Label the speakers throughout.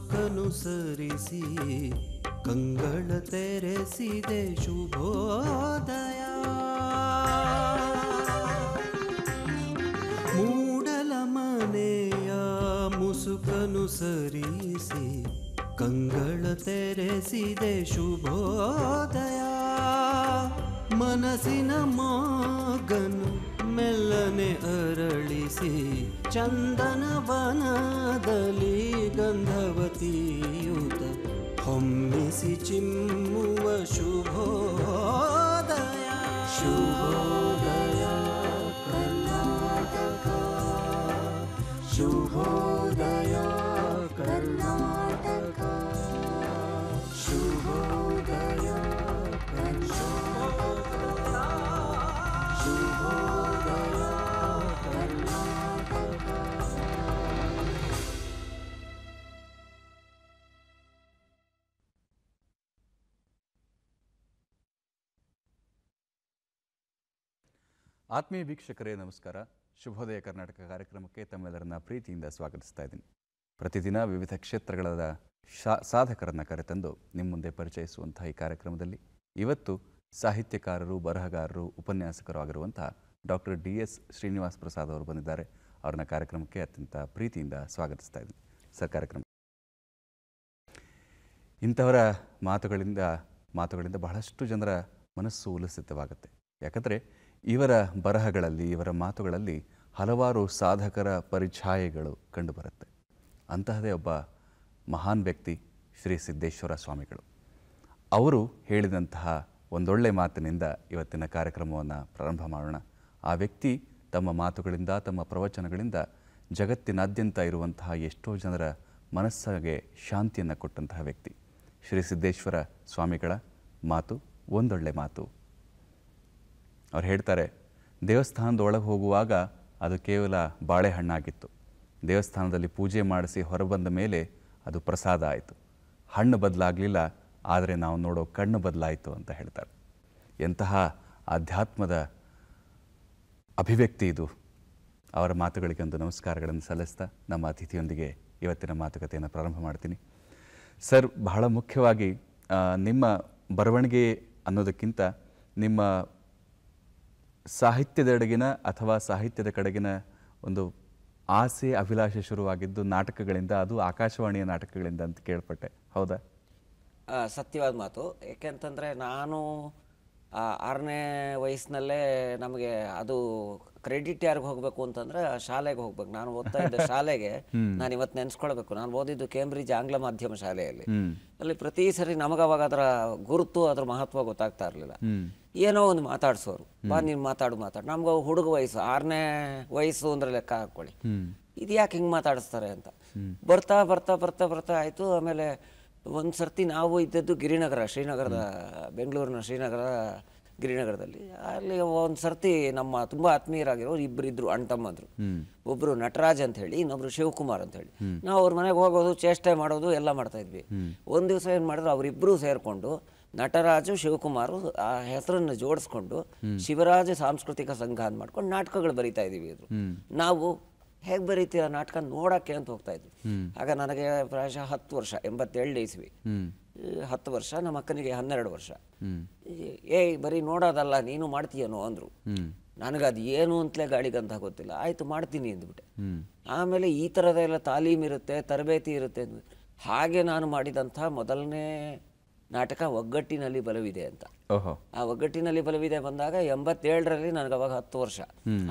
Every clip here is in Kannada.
Speaker 1: ಮುಸುಕನು ಸರಿಸಿ ಕಂಗಳ ತೆರೆಸಿದೆ ಶುಭೋದಯ. ಮೂಡಲ ಮನೆಯ ಮುಸುಕನು ಸರಿಸಿ ಕಂಗಳ ತೆರೆಸಿದೆ ಶುಭೋದಯ. ಮನಸ್ಸಿನ ಮಾಗನು ಮೆಲ್ಲನೆ ಅರಳಿಸಿ ಚಂದನ ವನದಲ್ಲಿ ಗಂಧವತಿಯುತ ಹೊಮ್ಮಿಸಿ ಚಿಮ್ಮುವ ಶುಭೋದಯ. ಶುಭೋದಯ ಕರ್ನಾಟಕ, ಶುಭೋದಯ ಕರ್ನಾಟಕ, ಶುಭೋದಯ
Speaker 2: ಆತ್ಮೀಯ ವೀಕ್ಷಕರೇ ನಮಸ್ಕಾರ. ಶುಭೋದಯ ಕರ್ನಾಟಕ ಕಾರ್ಯಕ್ರಮಕ್ಕೆ ತಮ್ಮೆಲ್ಲರನ್ನ ಪ್ರೀತಿಯಿಂದ ಸ್ವಾಗತಿಸ್ತಾ ಇದ್ದೀನಿ. ಪ್ರತಿದಿನ ವಿವಿಧ ಕ್ಷೇತ್ರಗಳ ಸಾಧಕರನ್ನು ಕರೆತಂದು ನಿಮ್ಮ ಮುಂದೆ ಪರಿಚಯಿಸುವಂತಹ ಈ ಕಾರ್ಯಕ್ರಮದಲ್ಲಿ ಇವತ್ತು ಸಾಹಿತ್ಯಕಾರರು, ಬರಹಗಾರರು, ಉಪನ್ಯಾಸಕರು ಆಗಿರುವಂತಹ ಡಾಕ್ಟರ್ DS ಶ್ರೀನಿವಾಸ್ ಪ್ರಸಾದ್ ಅವರು ಬಂದಿದ್ದಾರೆ. ಅವ್ರನ್ನ ಕಾರ್ಯಕ್ರಮಕ್ಕೆ ಅತ್ಯಂತ ಪ್ರೀತಿಯಿಂದ ಸ್ವಾಗತಿಸ್ತಾ ಇದ್ದೀನಿ. ಸರ್, ಕಾರ್ಯಕ್ರಮ ಇಂಥವರ ಮಾತುಗಳಿಂದ ಬಹಳಷ್ಟು ಜನರ ಮನಸ್ಸು ಉಲ್ಲಸಿತವಾಗುತ್ತೆ. ಯಾಕಂದರೆ ಇವರ ಬರಹಗಳಲ್ಲಿ, ಇವರ ಮಾತುಗಳಲ್ಲಿ ಹಲವಾರು ಸಾಧಕರ ಪರಿಛಾಯೆಗಳು ಕಂಡುಬರುತ್ತೆ. ಅಂತಹದೇ ಒಬ್ಬ ಮಹಾನ್ ವ್ಯಕ್ತಿ ಶ್ರೀ ಸಿದ್ದೇಶ್ವರ ಸ್ವಾಮಿಗಳು. ಅವರು ಹೇಳಿದಂತಹ ಒಂದೊಳ್ಳೆ ಮಾತಿನಿಂದ ಇವತ್ತಿನ ಕಾರ್ಯಕ್ರಮವನ್ನು ಪ್ರಾರಂಭ ಮಾಡೋಣ. ಆ ವ್ಯಕ್ತಿ ತಮ್ಮ ಮಾತುಗಳಿಂದ, ತಮ್ಮ ಪ್ರವಚನಗಳಿಂದ ಜಗತ್ತಿನಾದ್ಯಂತ ಇರುವಂತಹ ಎಷ್ಟೋ ಜನರ ಮನಸ್ಸಿಗೆ ಶಾಂತಿಯನ್ನು ಕೊಟ್ಟಂತಹ ವ್ಯಕ್ತಿ ಶ್ರೀ ಸಿದ್ದೇಶ್ವರ ಸ್ವಾಮಿಗಳ ಮಾತು ಒಂದೊಳ್ಳೆ ಮಾತು. ಅವ್ರು ಹೇಳ್ತಾರೆ, ದೇವಸ್ಥಾನದೊಳಗೆ ಹೋಗುವಾಗ ಅದು ಕೇವಲ ಬಾಳೆಹಣ್ಣಾಗಿತ್ತು. ದೇವಸ್ಥಾನದಲ್ಲಿ ಪೂಜೆ ಮಾಡಿಸಿ ಹೊರಬಂದ ಮೇಲೆ ಅದು ಪ್ರಸಾದ ಆಯಿತು. ಹಣ್ಣು ಬದಲಾಗಲಿಲ್ಲ, ಆದರೆ ನಾವು ನೋಡೋ ಕಣ್ಣು ಬದಲಾಯಿತು ಅಂತ ಹೇಳ್ತಾರೆ. ಎಂತಹ ಆಧ್ಯಾತ್ಮದ ಅಭಿವ್ಯಕ್ತಿ ಇದು. ಅವರ ಮಾತುಗಳಿಗೆ ಒಂದು ನಮಸ್ಕಾರಗಳನ್ನು ಸಲ್ಲಿಸ್ತಾ ನಮ್ಮ ಅತಿಥಿಯೊಂದಿಗೆ ಇವತ್ತಿನ ಮಾತುಕತೆಯನ್ನು ಪ್ರಾರಂಭ ಮಾಡ್ತೀನಿ. ಸರ್, ಬಹಳ ಮುಖ್ಯವಾಗಿ ನಿಮ್ಮ ಬರವಣಿಗೆ ಅನ್ನೋದಕ್ಕಿಂತ ನಿಮ್ಮ ಸಾಹಿತ್ಯದೆಡೆಗಿನ ಅಥವಾ ಸಾಹಿತ್ಯದ ಕಡೆಗಿನ ಒಂದು ಆಸೆ, ಅಭಿಲಾಷೆ ಶುರುವಾಗಿದ್ದು ನಾಟಕಗಳಿಂದ, ಅದು ಆಕಾಶವಾಣಿಯ ನಾಟಕಗಳಿಂದ ಅಂತ ಕೇಳ್ಪಟ್ಟೆ. ಹೌದಾ?
Speaker 3: ಸತ್ಯವಾದ ಮಾತು. ಏಕೆಂತಂದರೆ ನಾನು 6ನೇ ವಯಸ್ಸಿನಲ್ಲೇ ನಮಗೆ ಅದು ಕ್ರೆಡಿಟ್ ಯಾರಿಗೆ ಹೋಗಬೇಕು ಅಂತಂದರೆ ಶಾಲೆಗೆ ಹೋಗ್ಬೇಕು. ನಾನು ಓದ್ತಾ ಇದ್ದ ಶಾಲೆಗೆ ನಾನು ಇವತ್ತು ನೆನೆಸ್ಕೊಳ್ಬೇಕು. ನಾನು ಓದಿದ್ದು ಕೇಂಬ್ರಿಡ್ಜ್ ಆಂಗ್ಲ ಮಾಧ್ಯಮ ಶಾಲೆಯಲ್ಲಿ. ಅಲ್ಲಿ ಪ್ರತಿ ಸರಿ ನಮಗವಾಗ ಅದರ ಗುರುತು, ಅದರ ಮಹತ್ವ ಗೊತ್ತಾಗ್ತಾ ಇರಲಿಲ್ಲ. ಏನೋ ಒಂದು ಮಾತಾಡ್ಸೋರು, ಬಾ ನೀನು ಮಾತಾಡು. ನಮ್ಗೆ ಹುಡುಗ ವಯಸ್ಸು, 6ನೇ ವಯಸ್ಸು ಅಂದರೆ ಲೆಕ್ಕ ಹಾಕ್ಕೊಳ್ಳಿ. ಇದು ಯಾಕೆ ಹಿಂಗೆ ಮಾತಾಡಿಸ್ತಾರೆ ಅಂತ ಬರ್ತಾ ಬರ್ತಾ ಬರ್ತಾ ಬರ್ತಾ ಆಯಿತು. ಆಮೇಲೆ ಒಂದು ಸರ್ತಿ ನಾವು ಇದ್ದದ್ದು ಗಿರಿನಗರ, ಶ್ರೀನಗರದ, ಬೆಂಗಳೂರಿನ ಶ್ರೀನಗರ ಗಿರಿನಗರದಲ್ಲಿ. ಅಲ್ಲಿ ಒಂದು ಸರ್ತಿ ನಮ್ಮ ತುಂಬ ಆತ್ಮೀಯರಾಗಿರೋರು ಇಬ್ಬರಿದ್ರು ಅಣ್ಣ ತಮ್ಮಂದ್ರು. ಒಬ್ಬರು ನಟರಾಜ್ ಅಂತ ಹೇಳಿ, ಇನ್ನೊಬ್ರು ಶಿವಕುಮಾರ್ ಅಂತ ಹೇಳಿ. ನಾವು ಅವ್ರ ಮನೆಗೆ ಹೋಗೋದು, ಚೇಷ್ಟೆ ಮಾಡೋದು ಎಲ್ಲ ಮಾಡ್ತಾ ಇದ್ವಿ. ಒಂದು ದಿವಸ ಏನು ಮಾಡಿದ್ರು, ಅವರಿಬ್ಬರು ಸೇರಿಕೊಂಡು ನಟರಾಜು ಶಿವಕುಮಾರು ಆ ಹೆಸರನ್ನು ಜೋಡಿಸ್ಕೊಂಡು ಶಿವರಾಜ ಸಾಂಸ್ಕೃತಿಕ ಸಂಘ ಅಂತ ಮಾಡ್ಕೊಂಡು ನಾಟಕಗಳು ಬರಿತಾ ಇದ್ದೀವಿ. ಇದ್ರು ನಾವು ಹೇಗೆ ಬರೀತೀರ ನಾಟಕ ನೋಡೋಕ್ಕೆ ಅಂತ ಹೋಗ್ತಾ ಇದ್ವಿ. ಆಗ ನನಗೆ ಪ್ರಾಯಶಃ 10 ವರ್ಷ, 87 ಇಸ್ವಿ, 10 ವರ್ಷ. ನಮ್ಮ ಅಕ್ಕನಿಗೆ 12 ವರ್ಷ. ಬರೀ ನೋಡೋದಲ್ಲ, ನೀನು ಮಾಡ್ತೀಯನೋ ಅಂದರು. ನನಗದು ಏನು ಅಂತಲೇ ಗಾಳಿಗಂತ ಗೊತ್ತಿಲ್ಲ. ಆಯಿತು ಮಾಡ್ತೀನಿ ಅಂದ್ಬಿಟ್ಟೆ. ಆಮೇಲೆ ಈ ಥರದೆಲ್ಲ ತಾಲೀಮಿರುತ್ತೆ, ತರಬೇತಿ ಇರುತ್ತೆ ಅಂದ್ಬಿಟ್ಟು ಹಾಗೆ ನಾನು ಮಾಡಿದಂಥ ಮೊದಲನೇ ನಾಟಕ ಒಗ್ಗಟ್ಟಿನಲ್ಲಿ ಬಲವಿದೆ ಅಂತ. ಆ ಒಗ್ಗಟ್ಟಿನಲ್ಲಿ ಬಲವಿದೆ ಬಂದಾಗ 87ರಲ್ಲಿ ನನಗೆ ಅವಾಗ 10 ವರ್ಷ.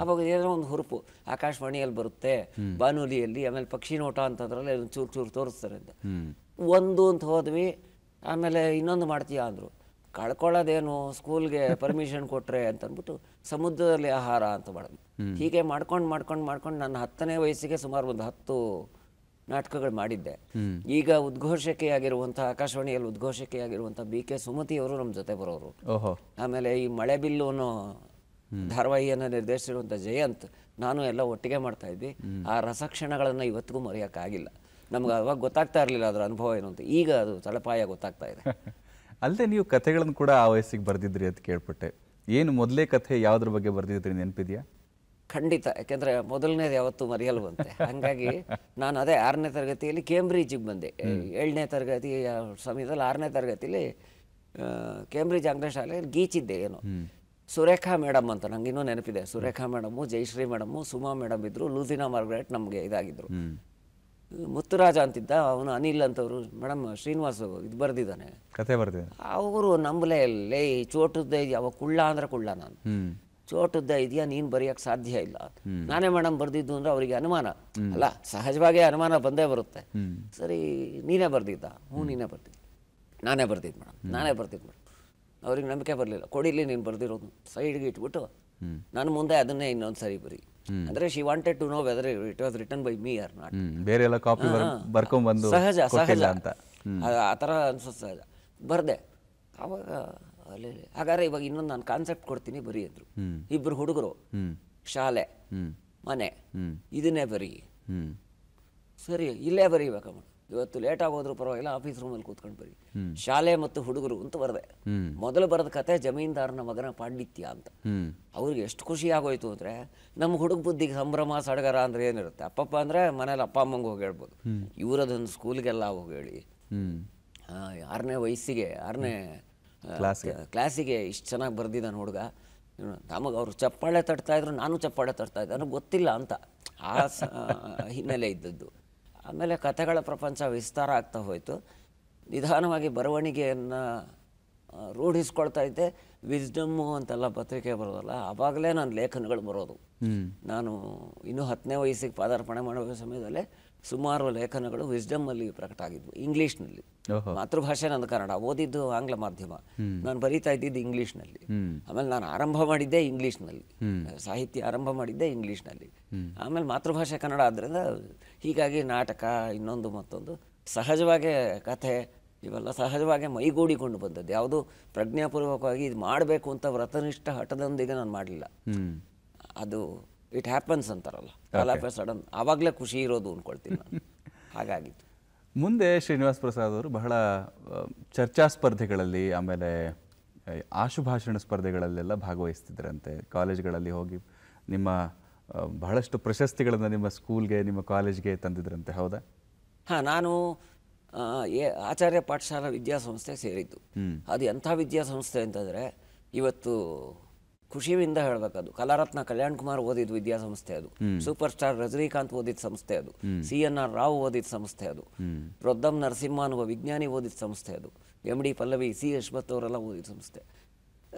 Speaker 3: ಅವಾಗ ಏನೋ ಒಂದು ಹುರುಪು, ಆಕಾಶವಾಣಿಯಲ್ಲಿ ಬರುತ್ತೆ, ಬಾನುಲಿಯಲ್ಲಿ, ಆಮೇಲೆ ಪಕ್ಷಿ ನೋಟ ಅಂತದ್ರಲ್ಲಿ ಚೂರು ಚೂರು ತೋರಿಸ್ತಾರೆ ಅಂತ. ಒಂದು ಅಂತ ಹೋದ್ವಿ. ಆಮೇಲೆ ಇನ್ನೊಂದು ಮಾಡ್ತೀಯಾ ಅಂದರು. ಕಳ್ಕೊಳ್ಳೋದೇನು, ಸ್ಕೂಲ್ಗೆ ಪರ್ಮಿಷನ್ ಕೊಟ್ಟರೆ ಅಂತಂದ್ಬಿಟ್ಟು ಸಮುದ್ರದಲ್ಲಿ ಆಹಾರ ಅಂತ ಮಾಡಿದ್ವಿ. ಹೀಗೆ ಮಾಡ್ಕೊಂಡು ನನ್ನ 10ನೇ ವಯಸ್ಸಿಗೆ ಸುಮಾರು ಒಂದು 10 ನಾಟಕಗಳು ಮಾಡಿದ್ದೆ. ಈಗ ಉದ್ಘೋಷಕೆಯಾಗಿರುವಂಥ, ಆಕಾಶವಾಣಿಯಲ್ಲಿ ಉದ್ಘೋಷಕೆಯಾಗಿರುವಂಥ BK ಸುಮತಿಯವರು ನಮ್ಮ ಜೊತೆ ಬರೋರು. ಆಮೇಲೆ ಈ ಮಳೆಬಿಲ್ಲು ಅನ್ನೋ ಧಾರಾವಾಹಿಯನ್ನು ನಿರ್ದೇಶಿಸಿರುವಂಥ ಜಯಂತ್, ನಾನು ಎಲ್ಲ ಒಟ್ಟಿಗೆ ಮಾಡ್ತಾ ಇದ್ವಿ. ಆ ರಸಕ್ಷಣಗಳನ್ನು ಇವತ್ತಿಗೂ ಮರೆಯೋಕ್ಕಾಗಿಲ್ಲ. ನಮ್ಗೆ ಅವಾಗ ಗೊತ್ತಾಗ್ತಾ ಇರಲಿಲ್ಲ ಅದರ ಅನುಭವ ಏನು ಅಂತ. ಈಗ ಅದು ತಳಪಾಯ ಗೊತ್ತಾಗ್ತಾ ಇದೆ.
Speaker 2: ಅಲ್ಲದೆ ನೀವು ಕಥೆಗಳನ್ನು ಕೂಡ ಆ ವಯಸ್ಸಿಗೆ ಬರೆದಿದ್ರಿ ಅಂತ ಕೇಳ್ಪಟ್ಟೆ. ಏನು ಮೊದಲೇ ಕಥೆ ಯಾವುದ್ರ ಬಗ್ಗೆ ಬರೆದಿದ್ರಿ, ನೆನಪಿದೆಯಾ?
Speaker 3: ಖಂಡಿತ. ಯಾಕೆಂದರೆ ಮೊದಲನೇದು ಯಾವತ್ತೂ ಮರೆಯಲ್ವಂತೆ. ಹಾಗಾಗಿ ನಾನು ಅದೇ 6ನೇ ತರಗತಿಯಲ್ಲಿ ಕೇಂಬ್ರಿಡ್ಜಿಗೆ ಬಂದೆ. 7ನೇ ತರಗತಿಯ ಸಮಯದಲ್ಲಿ 6ನೇ ತರಗತಿಯಲ್ಲಿ ಕೇಂಬ್ರಿಡ್ಜ್ ಆಂಗ್ಲ ಶಾಲೆಯಲ್ಲಿ ಗೀಚಿದ್ದೆ. ಏನು ಸುರೇಖಾ ಮೇಡಮ್ ಅಂತ ನಂಗೆ ಇನ್ನೂ ನೆನಪಿದೆ. Surekha madam, Jayashree madam, Suma madam ಇದ್ದರು, ಲೂಸಿನಾ ಮಾರ್ಗ್ರೆಟ್ ನಮಗೆ ಇದಾಗಿದ್ದರು. ಮುತ್ತುರಾಜ ಅಂತಿದ್ದ, ಅವನು ಅನಿಲ್ ಅಂತವರು, ಮೇಡಮ್ ಶ್ರೀನಿವಾಸ್ ಇದು ಬರೆದಿದ್ದಾನೆ,
Speaker 2: ಕತೆ ಬರ್ತಿದೆ.
Speaker 3: ಅವರು ನಂಬಲೇ ಲೇ ಚೋಟುದ್ದ ಇದೆಯಾ, ಅವ ಕುಳ್ಳ ಅಂದರೆ ಕುಳ್ಳ, ನಾನು ಚೋಟುದ್ದ ಇದೆಯಾ ನೀನು ಬರೆಯೋಕ್ಕೆ ಸಾಧ್ಯ ಇಲ್ಲ, ನಾನೇ ಮೇಡಮ್ ಬರೆದಿದ್ದು ಅಂದರೆ ಅವರಿಗೆ ಅನುಮಾನ ಅಲ್ಲ, ಸಹಜವಾಗಿ ಅನುಮಾನ ಬಂದೇ ಬರುತ್ತೆ. ಸರಿ ನೀನೇ ಬರೆದಿದ್ದ? ನೀನೇ ಬರ್ದಿದ್ದು. ನಾನೇ ಬರ್ದಿದ್ದು ಮೇಡಮ್, ನಾನೇ ಬರ್ದಿದ್ದು ಮೇಡಮ್. ಅವ್ರಿಗೆ ನಂಬಿಕೆ ಬರಲಿಲ್ಲ. ಕೊಡಿಲಿ ನೀನು ಬರ್ದಿರೋದು, ಸೈಡ್ಗೆ ಇಟ್ಬಿಟ್ಟು ನಾನು ಮುಂದೆ ಅದನ್ನೇ ಇನ್ನೊಂದು ಸರಿ ಬರಿ ಅಂದರೆ she wanted to know whether it was written by me or not.
Speaker 2: ಬೇರೆ ಎಲ್ಲ ಕಾಪಿ ಬರ್ಕೊಂಡ್ಬಂದು
Speaker 3: ಸಹಜ ಸಹಜ
Speaker 2: ಅಂತ
Speaker 3: ಆ ಥರ ಅನ್ಸೋದು ಸಹಜ. ಬರದೆ ಆವಾಗ ಅಲ್ಲಿ ಹಾಗಾದ್ರೆ ಇವಾಗ ಇನ್ನೊಂದು ನಾನು ಕಾನ್ಸೆಪ್ಟ್ ಕೊಡ್ತೀನಿ ಬರೀ ಅಂದರು. ಇಬ್ಬರು ಹುಡುಗರು, ಶಾಲೆ, ಮನೆ, ಇದನ್ನೇ ಬರೀ. ಸರಿ ಇಲ್ಲೇ ಬರೀಬೇಕಮ್ಮ, ಇವತ್ತು ಲೇಟ್ ಆಗೋದ್ರೂ ಪರವಾಗಿಲ್ಲ, ಆಫೀಸ್ ರೂಮಲ್ಲಿ ಕೂತ್ಕೊಂಡು ಬರೀ. ಶಾಲೆ ಮತ್ತು ಹುಡುಗರು ಅಂತ ಬರೆದೆ. ಮೊದಲು ಬರೆದ ಕತೆ ಜಮೀನ್ದಾರನ ಮಗನ ಪಾಂಡಿತ್ಯ ಅಂತ. ಅವ್ರಿಗೆ ಎಷ್ಟು ಖುಷಿ ಆಗೋಯ್ತು ಅಂದರೆ, ನಮ್ಮ ಹುಡುಗ ಬುದ್ಧಿಗೆ ಸಂಭ್ರಮ ಸಡಗರ ಅಂದರೆ ಏನಿರುತ್ತೆ, ಅಪ್ಪಪ್ಪ ಅಂದರೆ ಮನೇಲಿ ಅಪ್ಪ ಅಮ್ಮಂಗೆ ಹೋಗಿ ಹೇಳ್ಬೋದು, ಇವರದೊಂದು ಸ್ಕೂಲ್ಗೆಲ್ಲ ಹೋಗಿ ಹೇಳಿ 6ನೇ ವಯಸ್ಸಿಗೆ 6ನೇ ಕ್ಲಾಸಿಗೆ ಇಷ್ಟು ಚೆನ್ನಾಗಿ ಬರೆದಿದ್ದಾನೆ ಹುಡುಗ. ನಮಗೆ ಅವರು ಚಪ್ಪಾಳೆ ತಟ್ತಾ ಇದ್ರು, ನಾನು ಚಪ್ಪಾಳೆ ತಟ್ತಾ ಇದ್ದೆ, ನನಗೆ ಗೊತ್ತಿಲ್ಲ ಅಂತ ಆ ಹಿನ್ನೆಲೆ ಇದ್ದದ್ದು. ಆಮೇಲೆ ಕಥೆಗಳ ಪ್ರಪಂಚ ವಿಸ್ತಾರ ಆಗ್ತಾ ಹೋಯಿತು. ನಿಧಾನವಾಗಿ ಬರವಣಿಗೆಯನ್ನು ರೂಢಿಸ್ಕೊಳ್ತಾ ಇದ್ದೆ. ವಿಸ್ಡಮ್ಮು ಅಂತೆಲ್ಲ ಪತ್ರಿಕೆ ಬರೋದಲ್ಲ, ಆವಾಗಲೇ ನಾನು ಲೇಖನಗಳು ಬರೋದು. ನಾನು ಇನ್ನೂ 10ನೇ ವಯಸ್ಸಿಗೆ ಪಾದಾರ್ಪಣೆ ಮಾಡುವ ಸಮಯದಲ್ಲೇ ಸುಮಾರು ಲೇಖನಗಳು ವಿಸ್ಡಮ್ಮಲ್ಲಿ ಪ್ರಕಟ ಆಗಿದ್ವು, ಇಂಗ್ಲೀಷ್ನಲ್ಲಿ. ಮಾತೃಭಾಷೆ ನಂದು ಕನ್ನಡ, ಓದಿದ್ದು ಆಂಗ್ಲ ಮಾಧ್ಯಮ, ನಾನು ಬರೀತಾ ಇದ್ದಿದ್ದು ಇಂಗ್ಲೀಷ್ನಲ್ಲಿ. ಆಮೇಲೆ ನಾನು ಆರಂಭ ಮಾಡಿದ್ದೆ ಇಂಗ್ಲೀಷ್ನಲ್ಲಿ, ಸಾಹಿತ್ಯ ಆರಂಭ ಮಾಡಿದ್ದೆ ಇಂಗ್ಲೀಷ್ನಲ್ಲಿ. ಆಮೇಲೆ ಮಾತೃಭಾಷೆ ಕನ್ನಡ ಆದ್ದರಿಂದ ಹೀಗಾಗಿ ನಾಟಕ, ಇನ್ನೊಂದು ಮತ್ತೊಂದು ಸಹಜವಾಗೇ ಕಥೆ ಇವೆಲ್ಲ ಸಹಜವಾಗಿ ಮೈಗೂಡಿಕೊಂಡು ಬಂದದ್ದು. ಯಾವುದು ಪ್ರಜ್ಞಾಪೂರ್ವಕವಾಗಿ ಇದು ಮಾಡಬೇಕು ಅಂತ ವ್ರತನಿಷ್ಠ ಹಠದೊಂದಿಗೆ ನಾನು ಮಾಡಲಿಲ್ಲ. ಅದು ಇಟ್ ಹ್ಯಾಪನ್ಸ್ ಅಂತಾರಲ್ಲ, ಆಲ್ ಆಫ್ ಎ ಸಡನ್, ಆವಾಗಲೇ ಖುಷಿ ಇರೋದು ಅಂದ್ಕೊಳ್ತೀನಿ ನಾನು. ಹಾಗಾಗಿತ್ತು.
Speaker 2: ಮುಂದೆ ಶ್ರೀನಿವಾಸ್ ಪ್ರಸಾದ್ ಅವರು ಬಹಳ ಚರ್ಚಾ ಸ್ಪರ್ಧೆಗಳಲ್ಲಿ, ಆಮೇಲೆ ಆಶುಭಾಷಣ ಸ್ಪರ್ಧೆಗಳಲ್ಲೆಲ್ಲ ಭಾಗವಹಿಸ್ತಿದ್ರಂತೆ. ಕಾಲೇಜ್ಗಳಲ್ಲಿ ಹೋಗಿ ನಿಮ್ಮ ಬಹಳಷ್ಟು ಪ್ರಶಸ್ತಿಗಳನ್ನು ನಿಮ್ಮ ಸ್ಕೂಲ್ಗೆ, ನಿಮ್ಮ ಕಾಲೇಜ್ಗೆ ತಂದಿದ್ರಂತೆ, ಹೌದಾ?
Speaker 3: ಹಾಂ, ನಾನು ಆಚಾರ್ಯ ಪಾಠಶಾಲಾ ವಿದ್ಯಾಸಂಸ್ಥೆಗೆ ಸೇರಿದ್ದು. ಅದು ಎಂಥ ವಿದ್ಯಾಸಂಸ್ಥೆ ಅಂತಂದರೆ, ಇವತ್ತು ಖುಷಿಯಿಂದ ಹೇಳಬೇಕದು, ಕಲಾರತ್ನ ಕಲ್ಯಾಣ್ ಕುಮಾರ್ ಓದಿದ ವಿದ್ಯಾಸಂಸ್ಥೆ ಅದು, ಸೂಪರ್ ಸ್ಟಾರ್ ರಜನಿಕಾಂತ್ ಓದಿದ ಸಂಸ್ಥೆ ಅದು, CNR ರಾವ್ ಓದಿದ ಸಂಸ್ಥೆ ಅದು, ರೊದ್ದಂ ನರಸಿಂಹ ಅನ್ನುವ ವಿಜ್ಞಾನಿ ಓದಿದ ಸಂಸ್ಥೆ ಅದು, MD ಪಲ್ಲವಿ, C ಯಶ್ವತ್ ಅವರೆಲ್ಲ ಓದಿದ ಸಂಸ್ಥೆ.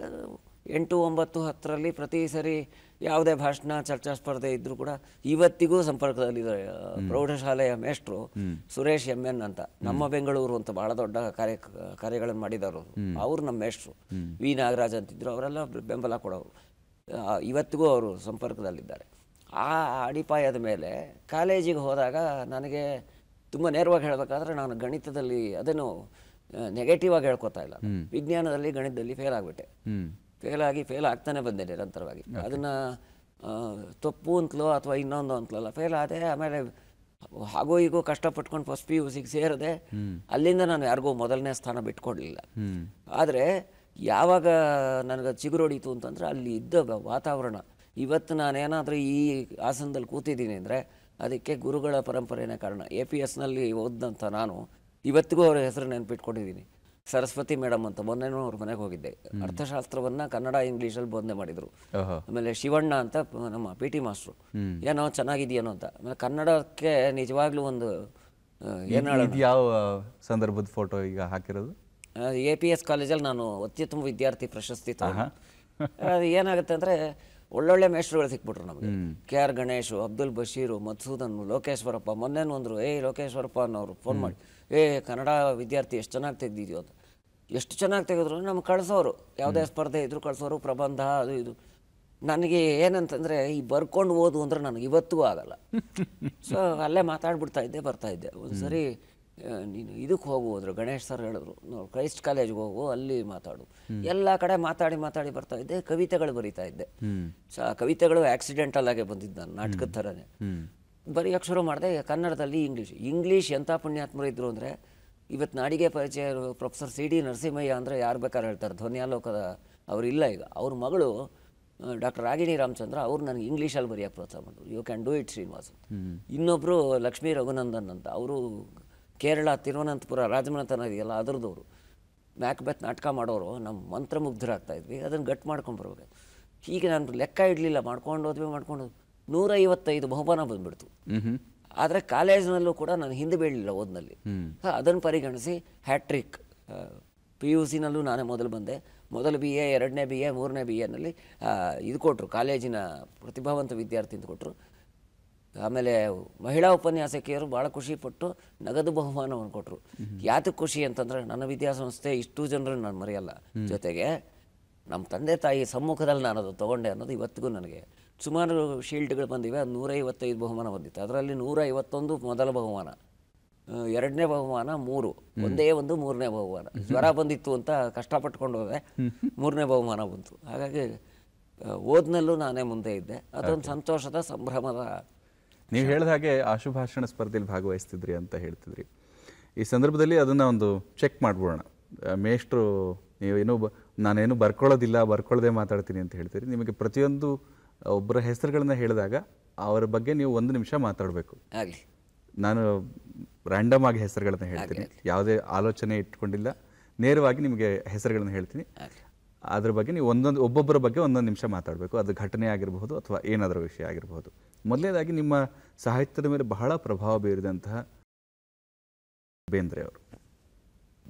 Speaker 3: 8, 9, 10ರಲ್ಲಿ ಪ್ರತಿ ಸರಿ ಯಾವುದೇ ಭಾಷಣ ಚರ್ಚಾ ಸ್ಪರ್ಧೆ ಇದ್ದರೂ ಕೂಡ ಇವತ್ತಿಗೂ ಸಂಪರ್ಕದಲ್ಲಿದ್ದಾರೆ. ಪ್ರೌಢಶಾಲೆಯ ಮೇಷ್ಟ್ರು ಸುರೇಶ್ MN ಅಂತ, ನಮ್ಮ ಬೆಂಗಳೂರು ಅಂತ ಭಾಳ ದೊಡ್ಡ ಕಾರ್ಯಗಳನ್ನು ಮಾಡಿದವರು ಅವರು ನಮ್ಮ ಮೇಷ್ಟ್ರು. ವಿ ನಾಗರಾಜ್ ಅಂತಿದ್ರು, ಅವರೆಲ್ಲ ಬೆಂಬಲ ಕೊಡೋರು. ಇವತ್ತಿಗೂ ಅವರು ಸಂಪರ್ಕದಲ್ಲಿದ್ದಾರೆ. ಆ ಅಡಿಪಾಯದ ಮೇಲೆ ಕಾಲೇಜಿಗೆ ಹೋದಾಗ ನನಗೆ ತುಂಬ ನೇರವಾಗಿ ಹೇಳಬೇಕಾದ್ರೆ, ನಾನು ಗಣಿತದಲ್ಲಿ ಅದನ್ನು ನೆಗೆಟಿವ್ ಆಗಿ ಹೇಳ್ಕೊತಾ ಇಲ್ಲ, ವಿಜ್ಞಾನದಲ್ಲಿ ಗಣಿತದಲ್ಲಿ ಫೇಲ್ ಆಗಿಬಿಟ್ಟೆ. ಫೇಲ್ ಆಗ್ತಾನೆ ಬಂದೆ ನಿರಂತರವಾಗಿ. ಅದನ್ನು ತಪ್ಪು ಅಂತಲೋ ಅಥವಾ ಇನ್ನೊಂದು ಅಂತಲಲ್ಲ, ಫೇಲ್ ಆದೆ. ಆಮೇಲೆ ಹಾಗೋ ಹೀಗೋ ಕಷ್ಟಪಟ್ಕೊಂಡು ಫಸ್ಟ್ PUCಗೆ ಸೇರಿದೆ. ಅಲ್ಲಿಂದ ನಾನು ಯಾರಿಗೂ ಮೊದಲನೇ ಸ್ಥಾನ ಬಿಟ್ಕೊಡ್ಲಿಲ್ಲ. ಆದರೆ ಯಾವಾಗ ನನಗೆ ಚಿಗುರೊಡೀತು ಅಂತಂದರೆ, ಅಲ್ಲಿ ಇದ್ದ ವಾತಾವರಣ. ಇವತ್ತು ನಾನೇನಾದರೂ ಈ ಆಸನದಲ್ಲಿ ಕೂತಿದ್ದೀನಿ ಅಂದರೆ ಅದಕ್ಕೆ ಗುರುಗಳ ಪರಂಪರೆನೇ ಕಾರಣ. APSನಲ್ಲಿ ಓದಿದಂಥ ನಾನು ಇವತ್ತಿಗೂ ಅವರ ಹೆಸರು ನೆನಪಿಟ್ಕೊಂಡಿದ್ದೀನಿ. ಸರಸ್ವತಿ ಮೇಡಮ್ ಅಂತ, ಮೊನ್ನೆನೂ ಅವ್ರ ಮನೆಗೆ ಹೋಗಿದ್ದೆ. ಅರ್ಥಶಾಸ್ತ್ರವನ್ನು ಕನ್ನಡ ಇಂಗ್ಲೀಷಲ್ಲಿ ಬೋಧನೆ ಮಾಡಿದರು. ಆಮೇಲೆ ಶಿವಣ್ಣ ಅಂತ ನಮ್ಮ PT ಮಾಸ್ಟ್ರು, ಏನೋ ಚೆನ್ನಾಗಿದೆಯೇನೋ ಅಂತ. ಆಮೇಲೆ ಕನ್ನಡಕ್ಕೆ ನಿಜವಾಗ್ಲೂ ಒಂದು
Speaker 2: ಯಾವ ಸಂದರ್ಭದ ಫೋಟೋ ಈಗ ಹಾಕಿರೋದು?
Speaker 3: APS ಕಾಲೇಜಲ್ಲಿ ನಾನು ಅತ್ಯುತ್ತಮ ವಿದ್ಯಾರ್ಥಿ ಪ್ರಶಸ್ತಿ ತಗೊಂಡು. ಅದು ಏನಾಗುತ್ತೆ ಅಂದರೆ, ಒಳ್ಳೊಳ್ಳೆ ಮೇಷ್ಟ್ರುಗಳು ಸಿಕ್ಬಿಟ್ರು ನಮಗೆ. KR ಗಣೇಶು, ಅಬ್ದುಲ್ ಬಶೀರು, ಮಧುಸೂದನ್, ಲೋಕೇಶ್ವರಪ್ಪ. ಮೊನ್ನೆನೂ ಅಂದರು, ಲೋಕೇಶ್ವರಪ್ಪ ಅನ್ನೋರು ಫೋನ್ ಮಾಡಿ, ಕನ್ನಡ ವಿದ್ಯಾರ್ಥಿ ಎಷ್ಟು ಚೆನ್ನಾಗಿ ತೆಗ್ದಿದ್ಯೋ ಅಂತ. ಎಷ್ಟು ಚೆನ್ನಾಗಿ ತೆಗೆದ್ರು ನಮ್ಗೆ ಕಳಿಸೋರು, ಯಾವುದೇ ಸ್ಪರ್ಧೆ ಇದ್ರು ಕಳಿಸೋರು, ಪ್ರಬಂಧ ಅದು ಇದು. ನನಗೆ ಏನಂತಂದರೆ, ಈ ಬರ್ಕೊಂಡು ಓದು ಅಂದರೆ ನನಗೆ ಇವತ್ತಿಗೂ ಆಗಲ್ಲ. ಸೊ ಅಲ್ಲೇ ಮಾತಾಡ್ಬಿಡ್ತಾ ಇದ್ದೆ, ಬರ್ತಾಯಿದ್ದೆ. ಒಂದು ಸರಿ ನೀನು ಇದಕ್ಕೆ ಹೋಗು ಹೋದ್ರು, ಗಣೇಶ್ ಸರ್ ಹೇಳಿದ್ರು, ಕ್ರೈಸ್ಟ್ ಕಾಲೇಜ್ಗೆ ಹೋಗು, ಅಲ್ಲಿ ಮಾತಾಡು. ಎಲ್ಲ ಕಡೆ ಮಾತಾಡಿ ಬರ್ತಾ ಇದ್ದೆ. ಕವಿತೆಗಳು ಬರಿತಾ ಇದ್ದೆ. ಸೊ ಆ ಕವಿತೆಗಳು ಆಕ್ಸಿಡೆಂಟಲ್ ಆಗೇ ಬಂದಿದ್ದು, ನಾನು ನಾಟಕದ ಥರನೇ ಬರೆಯೋಕ್ಕೆ ಶುರು ಮಾಡಿದೆ. ಕನ್ನಡದಲ್ಲಿ ಇಂಗ್ಲೀಷ್ ಎಂಥ ಪುಣ್ಯಾತ್ಮರು ಇದ್ದರು ಅಂದರೆ, ಇವತ್ತು ನಾಡಿಗೆ ಪರಿಚಯ ಪ್ರೊಫೆಸರ್ CD ನರಸಿಂಹಯ್ಯ ಅಂದರೆ ಯಾರು ಬೇಕಾದ್ರೆ ಹೇಳ್ತಾರೆ, ಧ್ವನ್ಯಾಲೋಕದ ಅವರಿಲ್ಲ ಈಗ. ಅವ್ರ ಮಗಳು ಡಾಕ್ಟರ್ ರಾಗಿಣಿ ರಾಮಚಂದ್ರ ಅವ್ರು ನನಗೆ ಇಂಗ್ಲೀಷಲ್ಲಿ ಬರೆಯೋಕ್ಕೆ ಪ್ರೋತ್ಸಾಹ ಮಾಡಿದ್ರು. You can do it Srinivas. ಇನ್ನೊಬ್ಬರು ಲಕ್ಷ್ಮೀ ರಘುನಂದನ್ ಅಂತ, ಅವರು ಕೇರಳ ತಿರುವನಂತಪುರ ರಾಜಮನೆತನ ಇದೆಯಲ್ಲ ಅದರದವರು. ಮ್ಯಾಕ್ಬೆತ್ ನಾಟಕ ಮಾಡೋರು ನಮ್ಮ ಮಂತ್ರಮುಗ್ಧರಾಗ್ತಾಯಿದ್ವಿ, ಅದನ್ನು ಗಟ್ಟು ಮಾಡ್ಕೊಂಡು ಬರ್ಬೇಕು. ಹೀಗೆ ನಾನು ಲೆಕ್ಕ ಇಡಲಿಲ್ಲ, ಮಾಡ್ಕೊಂಡು ಹೋದ್ವಿ 155 ಬಹುಮಾನ ಬಂದುಬಿಡ್ತು. ಆದರೆ ಕಾಲೇಜಿನಲ್ಲೂ ಕೂಡ ನಾನು ಹಿಂದೆ ಬೀಳಲಿಲ್ಲ ಓದಿನಲ್ಲಿ. ಅದನ್ನು ಪರಿಗಣಿಸಿ ಹ್ಯಾಟ್ರಿಕ್ PUCನಲ್ಲೂ ನಾನೇ ಮೊದಲು ಬಂದೆ. ಮೊದಲು BA, 2ನೇ BA, 3ನೇ BAನಲ್ಲಿ ಇದು ಕೊಟ್ಟರು, ಕಾಲೇಜಿನ ಪ್ರತಿಭಾವಂತ ವಿದ್ಯಾರ್ಥಿ ಅಂತ ಕೊಟ್ಟರು. ಆಮೇಲೆ ಮಹಿಳಾ ಉಪನ್ಯಾಸಕಿಯರು ಭಾಳ ಖುಷಿಪಟ್ಟು ನಗದು ಬಹುಮಾನವನ್ನು ಕೊಟ್ಟರು. ಯಾತಕ್ಕೆ ಖುಷಿ ಅಂತಂದರೆ ನನ್ನ ವಿದ್ಯಾಸಂಸ್ಥೆ ಇಷ್ಟು ಜನರನ್ನು ನಾನು ಮರೆಯಲ್ಲ, ಜೊತೆಗೆ ನಮ್ಮ ತಂದೆ ತಾಯಿ ಸಮ್ಮುಖದಲ್ಲಿ ನಾನು ಅದು ತೊಗೊಂಡೆ ಅನ್ನೋದು ಇವತ್ತಿಗೂ ನನಗೆ. ಸುಮಾರು ಶೀಲ್ಡ್ಗಳು ಬಂದಿವೆ, ಅದು 155 ಬಹುಮಾನ ಬಂದಿತ್ತು. ಅದರಲ್ಲಿ 151 ಮೊದಲ ಬಹುಮಾನ, 2ನೇ ಬಹುಮಾನ 3, ಒಂದೇ ಒಂದು 3ನೇ ಬಹುಮಾನ. ಜ್ವರ ಬಂದಿತ್ತು ಅಂತ ಕಷ್ಟಪಟ್ಕೊಂಡು ಹೋದೆ, 3ನೇ ಬಹುಮಾನ ಬಂತು. ಹಾಗಾಗಿ ಓದಿನಲ್ಲೂ ನಾನೇ ಮುಂದೆ ಇದ್ದೆ. ಅದೊಂದು ಸಂತೋಷದ ಸಂಭ್ರಮದ.
Speaker 2: ನೀವು ಹೇಳಿದ ಹಾಗೆ ಆಶುಭಾಷಣ ಸ್ಪರ್ಧೆಯಲ್ಲಿ ಭಾಗವಹಿಸ್ತಿದ್ರಿ ಅಂತ ಹೇಳ್ತಿದ್ರಿ. ಈ ಸಂದರ್ಭದಲ್ಲಿ ಅದನ್ನು ಒಂದು ಚೆಕ್ ಮಾಡ್ಬೋಣ. ಮೇಷ್ಟ್ರು ನೀವೇನು ನಾನೇನು ಬರ್ಕೊಳ್ಳದೆ ಮಾತಾಡ್ತೀನಿ ಅಂತ ಹೇಳ್ತೀರಿ. ನಿಮಗೆ ಪ್ರತಿಯೊಂದು ಒಬ್ಬರ ಹೆಸರುಗಳನ್ನ ಹೇಳಿದಾಗ ಅವರ ಬಗ್ಗೆ ನೀವು 1 ನಿಮಿಷ ಮಾತಾಡಬೇಕು.
Speaker 3: ಆಗಲಿ,
Speaker 2: ನಾನು ರ್ಯಾಂಡಮ್ ಆಗಿ ಹೆಸರುಗಳನ್ನ ಹೇಳ್ತೀನಿ, ಯಾವುದೇ ಆಲೋಚನೆ ಇಟ್ಕೊಂಡಿಲ್ಲ, ನೇರವಾಗಿ ನಿಮಗೆ ಹೆಸರುಗಳನ್ನ ಹೇಳ್ತೀನಿ. ಅದ್ರ ಬಗ್ಗೆ ನೀವು ಒಬ್ಬೊಬ್ಬರ ಬಗ್ಗೆ 1 ನಿಮಿಷ ಮಾತಾಡಬೇಕು. ಅದು ಘಟನೆ ಆಗಿರಬಹುದು ಅಥವಾ ಏನಾದರೂ ವಿಷಯ ಆಗಿರಬಹುದು. ಮೊದಲನೇದಾಗಿ ನಿಮ್ಮ ಸಾಹಿತ್ಯದ ಮೇಲೆ ಬಹಳ ಪ್ರಭಾವ ಬೀರಿದಂತಹ ಬೇಂದ್ರೆ ಅವರು.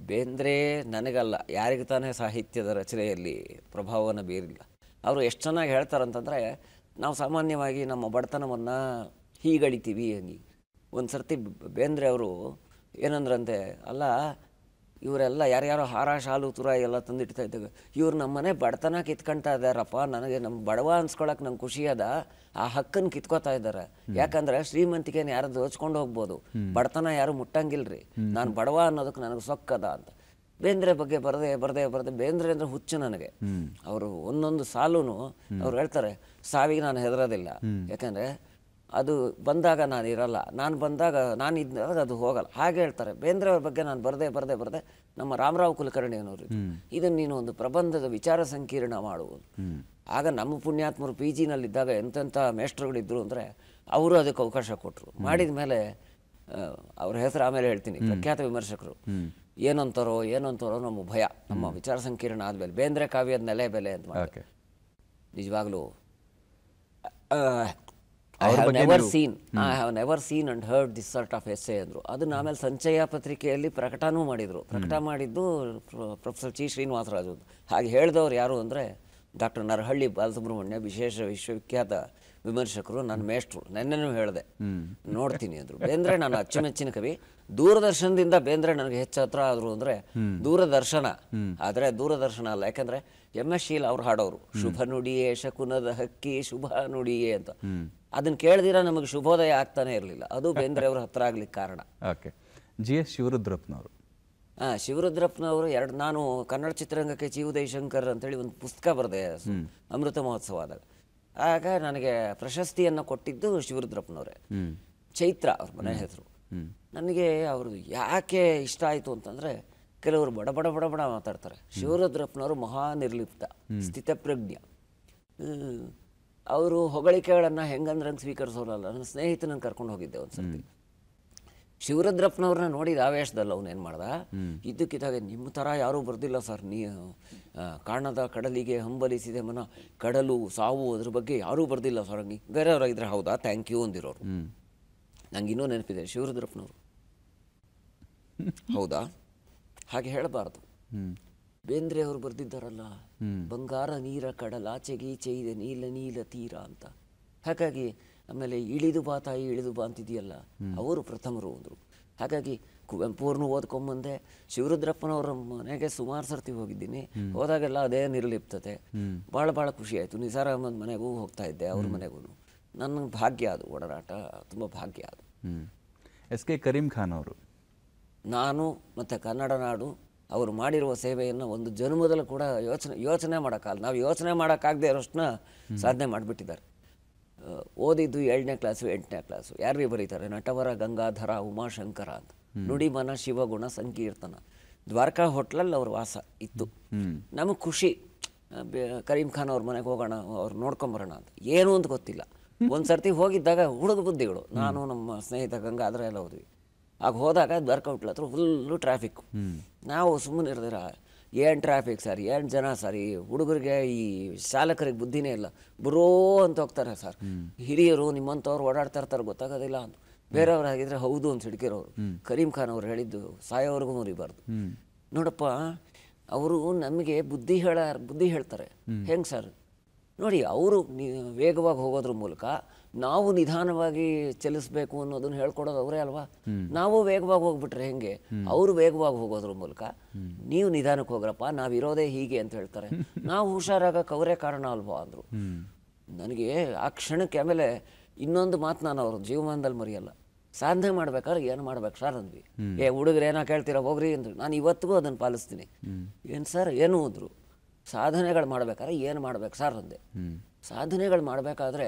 Speaker 3: ಬೇಂದ್ರೆ ನನಗಲ್ಲ, ಯಾರಿಗೆ ತಾನೇ ಸಾಹಿತ್ಯದ ರಚನೆಯಲ್ಲಿ ಪ್ರಭಾವವನ್ನು ಬೀರಿಲ್ಲ. ಅವರು ಎಷ್ಟು ಚೆನ್ನಾಗಿ ಹೇಳ್ತಾರಂತಂದರೆ, ನಾವು ಸಾಮಾನ್ಯವಾಗಿ ನಮ್ಮ ಬಡತನವನ್ನು ಹೀಗಳಿತೀವಿ. ಒಂದು ಸರ್ತಿ ಬೇಂದ್ರೆ ಅವರು ಏನಂದ್ರಂತೆ, ಅಲ್ಲ ಇವರೆಲ್ಲ ಯಾರ್ಯಾರೋ ಹಾರ ಶಾಲು ತುರಾಯಿ ಎಲ್ಲ ತಂದಿಡ್ತಾ ಇದ್ದಾಗ ಇವ್ರು ನಮ್ಮನೆ ಬಡತನ ಕಿತ್ಕೊಳ್ತಾ ಇದ್ದಾರಪ್ಪ, ನನಗೆ ನಮ್ಮ ಬಡವ ಅನ್ಸ್ಕೊಳಕ್ಕೆ ನಂಗೆ ಖುಷಿ ಅದ, ಆ ಹಕ್ಕನ್ನು ಕಿತ್ಕೋತಾ ಇದ್ದಾರೆ. ಯಾಕಂದ್ರೆ ಶ್ರೀಮಂತಿಕೆನ ಯಾರು ದೋಚ್ಕೊಂಡು ಹೋಗ್ಬೋದು, ಬಡತನ ಯಾರು ಮುಟ್ಟಂಗಿಲ್ರಿ, ನಾನು ಬಡವ ಅನ್ನೋದಕ್ಕೆ ನನಗೆ ಸೊಕ್ಕದ ಅಂತ. ಬೇಂದ್ರೆ ಬಗ್ಗೆ ಬರದೆ ಬೇಂದ್ರೆ ಅಂದರೆ ಹುಚ್ಚು ನನಗೆ. ಅವರು ಒಂದೊಂದು ಸಾಲೂ ಅವ್ರು ಹೇಳ್ತಾರೆ, ಸಾವಿಗೆ ನಾನು ಹೆದರೋದಿಲ್ಲ, ಯಾಕಂದರೆ ಅದು ಬಂದಾಗ ನಾನು ಇರಲ್ಲ, ನಾನು ಬಂದಾಗ ನಾನು ಇದ್ದಾಗ ಅದು ಹೋಗಲ್ಲ, ಹಾಗೆ ಹೇಳ್ತಾರೆ. ಬೇಂದ್ರೆ ಅವ್ರ ಬಗ್ಗೆ ನಾನು ಬರದೆ ನಮ್ಮ ರಾಮರಾವ್ ಕುಲಕರ್ಣಿ ಅನ್ನೋರು, ಇದನ್ನು ನೀನು ಒಂದು ಪ್ರಬಂಧದ ವಿಚಾರ ಸಂಕೀರ್ಣ ಮಾಡುವುದು. ಆಗ ನಮ್ಮ ಪುಣ್ಯಾತ್ಮರು PGನಲ್ಲಿದ್ದಾಗ ಎಂತೆಂಥ ಮೇಷ್ಟ್ರುಗಳಿದ್ರು ಅಂದರೆ ಅವರು ಅದಕ್ಕೆ ಅವಕಾಶ ಕೊಟ್ಟರು. ಮಾಡಿದ ಮೇಲೆ ಅವ್ರ ಹೆಸರು ಆಮೇಲೆ ಹೇಳ್ತೀನಿ, ಪ್ರಖ್ಯಾತ ವಿಮರ್ಶಕರು ಏನಂತಾರೋ ನಮ್ಮ ಭಯ. ನಮ್ಮ ವಿಚಾರ ಸಂಕೀರ್ಣ ಆದಮೇಲೆ ಬೇಂದ್ರೆ ಕಾವ್ಯದ ನೆಲೆ ಅಂತ ಮಾಡಿ ನಿಜವಾಗ್ಲೂ I have never seen and heard this sort of essay ಅಂದರು. ಅದನ್ನ ಆಮೇಲೆ ಸಂಚಯ ಪತ್ರಿಕೆಯಲ್ಲಿ ಪ್ರಕಟನೂ ಮಾಡಿದರು. ಪ್ರಕಟ ಮಾಡಿದ್ದು ಪ್ರೊಫೆಸರ್ ಚಿ ಶ್ರೀನಿವಾಸರಾಜು. ಹಾಗೆ ಹೇಳಿದವರು ಯಾರು ಅಂದರೆ ಡಾಕ್ಟರ್ ನರಹಳ್ಳಿ ಬಾಲಸುಬ್ರಹ್ಮಣ್ಯ, ವಿಶೇಷ ವಿಶ್ವವಿಖ್ಯಾತ ವಿಮರ್ಶಕರು, ನನ್ನ ಮೇಷ್ಟ್ರು. ನೆನ್ನೆನೂ ಹೇಳಿದೆ, ನೋಡ್ತೀನಿ ಅಂದರು. ಬೇಂದ್ರೆ ನಾನು ಅಚ್ಚುಮೆಚ್ಚಿನ ಕವಿ. ದೂರದರ್ಶನದಿಂದ ಬೇಂದ್ರೆ ನನಗೆ ಹೆಚ್ಚು ಹತ್ರ ಆದರು ಅಂದರೆ ದೂರದರ್ಶನ. ಆದರೆ ದೂರದರ್ಶನ ಅಲ್ಲ, ಯಾಕಂದರೆ MS ಶೀಲ ಅವ್ರು ಹಾಡೋರು, ಶುಭ ನುಡಿಯೇ ಶಕುನದ ಹಕ್ಕಿ ಶುಭ ನುಡಿಯೇ ಅಂತ. ಅದನ್ನು ಕೇಳಿದಿರ ನಮಗೆ ಶುಭೋದಯ ಆಗ್ತಾನೆ ಇರಲಿಲ್ಲ. ಅದು ಬೇಂದ್ರೆ ಅವ್ರ ಹತ್ರ ಆಗ್ಲಿಕ್ಕೆ ಕಾರಣ.
Speaker 2: ಓಕೆ. GS ಶಿವರುದ್ರಪ್ಪನವರು.
Speaker 3: ಶಿವರುದ್ರಪ್ಪನವರು ನಾನು ಕನ್ನಡ ಚಿತ್ರರಂಗಕ್ಕೆ ಚಿ ಉದಯ್ ಶಂಕರ್ ಅಂತೇಳಿ ಒಂದು ಪುಸ್ತಕ ಬರೆದೆ ಅಮೃತ ಮಹೋತ್ಸವ ಆದಾಗ. ಆಗ ನನಗೆ ಪ್ರಶಸ್ತಿಯನ್ನು ಕೊಟ್ಟಿದ್ದು ಶಿವರುದ್ರಪ್ಪನವರೇ. ಚೈತ್ರ ಅವ್ರ ಮನೆ ಹೆಸರು. ನನಗೆ ಅವ್ರದ್ದು ಯಾಕೆ ಇಷ್ಟ ಆಯಿತು ಅಂತಂದರೆ, ಕೆಲವರು ಬಡ ಮಾತಾಡ್ತಾರೆ. ಶಿವರುದ್ರಪ್ಪನವರು ಮಹಾ ನಿರ್ಲಿಪ್ತ, ಸ್ಥಿತಪ್ರಜ್ಞ. ಅವರು ಹೊಗಳಿಕೆಗಳನ್ನು ಹೆಂಗಂದ್ರಂಗೆ ಸ್ವೀಕರಿಸೋರಲ್ಲ. ನನ್ನ ಸ್ನೇಹಿತನನ್ನು ಕರ್ಕೊಂಡು ಹೋಗಿದ್ದೆ ಒಂದು ಸರ್ತಿ. ಶಿವರುದ್ರಪ್ಪನವ್ರನ್ನ ನೋಡಿದ ಆವೇಶದಲ್ಲಿ ಅವನೇನು ಮಾಡ್ದ, ಇದ್ದಕ್ಕಿದ್ದಾಗೆ ನಿಮ್ಮ ಥರ ಯಾರೂ ಬರ್ದಿಲ್ಲ ಸರ್, ಕಾಣದ ಕಡಲಿಗೆ ಹಂಬಲಿಸಿದೆ ಮನ, ಕಡಲು ಸಾವು ಅದ್ರ ಬಗ್ಗೆ ಯಾರೂ ಬರ್ದಿಲ್ಲ ಸರ್, ಹಂಗೆ ಬೇರೆಯವ್ರ ಇದ್ರೆ ಹೌದಾ ಥ್ಯಾಂಕ್ ಯು ಅಂದಿರೋರು. ನಂಗೆ ಇನ್ನೂ ನೆನಪಿದೆ, ಶಿವರುದ್ರಪ್ಪನವರು ಹೌದಾ ಹಾಗೆ ಹೇಳಬಾರ್ದು. ಬೇಂದ್ರೆ ಅವರು ಬರೆದಿದ್ದಾರಲ್ಲ, ಬಂಗಾರ ನೀರ ಕಡಲಾಚೆಗೀಚೆ ಇದೆ ನೀಲ ತೀರ ಅಂತ. ಹಾಗಾಗಿ ಆಮೇಲೆ ಇಳಿದು ಬಾ ತಾಯಿ ಇಳಿದು ಬಾ ಅಂತಿದೆಯಲ್ಲ, ಅವರು ಪ್ರಥಮರು ಅಂದರು. ಹಾಗಾಗಿ ಕುವೆಂಪುವ್ರನ್ನೂ ಓದ್ಕೊಂಬಂದೆ. ಶಿವರುದ್ರಪ್ಪನವ್ರ ಮನೆಗೆ ಸುಮಾರು ಸರ್ತಿ ಹೋಗಿದ್ದೀನಿ. ಹೋದಾಗೆಲ್ಲ ಅದೇ ನಿರ್ಲಿಪ್ತತೆ, ಭಾಳ ಖುಷಿ ಆಯಿತು. ನಿಸಾರ್ ಅಹಮದ್ ಮನೆಗೂ ಹೋಗ್ತಾ ಇದ್ದೆ, ಅವ್ರ ಮನೆಗೂ. ನನ್ನ ಭಾಗ್ಯ ಅದು, ಒಡನಾಟ ತುಂಬ ಭಾಗ್ಯ ಅದು.
Speaker 2: SK ಕರೀಂ ಖಾನ್ ಅವರು. ನಾನು
Speaker 3: ಮತ್ತು ಕನ್ನಡ ನಾಡು ಅವರು ಮಾಡಿರುವ ಸೇವೆಯನ್ನು ಒಂದು ಜನ್ಮದಲ್ಲೂ ಕೂಡ ಯೋಚನೆ ಮಾಡೋಕ್ಕಾಗಲ್ಲ. ನಾವು ಯೋಚನೆ ಮಾಡೋಕ್ಕಾಗದೆ ಇರೋಷ್ಟನ್ನ ಸಾಧನೆ ಮಾಡಿಬಿಟ್ಟಿದ್ದಾರೆ. ಓದಿದ್ದು 7ನೇ ಕ್ಲಾಸು 8ನೇ ಕ್ಲಾಸು. ಯಾರು ಬರೀತಾರೆ, ನಟವರ ಗಂಗಾಧರ ಉಮಾಶಂಕರ ಅಂತ. ನುಡಿ ಮನ ಶಿವಗುಣ ಸಂಕೀರ್ತನ. ದ್ವಾರಕಾ ಹೋಟ್ಲಲ್ಲಿ ಅವ್ರ ವಾಸ ಇತ್ತು. ನಮಗೆ ಖುಷಿ, ಕರೀಂ ಖಾನ್ ಅವ್ರ ಮನೆಗೆ ಹೋಗೋಣ, ಅವ್ರು ನೋಡ್ಕೊಂಬರೋಣ ಅಂತ. ಏನು ಅಂತ ಗೊತ್ತಿಲ್ಲ. ಒಂದು ಸರ್ತಿ ಹೋಗಿದ್ದಾಗ ಹುಡುಗ ಬುದ್ಧಿಗಳು, ನಾನು ನಮ್ಮ ಸ್ನೇಹಿತ ಗಂಗಾಧರ ಎಲ್ಲ ಹೋದ್ವಿ. ಆಗ ಹೋದಾಗ ದ್ವಾರಕೌಟ್ಲ ಹತ್ರ ಫುಲ್ಲು ಟ್ರಾಫಿಕ್ಕು. ನಾವು ಸುಮ್ಮನೆ ಇರ್ದಿರ, ಏನು ಟ್ರಾಫಿಕ್ ಸರ್, ಏನು ಜನ ಸರ್, ಈ ಹುಡುಗರಿಗೆ ಈ ಚಾಲಕರಿಗೆ ಬುದ್ಧಿನೇ ಇಲ್ಲ, ಬರೋ ಅಂತ ಹೋಗ್ತಾರೆ ಸರ್, ಹಿರಿಯರು ನಿಮ್ಮಂಥವ್ರು ಓಡಾಡ್ತಾ ಇರ್ತಾರೆ ಗೊತ್ತಾಗೋದಿಲ್ಲ ಅಂತ. ಬೇರೆಯವ್ರು ಆಗಿದ್ರೆ ಹೌದು ಅಂತ ಸಿಡ್ಕಿರೋರು. ಕರೀಂ ಖಾನ್ ಅವ್ರು ಹೇಳಿದ್ದು ಸಾಯೋವರೆಗೂ ಮುರಿಬಾರ್ದು. ನೋಡಪ್ಪ, ಅವರು ನಮಗೆ ಬುದ್ಧಿ ಹೇಳ್ತಾರೆ. ಹೆಂಗೆ ಸರ್ ನೋಡಿ, ಅವರು ವೇಗವಾಗಿ ಹೋಗೋದ್ರ ಮೂಲಕ ನಾವು ನಿಧಾನವಾಗಿ ಚಲಿಸ್ಬೇಕು ಅನ್ನೋದನ್ನ ಹೇಳ್ಕೊಡೋದು ಅವರೇ ಅಲ್ವಾ. ನಾವು ವೇಗವಾಗಿ ಹೋಗ್ಬಿಟ್ರೆ ಹೆಂಗೆ, ಅವರು ವೇಗವಾಗಿ ಹೋಗೋದ್ರ ಮೂಲಕ ನೀವು ನಿಧಾನಕ್ಕೆ ಹೋಗ್ರಪ್ಪ, ನಾವಿರೋದೇ ಹೀಗೆ ಅಂತ ಹೇಳ್ತಾರೆ. ನಾವು ಹುಷಾರಾಗಕ್ಕೆ ಅವರೇ ಕಾರಣ ಅಲ್ವಾ ಅಂದರು. ನನಗೆ ಆ ಕ್ಷಣಕ್ಕೆ ಆಮೇಲೆ ಇನ್ನೊಂದು ಮಾತು ನಾನು ಅವ್ರ ಜೀವಮಾನದಲ್ಲಿ ಮರೆಯಲ್ಲ. ಸಾಧನೆ ಮಾಡ್ಬೇಕಾದ್ರೆ ಏನು ಮಾಡ್ಬೇಕು ಸರ್ ಅಂದ್ವಿ. ಹುಡುಗರು ಏನೋ ಕೇಳ್ತೀರ ಹೋಗ್ರಿ ಅಂದ್ರು. ನಾನು ಇವತ್ತಿಗೂ ಅದನ್ನು ಪಾಲಿಸ್ತೀನಿ. ಏನು ಸರ್ ಏನು ಅಂದರು. ಸಾಧನೆಗಳು ಮಾಡ್ಬೇಕಾದ್ರೆ ಏನು ಮಾಡ್ಬೇಕು ಸರ್ ಅಂದೆ. ಸಾಧನೆಗಳು ಮಾಡಬೇಕಾದ್ರೆ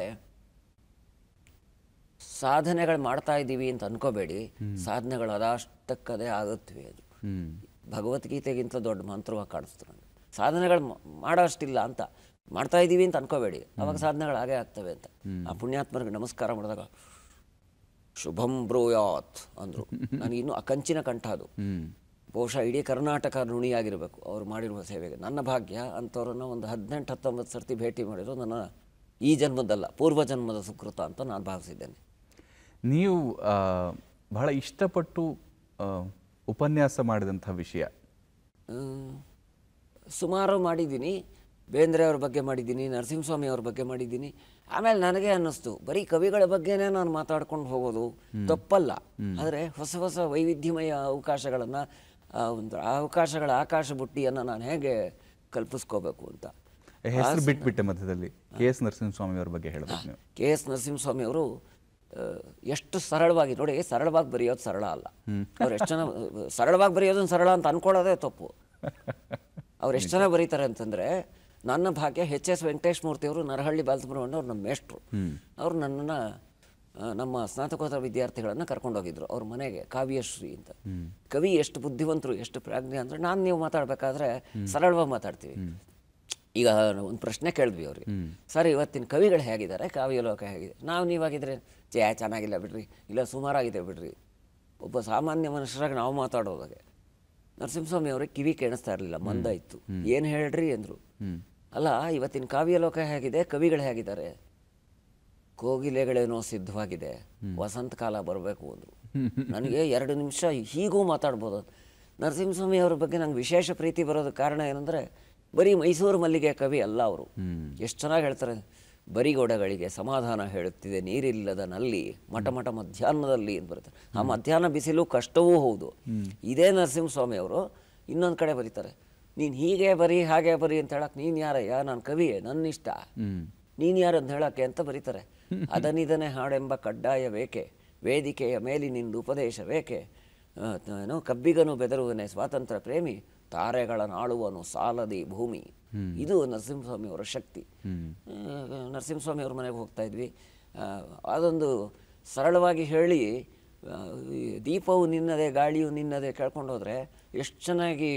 Speaker 3: ಸಾಧನೆಗಳು ಮಾಡ್ತಾ ಇದ್ದೀವಿ ಅಂತ ಅನ್ಕೋಬೇಡಿ, ಸಾಧನೆಗಳು ಅದಷ್ಟಕ್ಕದೇ ಆಗುತ್ತವೆ. ಅದು ಭಗವದ್ಗೀತೆಗಿಂತ ದೊಡ್ಡ ಮಂತ್ರವಾಗಿ ಕಾಣಿಸ್ತು ನನಗೆ. ಸಾಧನೆಗಳು ಮಾಡೋ ಅಷ್ಟಿಲ್ಲ ಅಂತ ಮಾಡ್ತಾ ಇದ್ದೀವಿ ಅಂತ ಅನ್ಕೋಬೇಡಿ, ಅವಾಗ ಸಾಧನೆಗಳು ಹಾಗೇ ಆಗ್ತವೆ ಅಂತ. ಆ ಪುಣ್ಯಾತ್ಮರಿಗೆ ನಮಸ್ಕಾರ ಮಾಡಿದಾಗ ಶುಭಂ ಬ್ರೂಯಾತ್ ಅಂದರು. ನನಗಿನ್ನೂ ಆ ಕಂಚಿನ ಕಂಠ ಅದು. ಬಹುಶಃ ಇಡೀ ಕರ್ನಾಟಕ ಋಣಿಯಾಗಿರಬೇಕು ಅವ್ರು ಮಾಡಿರುವ ಸೇವೆಗೆ. ನನ್ನ ಭಾಗ್ಯ ಅಂಥವ್ರನ್ನ ಒಂದು 18-19 ಸರ್ತಿ ಭೇಟಿ ಮಾಡಿರೋ ನನ್ನ ಈ ಜನ್ಮದಲ್ಲ, ಪೂರ್ವ ಜನ್ಮದ ಸುಕೃತ ಅಂತ ನಾನು ಭಾವಿಸಿದ್ದೇನೆ.
Speaker 2: ನೀವು ಬಹಳ ಇಷ್ಟಪಟ್ಟು ಉಪನ್ಯಾಸ ಮಾಡಿದಂಥ ವಿಷಯ?
Speaker 3: ಸುಮಾರು ಮಾಡಿದ್ದೀನಿ. ಬೇಂದ್ರೆ ಅವ್ರ ಬಗ್ಗೆ ಮಾಡಿದ್ದೀನಿ, ನರಸಿಂಹಸ್ವಾಮಿ ಅವ್ರ ಬಗ್ಗೆ ಮಾಡಿದ್ದೀನಿ. ಆಮೇಲೆ ನನಗೆ ಅನ್ನಿಸ್ತು, ಬರೀ ಕವಿಗಳ ಬಗ್ಗೆನೇ ನಾನು ಮಾತಾಡ್ಕೊಂಡು ಹೋಗೋದು ತಪ್ಪಲ್ಲ, ಆದರೆ ಹೊಸ ಹೊಸ ವೈವಿಧ್ಯಮಯ ಅವಕಾಶಗಳನ್ನು, ಒಂದು ಅವಕಾಶಗಳ ಆಕಾಶ ಬುಟ್ಟಿಯನ್ನು ನಾನು ಹೇಗೆ ಕಲ್ಪಿಸ್ಕೋಬೇಕು ಅಂತ.
Speaker 2: ಹೆಸರು ಬಿಟ್ಬಿಟ್ಟೆ ಮಧ್ಯದಲ್ಲಿ. KS ನರಸಿಂಹಸ್ವಾಮಿ ಅವ್ರ ಬಗ್ಗೆ ಹೇಳಬೇಕು ನೀವು.
Speaker 3: KS ನರಸಿಂಹಸ್ವಾಮಿ ಅವರು ಎಷ್ಟು ಸರಳವಾಗಿ, ನೋಡಿ, ಸರಳವಾಗಿ ಬರೆಯೋದು ಸರಳ ಅಲ್ಲ. ಅವ್ರು ಎಷ್ಟು ಜನ ಸರಳವಾಗಿ ಬರೆಯೋದನ್ನು ಸರಳ ಅಂತ ಅನ್ಕೊಳ್ಳೋದೇ ತಪ್ಪು. ಅವ್ರು ಎಷ್ಟು ಜನ ಬರೀತಾರೆ ಅಂತಂದರೆ, ನನ್ನ ಭಾಗ್ಯ HS ವೆಂಕಟೇಶ್ ಮೂರ್ತಿ ಅವರು ನರಹಳ್ಳಿ ಬಾಲಸುಬ್ರಹ್ಮಣ್ಯ ಅವ್ರು ನಮ್ಮ ಮೇಷ್ಟ್ರು. ಅವರು ನನ್ನನ್ನು, ನಮ್ಮ ಸ್ನಾತಕೋತ್ತರ ವಿದ್ಯಾರ್ಥಿಗಳನ್ನು ಕರ್ಕೊಂಡೋಗಿದ್ರು ಅವ್ರ ಮನೆಗೆ, ಕಾವ್ಯಶ್ರೀ ಅಂತ. ಕವಿ ಎಷ್ಟು ಬುದ್ಧಿವಂತರು, ಎಷ್ಟು ಪ್ರಾಜ್ಞೆ ಅಂದರೆ, ನಾನು ನೀವು ಮಾತಾಡಬೇಕಾದ್ರೆ ಸರಳವಾಗಿ ಮಾತಾಡ್ತೀವಿ. ಈಗ ಒಂದು ಪ್ರಶ್ನೆ ಕೇಳಿದ್ವಿ ಅವ್ರಿಗೆ, ಸರ್ ಇವತ್ತಿನ ಕವಿಗಳು ಹೇಗಿದ್ದಾರೆ, ಕಾವ್ಯಲೋಕ ಹೇಗಿದೆ? ನಾವು ನೀವಾಗಿದ್ರೆ ಚೆನ್ನಾಗಿಲ್ಲ ಬಿಡ್ರಿ, ಇಲ್ಲ ಸುಮಾರಾಗಿದೆ ಬಿಡ್ರಿ. ಒಬ್ಬ ಸಾಮಾನ್ಯ ಮನುಷ್ಯರಾಗಿ ನಾವು ಮಾತಾಡೋದಾಗೆ. ನರಸಿಂಹಸ್ವಾಮಿ ಅವ್ರಿಗೆ ಕಿವಿ ಕೇಳಿಸ್ತಾ ಇರಲಿಲ್ಲ, ಮಂದ ಇತ್ತು. ಏನು ಹೇಳ್ರಿ ಅಂದರು. ಅಲ್ಲ, ಇವತ್ತಿನ ಕಾವ್ಯಲೋಕ ಹೇಗಿದೆ, ಕವಿಗಳು ಹೇಗಿದ್ದಾರೆ? ಕೋಗಿಲೆಗಳೇನೋ ಸಿದ್ಧವಾಗಿದೆ, ವಸಂತ ಕಾಲ ಬರಬೇಕು ಅಂದರು. ನನಗೆ 2 ನಿಮಿಷ ಹೀಗೂ ಮಾತಾಡ್ಬೋದು. ನರಸಿಂಹಸ್ವಾಮಿ ಅವ್ರ ಬಗ್ಗೆ ನಂಗೆ ವಿಶೇಷ ಪ್ರೀತಿ ಬರೋದಕ್ಕೆ ಕಾರಣ ಏನಂದರೆ, ಬರೀ ಮೈಸೂರು ಮಲ್ಲಿಗೆ ಕವಿ ಅಲ್ಲ ಅವರು. ಎಷ್ಟು ಚೆನ್ನಾಗಿ ಹೇಳ್ತಾರೆ, ಬರಿಗೋಡೆಗಳಿಗೆ ಸಮಾಧಾನ ಹೇಳುತ್ತಿದೆ ನೀರಿಲ್ಲದ ನಲ್ಲಿ, ಮಠ ಮಠ ಮಧ್ಯಾಹ್ನದಲ್ಲಿ ಅಂತ ಬರೀತಾರೆ. ಆ ಮಧ್ಯಾಹ್ನ ಬಿಸಿಲು ಕಷ್ಟವೂ ಹೌದು. ಇದೇ ನರಸಿಂಹಸ್ವಾಮಿ ಅವರು ಇನ್ನೊಂದು ಕಡೆ ಬರೀತಾರೆ, ನೀನು ಹೀಗೆ ಬರಿ ಹಾಗೆ ಬರಿ ಅಂತ ಹೇಳಕ್ಕೆ ನೀನು ಯಾರಯ್ಯ, ನಾನು ಕವಿಯೇ, ನನ್ನ ಇಷ್ಟ, ನೀನು ಯಾರು ಅಂತ ಹೇಳಕ್ಕೆ ಅಂತ ಬರೀತಾರೆ. ಅದನಿದನೆ ಹಾಡೆಂಬ ಕಡ್ಡಾಯವೇಕೆ, ವೇದಿಕೆಯ ಮೇಲಿನಿಂದ ಉಪದೇಶವೇಕೆ, ಕಬ್ಬಿಗನು ಬೆದರುವನೆ ಸ್ವಾತಂತ್ರ್ಯ ಪ್ರೇಮಿ, ತಾರೆಗಳನ್ನಾಳುವನು ಸಾಲದಿ ಭೂಮಿ. ಇದು ನರಸಿಂಹಸ್ವಾಮಿ ಅವರ ಶಕ್ತಿ. ನರಸಿಂಹಸ್ವಾಮಿ ಅವ್ರ ಮನೆಗೆ ಹೋಗ್ತಾ ಇದ್ವಿ. ಅದೊಂದು ಸರಳವಾಗಿ ಹೇಳಿ, ದೀಪವು ನಿನ್ನದೇ ಗಾಳಿಯು ನಿನ್ನದೇ ಕೇಳ್ಕೊಂಡು ಹೋದರೆ ಎಷ್ಟು ಚೆನ್ನಾಗಿ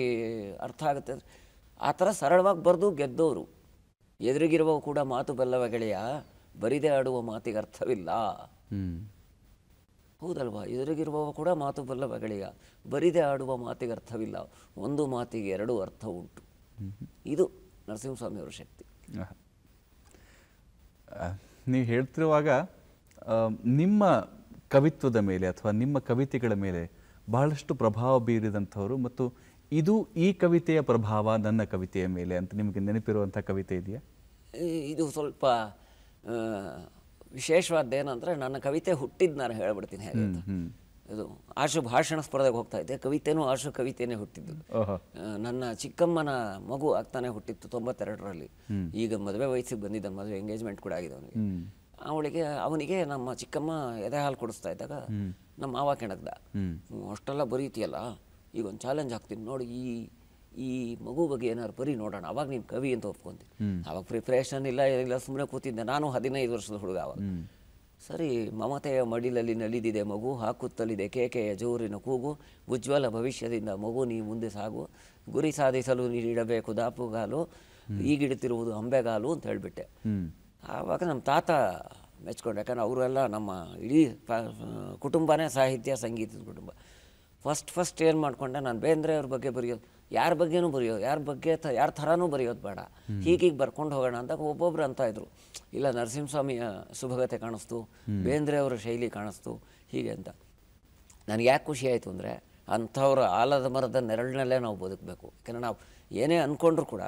Speaker 3: ಅರ್ಥ ಆಗುತ್ತೆ. ಆ ಥರ ಸರಳವಾಗಿ ಬರೆದು ಗೆದ್ದವರು. ಎದುರಿಗಿರುವವು ಕೂಡ ಮಾತು ಬಲ್ಲವ ಗೆಳೆಯ, ಬರಿದೇ ಆಡುವ ಮಾತಿಗೆ ಅರ್ಥವಿಲ್ಲ. ಹೌದಲ್ವಾ? ಎದುರಿಗಿರುವವ ಕೂಡ ಮಾತು ಬಲ್ಲವ ಗೆಳೆಯ, ಬರಿದೇ ಆಡುವ ಮಾತಿಗೆ ಅರ್ಥವಿಲ್ಲ, ಒಂದು ಮಾತಿಗೆ 2 ಅರ್ಥ ಉಂಟು. ಇದು ನರಸಿಂಹಸ್ವಾಮಿ ಅವರ ಶಕ್ತಿ.
Speaker 2: ನೀವು ಹೇಳ್ತಿರುವಾಗ ನಿಮ್ಮ ಕವಿತ್ವದ ಮೇಲೆ ಅಥವಾ ನಿಮ್ಮ ಕವಿತೆಗಳ ಮೇಲೆ ಬಹಳಷ್ಟು ಪ್ರಭಾವ ಬೀರಿದಂಥವರು, ಮತ್ತು ಇದು ಈ ಕವಿತೆಯ ಪ್ರಭಾವ ನನ್ನ ಕವಿತೆಯ ಮೇಲೆ ಅಂತ ನಿಮಗೆ ನೆನಪಿರುವಂಥ ಕವಿತೆ ಇದೆಯಾ?
Speaker 3: ಇದು ಸ್ವಲ್ಪ ವಿಶೇಷವಾದ್ದೇನಂದರೆ, ನನ್ನ ಕವಿತೆ ಹುಟ್ಟಿದ್ದು ನಾನು ಹೇಳ್ಬಿಡ್ತೀನಿ ಹೇಗೆ ಅಂತ. ಇದು ಆಶು ಭಾಷಣ ಸ್ಪರ್ಧೆಗೆ ಹೋಗ್ತಾ ಇದ್ದೆ. ಕವಿತೆನೂ ಆಶು ಕವಿತೆನೇ ಹುಟ್ಟಿದ್ದು. ನನ್ನ ಚಿಕ್ಕಮ್ಮನ ಮಗು ಆಗ್ತಾನೆ ಹುಟ್ಟಿತ್ತು 92ರಲ್ಲಿ. ಈಗ ಮದುವೆ ವಯಸ್ಸಿಗೆ ಬಂದಿದ್ದಾನೆ, ಮದುವೆ ಎಂಗೇಜ್ಮೆಂಟ್ ಕೂಡ ಆಗಿದೆ ಅವನಿಗೆ. ಅವನಿಗೆ ನಮ್ಮ ಚಿಕ್ಕಮ್ಮ ಎದೆ ಹಾಲು ಕೊಡಿಸ್ತಾ ಇದ್ದಾಗ ನಮ್ಮ ಮಾವ ಕೆಣಗ್ದ, ಅಷ್ಟೆಲ್ಲ ಬರೀತಿಯಲ್ಲ, ಈಗ ಒಂದು ಚಾಲೆಂಜ್ ಹಾಕ್ತೀನಿ ನೋಡಿ, ಈ ಮಗು ಬಗ್ಗೆ ಏನಾದ್ರು ಬರೀ ನೋಡೋಣ, ಅವಾಗ ನೀನು ಕವಿ ಅಂತ ಒಪ್ಕೊಂತೀನಿ. ಅವಾಗ ಪ್ರಿಪ್ರೇಷನ್ ಇಲ್ಲ, ಸುಮ್ಮನೆ ಕೂತಿದ್ದೆ. ನಾನು 15 ವರ್ಷದ ಹುಡುಗ ಅವಾಗ. ಸರಿ, ಮಮತೆಯ ಮಡಿಲಲ್ಲಿ ನಲಿದಿದೆ ಮಗು, ಹಾಕುತ್ತಲಿದೆ ಕೇಕೆಯ ಜೋರಿನ ಕೂಗು, ಉಜ್ವಲ ಭವಿಷ್ಯದಿಂದ ಮಗು ನೀ ಮುಂದೆ ಸಾಗು, ಗುರಿ ಸಾಧಿಸಲು ನೀಡಬೇಕು ದಾಪುಗಾಲು, ಈಗಿಡ್ತಿರುವುದು ಅಂಬೆಗಾಲು ಅಂತ ಹೇಳಿಬಿಟ್ಟೆ. ಆವಾಗ ನಮ್ಮ ತಾತ ಮೆಚ್ಕೊಂಡು, ಯಾಕಂದ್ರೆ ಅವರೆಲ್ಲ ನಮ್ಮ ಇಡೀ ಕುಟುಂಬನೇ ಸಾಹಿತ್ಯ ಸಂಗೀತದ ಕುಟುಂಬ. ಫಸ್ಟ್ ಏನು ಮಾಡಿಕೊಂಡೆ, ನಾನು ಬೇಂದ್ರೆ ಅವ್ರ ಬಗ್ಗೆ ಬರೆಯೋದು, ಯಾರ ಬಗ್ಗೆನೂ ಬರೆಯೋದು, ಯಾರ ಥರನೂ ಬರೆಯೋದು ಬೇಡ, ಹೀಗೀಗೆ ಬರ್ಕೊಂಡು ಹೋಗೋಣ ಅಂದಾಗ ಒಬ್ಬೊಬ್ರು ಅಂತ ಇದ್ರು, ಇಲ್ಲ ನರಸಿಂಹಸ್ವಾಮಿಯ ಸುಭಗತೆ ಕಾಣಿಸ್ತು, ಬೇಂದ್ರೆ ಅವರ ಶೈಲಿ ಕಾಣಿಸ್ತು, ಹೀಗೆ ಅಂತ. ನನಗೆ ಯಾಕೆ ಖುಷಿ ಆಯಿತು ಅಂದರೆ, ಅಂಥವ್ರ ಆಲದ ಮರದ ನೆರಳಿನಲ್ಲೇ ನಾವು ಬದುಕಬೇಕು. ಯಾಕಂದರೆ ನಾವು ಏನೇ ಅಂದ್ಕೊಂಡ್ರು ಕೂಡ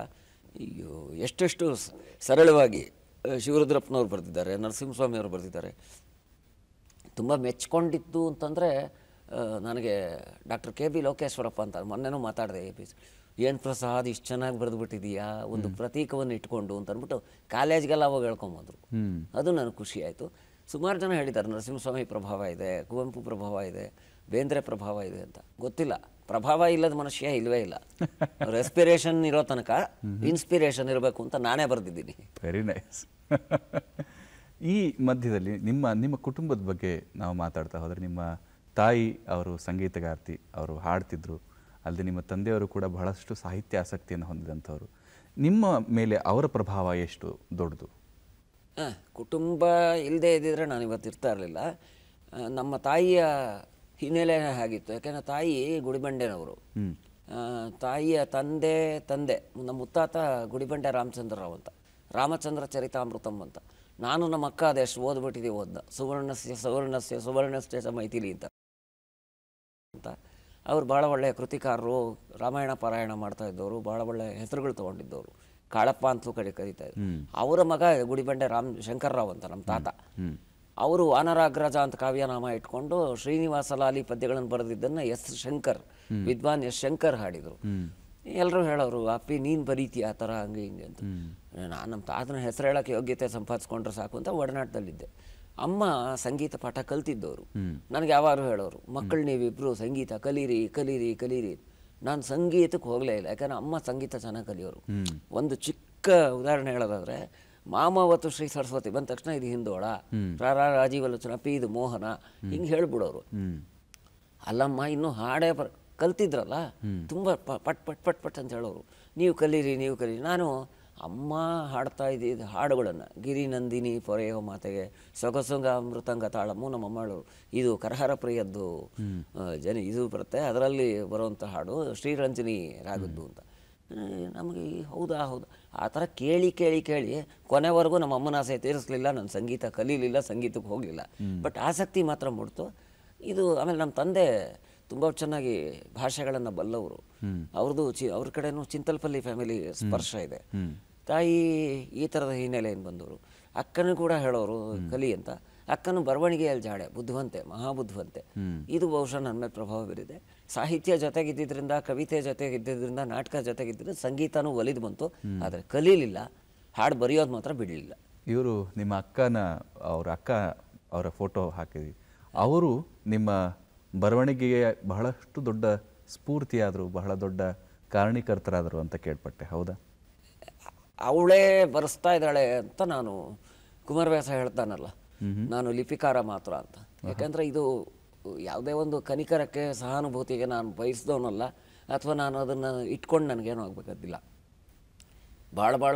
Speaker 3: ಎಷ್ಟೆಷ್ಟು ಸರಳವಾಗಿ ಶಿವರುದ್ರಪ್ಪನವ್ರು ಬರೆದಿದ್ದಾರೆ, ನರಸಿಂಹಸ್ವಾಮಿಯವರು ಬರೆದಿದ್ದಾರೆ. ತುಂಬ ಮೆಚ್ಕೊಂಡಿದ್ದು ಅಂತಂದರೆ ನನಗೆ ಡಾಕ್ಟರ್ KB ಲೋಕೇಶ್ವರಪ್ಪ ಅಂತ, ಮೊನ್ನೆನೂ ಮಾತಾಡಿದೆ, ಏನು ಪ್ರಸಾದ್ ಇಷ್ಟು ಚೆನ್ನಾಗಿ ಬರೆದುಬಿಟ್ಟಿದೀಯಾ ಒಂದು ಪ್ರತೀಕವನ್ನು ಇಟ್ಕೊಂಡು ಅಂತ ಅಂದ್ಬಿಟ್ಟು ಕಾಲೇಜ್ಗೆಲ್ಲ ಅವಾಗ ಹೇಳ್ಕೊಂಬಂದರು. ಅದು ನನಗೆ ಖುಷಿ ಆಯಿತು. ಸುಮಾರು ಜನ ಹೇಳಿದ್ದಾರೆ ನರಸಿಂಹಸ್ವಾಮಿ ಪ್ರಭಾವ ಇದೆ, ಕುವೆಂಪು ಪ್ರಭಾವ ಇದೆ, ಬೇಂದ್ರೆ ಪ್ರಭಾವ ಇದೆ ಅಂತ. ಗೊತ್ತಿಲ್ಲ, ಪ್ರಭಾವ ಇಲ್ಲದ ಮನುಷ್ಯ ಇಲ್ಲವೇ ಇಲ್ಲ. ರೆಸ್ಪಿರೇಷನ್ ಇರೋ ತನಕ ಇನ್ಸ್ಪಿರೇಷನ್ ಇರಬೇಕು ಅಂತ ನಾನೇ ಬರೆದಿದ್ದೀನಿ.
Speaker 2: Very nice. ಈ ಮಧ್ಯದಲ್ಲಿ ನಿಮ್ಮ ಕುಟುಂಬದ ಬಗ್ಗೆ ನಾವು ಮಾತಾಡ್ತಾ ಹೋದರೆ, ನಿಮ್ಮ ತಾಯಿ ಅವರು ಸಂಗೀತಗಾರ್ತಿ, ಅವರು ಹಾಡ್ತಿದ್ರು, ಅಲ್ಲದೆ ನಿಮ್ಮ ತಂದೆಯವರು ಕೂಡ ಬಹಳಷ್ಟು ಸಾಹಿತ್ಯ ಆಸಕ್ತಿಯನ್ನು ಹೊಂದಿದಂಥವ್ರು. ನಿಮ್ಮ ಮೇಲೆ ಅವರ ಪ್ರಭಾವ ಎಷ್ಟು ದೊಡ್ಡದು?
Speaker 3: ಕುಟುಂಬ ಇಲ್ಲದೆ ಇದ್ದಿದ್ರೆ ನಾನು ಇವತ್ತು ಇರ್ತಾ ಇರಲಿಲ್ಲ. ನಮ್ಮ ತಾಯಿಯ ಹಿನ್ನೆಲೆ ಆಗಿತ್ತು. ಯಾಕೆಂದರೆ ತಾಯಿ ಗುಡಿಬಂಡೆನವರು. ತಾಯಿಯ ತಂದೆ ನಮ್ಮ ಮುತ್ತಾತ ಗುಡಿಬಂಡೆ ರಾಮಚಂದ್ರರಾವ್ ಅಂತ, ರಾಮಚಂದ್ರ ಚರಿತಾಮೃತಂ ಅಂತ. ನಾನು ನಮ್ಮ ಅಕ್ಕ ಅದೆಷ್ಟು ಓದ್ಬಿಟ್ಟಿದ್ದೀವಿ, ಸುವರ್ಣಸ್ಯ ಮೈಥಿಲಿ ಅಂತ. ಅವ್ರು ಭಾಳ ಒಳ್ಳೆಯ ಕೃತಿಕಾರರು, ರಾಮಾಯಣ ಪಾರಾಯಣ ಮಾಡ್ತಾ ಇದ್ದವರು, ಭಾಳ ಒಳ್ಳೆಯ ಹೆಸರುಗಳು ತೊಗೊಂಡಿದ್ದವರು, ಕಾಳಪ್ಪ ಅಂತಲೂ ಕರೀತಾ ಇದ್ರು. ಅವರ ಮಗ ಗುಡಿಬಂಡೆ ಶಂಕರ್ರಾವ್ ಅಂತ ನಮ್ಮ ತಾತ. ಅವರು ವಾನರಾಗ್ರಜ ಅಂತ ಕಾವ್ಯನಾಮ ಇಟ್ಕೊಂಡು ಶ್ರೀನಿವಾಸ ಲಾಲಿ ಪದ್ಯಗಳನ್ನು ಬರೆದಿದ್ದನ್ನು ಶಂಕರ್, ವಿದ್ವಾನ್ ಶಂಕರ್ ಹಾಡಿದರು. ಎಲ್ಲರೂ ಹೇಳೋರು, ಅಪ್ಪಿ ನೀನು ಬರೀತೀಯ ಆ ಥರ ಹಂಗೆ ಹಿಂಗೆ ಅಂತ. ನಾನು ನಮ್ಮ ತಾತನ ಹೆಸರು ಹೇಳೋಕ್ಕೆ ಯೋಗ್ಯತೆ ಸಂಪಾದಿಸ್ಕೊಂಡ್ರೆ ಸಾಕು ಅಂತ ಒಡನಾಟದಲ್ಲಿದ್ದೆ. ಅಮ್ಮ ಸಂಗೀತ ಪಾಠ ಕಲ್ತಿದ್ದವರು. ನನಗೆ ಯಾವಾಗಲೂ ಹೇಳೋರು, ಮಕ್ಕಳು ನೀವಿಬ್ಬರು ಸಂಗೀತ ಕಲೀರಿ. ನಾನು ಸಂಗೀತಕ್ಕೆ ಹೋಗಲೇ ಇಲ್ಲ, ಯಾಕಂದರೆ ಅಮ್ಮ ಸಂಗೀತ ಚೆನ್ನಾಗಿ ಕಲಿಯೋರು. ಒಂದು ಚಿಕ್ಕ ಉದಾಹರಣೆ ಹೇಳೋದಾದರೆ, ಮಾಮಾವತು ಶ್ರೀ ಸರಸ್ವತಿ ಬಂದ ತಕ್ಷಣ ಇದು ಹಿಂದೋಳ, ರಾಜೀವಲೋಚನ, ಪಿ ಇದು ಮೋಹನ, ಹಿಂಗೆ ಹೇಳ್ಬಿಡೋರು. ಅಲ್ಲಮ್ಮ ಇನ್ನೂ ಹಾಡೇ ಕಲ್ತಿದ್ರಲ್ಲ, ತುಂಬ ಪಟ್ ಅಂತ ಹೇಳೋರು, ನೀವು ಕಲೀರಿ. ನಾನು ಅಮ್ಮ ಹಾಡ್ತಾ ಇದ್ದಿದ್ದ ಹಾಡುಗಳನ್ನು, ಗಿರಿನಂದಿನಿ ಪೊರೆಯೋ ಮಾತೆಗೆ ಸೊಗಸೊಂಗ ಮೃತಂಗ ತಾಳಮ್ಮು ನಮ್ಮಮ್ಮ ಹೇಳೋರು, ಇದು ಕರಹರ ಪ್ರಿಯದ್ದು ಇದು ಬರುತ್ತೆ, ಅದರಲ್ಲಿ ಬರುವಂಥ ಹಾಡು ಶ್ರೀರಂಜನಿ ರಾಗದ್ದು ಅಂತ. ನಮಗೆ ಹೌದಾ ಆ ಥರ ಕೇಳಿ ಕೊನೆವರೆಗೂ ನಮ್ಮ ಅಮ್ಮನ ಆಸೆ ತೀರಿಸಲಿಲ್ಲ. ನಾನು ಸಂಗೀತ ಕಲೀಲಿಲ್ಲ, ಸಂಗೀತಕ್ಕೆ ಹೋಗಲಿಲ್ಲ, ಬಟ್ ಆಸಕ್ತಿ ಮಾತ್ರ ಮೂಡ್ತು. ಇದು ಆಮೇಲೆ ನಮ್ಮ ತಂದೆ ತುಂಬ ಚೆನ್ನಾಗಿ ಭಾಷೆಗಳನ್ನು ಬಲ್ಲವರು. ಅವ್ರ ಕಡೆನೂ ಚಿಂತಲ್ಪಲ್ಲಿ ಫ್ಯಾಮಿಲಿ ಸ್ಪರ್ಶ ಇದೆ. ತಾಯಿ ಈ ಥರದ ಹಿನ್ನೆಲೆಯನ್ನು ಬಂದವರು. ಅಕ್ಕನೂ ಕೂಡ ಹೇಳೋರು ಕಲಿ ಅಂತ. ಅಕ್ಕನು ಬರವಣಿಗೆಯಲ್ಲಿ ಜಾಡೆ, ಬುದ್ಧಿವಂತೆ, ಮಹಾಬುದ್ಧಿವಂತೆ. ಇದು ಬಹುಶಃ ನನ್ನ ಮೇಲೆ ಪ್ರಭಾವ ಬೀರಿದೆ. ಸಾಹಿತ್ಯ ಜೊತೆಗಿದ್ದರಿಂದ, ಕವಿತೆ ಜೊತೆಗಿದ್ದರಿಂದ, ನಾಟಕ ಜೊತೆಗಿದ್ದರಿಂದ ಸಂಗೀತನೂ ಒಲಿದು ಬಂತು. ಆದರೆ ಕಲೀಲಿಲ್ಲ, ಹಾಡು ಬರೆಯೋದು ಮಾತ್ರ ಬಿಡಲಿಲ್ಲ.
Speaker 2: ಇವರು ನಿಮ್ಮ ಅವರ ಫೋಟೋ ಹಾಕಿದ್ವಿ. ಅವರು ನಿಮ್ಮ ಬರವಣಿಗೆಗೆ ಬಹಳಷ್ಟು ದೊಡ್ಡ ಸ್ಫೂರ್ತಿಯಾದರು, ಬಹಳ ದೊಡ್ಡ ಕಾರಣೀಕರ್ತರಾದರು ಅಂತ ಕೇಳ್ಪಟ್ಟೆ, ಹೌದಾ?
Speaker 3: ಅವಳೇ ಬರೆಸ್ತಾ ಇದ್ದಾಳೆ ಅಂತ ನಾನು, ಕುಮಾರವ್ಯಾಸ ಹೇಳ್ತಾನಲ್ಲ, ನಾನು ಲಿಪಿಕಾರ ಮಾತ್ರ ಅಂತ. ಯಾಕಂದರೆ ಇದು ಯಾವುದೇ ಒಂದು ಕನಿಕರಕ್ಕೆ, ಸಹಾನುಭೂತಿಗೆ ನಾನು ಬಯಸಿದವನಲ್ಲ, ಅಥವಾ ನಾನು ಅದನ್ನು ಇಟ್ಕೊಂಡು ನನಗೇನು ಆಗಬೇಕಾದಿಲ್ಲ. ಭಾಳ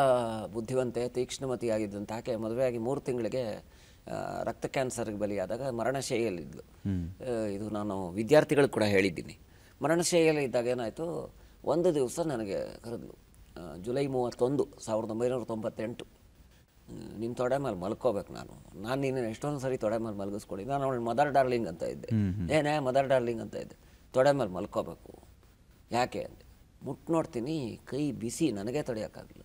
Speaker 3: ಬುದ್ಧಿವಂತೆ, ತೀಕ್ಷ್ಣಮತಿ ಆಗಿದ್ದಂತ ಆಕೆ ಮದುವೆಯಾಗಿ 3 ತಿಂಗಳಿಗೆ ರಕ್ತ ಕ್ಯಾನ್ಸರ್ಗೆ ಬಲಿಯಾದಾಗ ಮರಣಶೈಲಿಯಲ್ಲಿದ್ಲು. ಇದು ನಾನು ವಿದ್ಯಾರ್ಥಿಗಳಿಗೆ ಕೂಡ ಹೇಳಿದ್ದೀನಿ. ಮರಣಶೈಲಿಯಲ್ಲಿ ಇದ್ದಾಗ ಏನಾಯಿತು, ಒಂದು ದಿವಸ ನನಗೆ ಕರೆದ್ಲು, ಜುಲೈ 31, 1998. ನಿನ್ನ ತೊಡೆ ಮೇಲೆ ಮಲ್ಕೋಬೇಕು. ನಾನು ನೀನು ಎಷ್ಟೊಂದು ಸರಿ ತೊಡೆ ಮೇಲೆ ಮಲಗಿಸ್ಕೊಡಿ. ನಾನು ಅವಳು ಮದರ್ ಡಾರ್ಲಿಂಗ್ ಅಂತ ಇದ್ದೆ. ಏನೇ ಮದರ್ ಡಾರ್ಲಿಂಗ್ ಅಂತ ಇದ್ದೆ. ತೊಡೆ ಮೇಲೆ ಮಲ್ಕೋಬೇಕು. ಯಾಕೆ ಅಂದೆ. ಮುಟ್ಟು ನೋಡ್ತೀನಿ, ಕೈ ಬಿಸಿ, ನನಗೆ ತಡೆಯೋಕ್ಕಾಗಲಿಲ್ಲ.